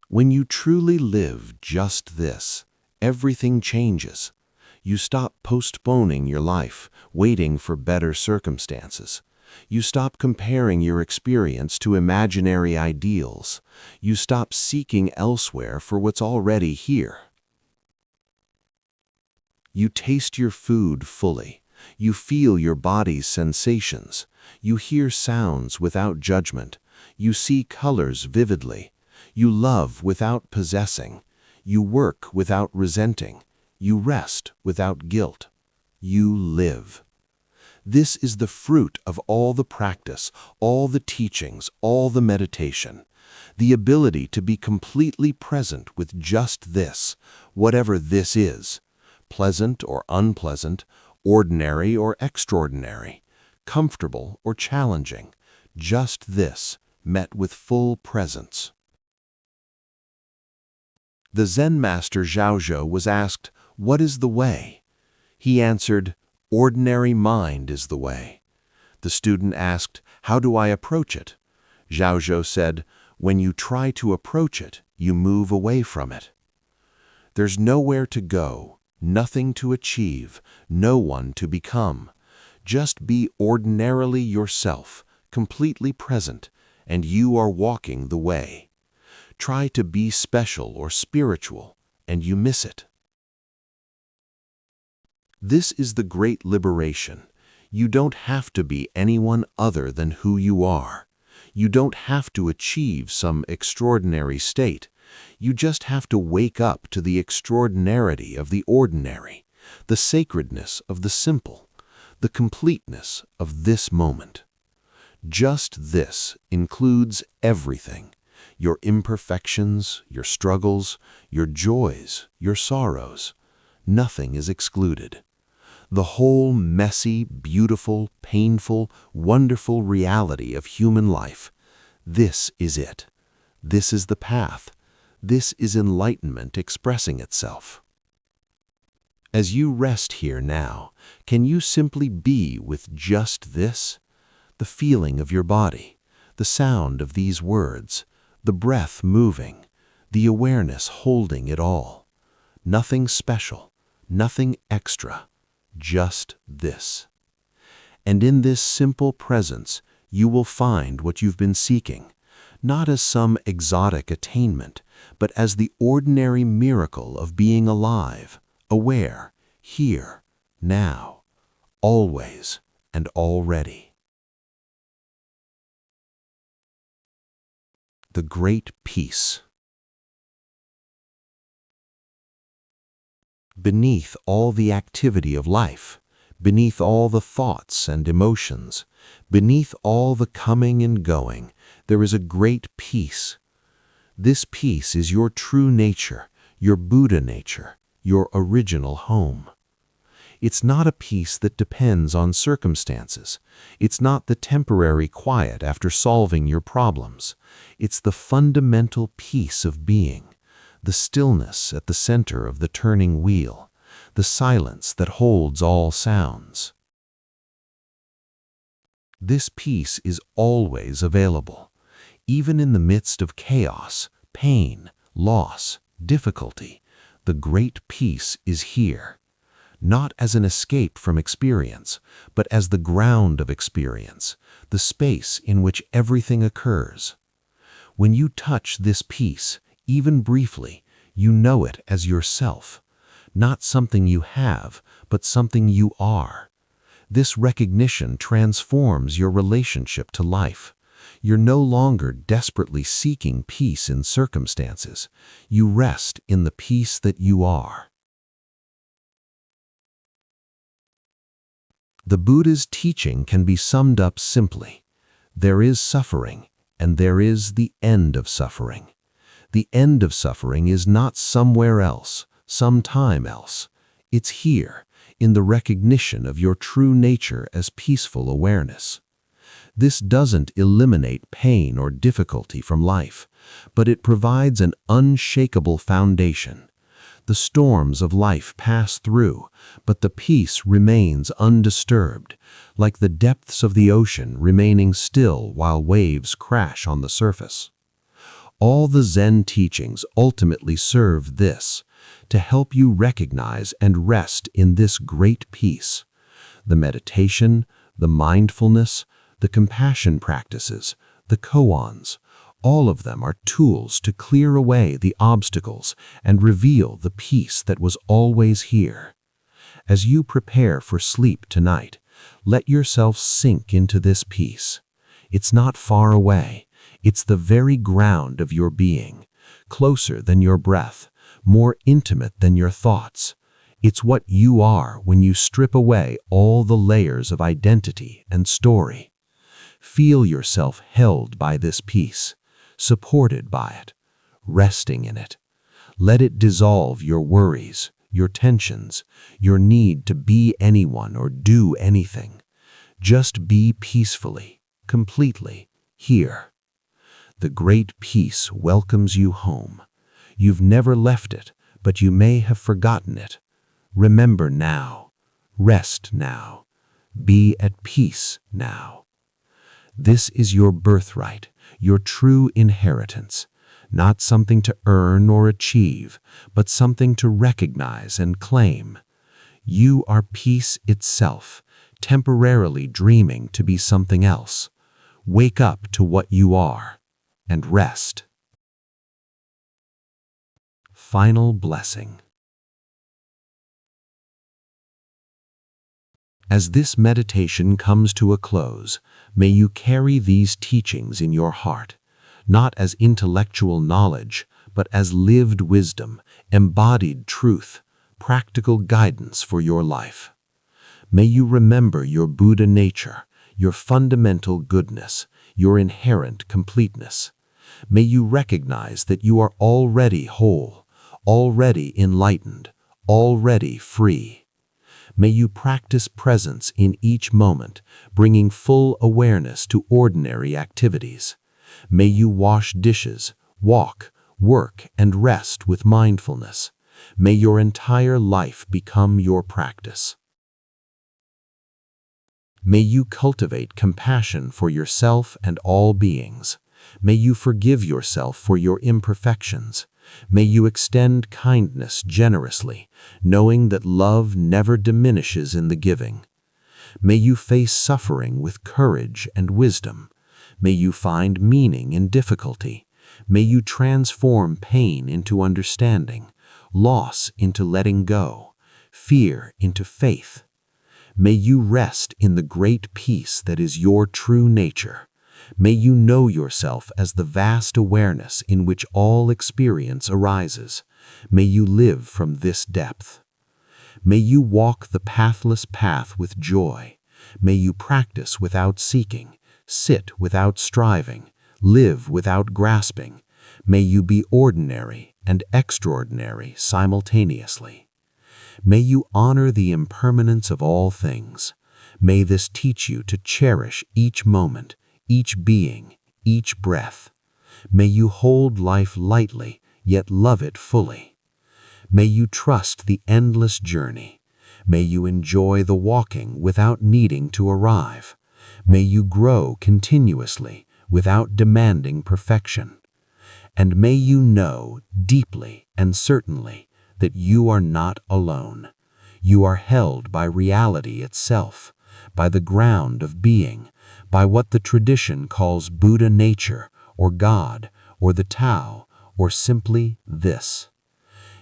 When you truly live just this, everything changes. You stop postponing your life, waiting for better circumstances. You stop comparing your experience to imaginary ideals. You stop seeking elsewhere for what's already here. You taste your food fully. You feel your body's sensations. You hear sounds without judgment. You see colors vividly. You love without possessing. You work without resenting. You rest without guilt. You live. This is the fruit of all the practice, all the teachings, all the meditation. The ability to be completely present with just this, whatever this is, pleasant or unpleasant, ordinary or extraordinary, comfortable or challenging, just this, met with full presence. The Zen master Zhaozhou was asked, "What is the way?" He answered, "Ordinary mind is the way." The student asked, "How do I approach it?" Zhaozhou said, "When you try to approach it, you move away from it." There's nowhere to go, nothing to achieve, no one to become. Just be ordinarily yourself, completely present, and you are walking the way. Try to be special or spiritual, and you miss it. This is the great liberation. You don't have to be anyone other than who you are. You don't have to achieve some extraordinary state. You just have to wake up to the extraordinarity of the ordinary, the sacredness of the simple, the completeness of this moment. Just this includes everything: your imperfections, your struggles, your joys, your sorrows. Nothing is excluded. The whole messy, beautiful, painful, wonderful reality of human life. This is it. This is the path. This is enlightenment expressing itself. As you rest here now, can you simply be with just this? The feeling of your body, the sound of these words, the breath moving, the awareness holding it all. Nothing special, nothing extra. Just this. And in this simple presence, you will find what you've been seeking, not as some exotic attainment, but as the ordinary miracle of being alive, aware, here, now, always and already. the great peace. Beneath all the activity of life, beneath all the thoughts and emotions, beneath all the coming and going, there is a great peace. This peace is your true nature, your Buddha nature, your original home. It's not a peace that depends on circumstances. It's not the temporary quiet after solving your problems. It's the fundamental peace of being, the stillness at the center of the turning wheel, the silence that holds all sounds. This peace is always available, even in the midst of chaos, pain, loss, difficulty. The great peace is here. Not as an escape from experience, but as the ground of experience, the space in which everything occurs. When you touch this peace, even briefly, you know it as yourself, not something you have, but something you are. This recognition transforms your relationship to life. You're no longer desperately seeking peace in circumstances. You rest in the peace that you are. The Buddha's teaching can be summed up simply. There is suffering, and there is the end of suffering. The end of suffering is not somewhere else, sometime else. It's here, in the recognition of your true nature as peaceful awareness. This doesn't eliminate pain or difficulty from life, but it provides an unshakable foundation. The storms of life pass through, but the peace remains undisturbed, like the depths of the ocean remaining still while waves crash on the surface. All the Zen teachings ultimately serve this, to help you recognize and rest in this great peace. The meditation, the mindfulness, the compassion practices, the koans, all of them are tools to clear away the obstacles and reveal the peace that was always here. As you prepare for sleep tonight, let yourself sink into this peace. It's not far away. It's the very ground of your being, closer than your breath, more intimate than your thoughts. It's what you are when you strip away all the layers of identity and story. Feel yourself held by this peace, supported by it, resting in it. Let it dissolve your worries, your tensions, your need to be anyone or do anything. Just be peacefully, completely, here. The great peace welcomes you home. You've never left it, but you may have forgotten it. Remember now. Rest now. Be at peace now. This is your birthright, your true inheritance, not something to earn or achieve, but something to recognize and claim. You are peace itself, temporarily dreaming to be something else. Wake up to what you are, and rest. Final blessing. As this meditation comes to a close, may you carry these teachings in your heart, not as intellectual knowledge, but as lived wisdom, embodied truth, practical guidance for your life. May you remember your Buddha nature, your fundamental goodness, your inherent completeness. May you recognize that you are already whole, already enlightened, already free. May you practice presence in each moment, bringing full awareness to ordinary activities. May you wash dishes, walk, work, and rest with mindfulness. May your entire life become your practice. May you cultivate compassion for yourself and all beings. May you forgive yourself for your imperfections. May you extend kindness generously, knowing that love never diminishes in the giving. May you face suffering with courage and wisdom. May you find meaning in difficulty. May you transform pain into understanding, loss into letting go, fear into faith. May you rest in the great peace that is your true nature. May you know yourself as the vast awareness in which all experience arises. May you live from this depth. May you walk the pathless path with joy. May you practice without seeking, sit without striving, live without grasping. May you be ordinary and extraordinary simultaneously. May you honor the impermanence of all things. May this teach you to cherish each moment, each being, each breath. May you hold life lightly, yet love it fully. May you trust the endless journey. May you enjoy the walking without needing to arrive. May you grow continuously without demanding perfection. And may you know deeply and certainly that you are not alone. You are held by reality itself, by the ground of being, by what the tradition calls Buddha nature, or God, or the Tao, or simply this.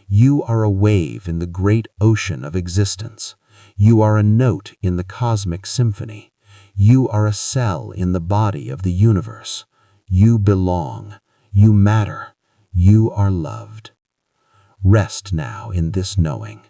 You are a wave in the great ocean of existence. You are a note in the cosmic symphony. You are a cell in the body of the universe. You belong. You matter. You are loved. Rest now in this knowing.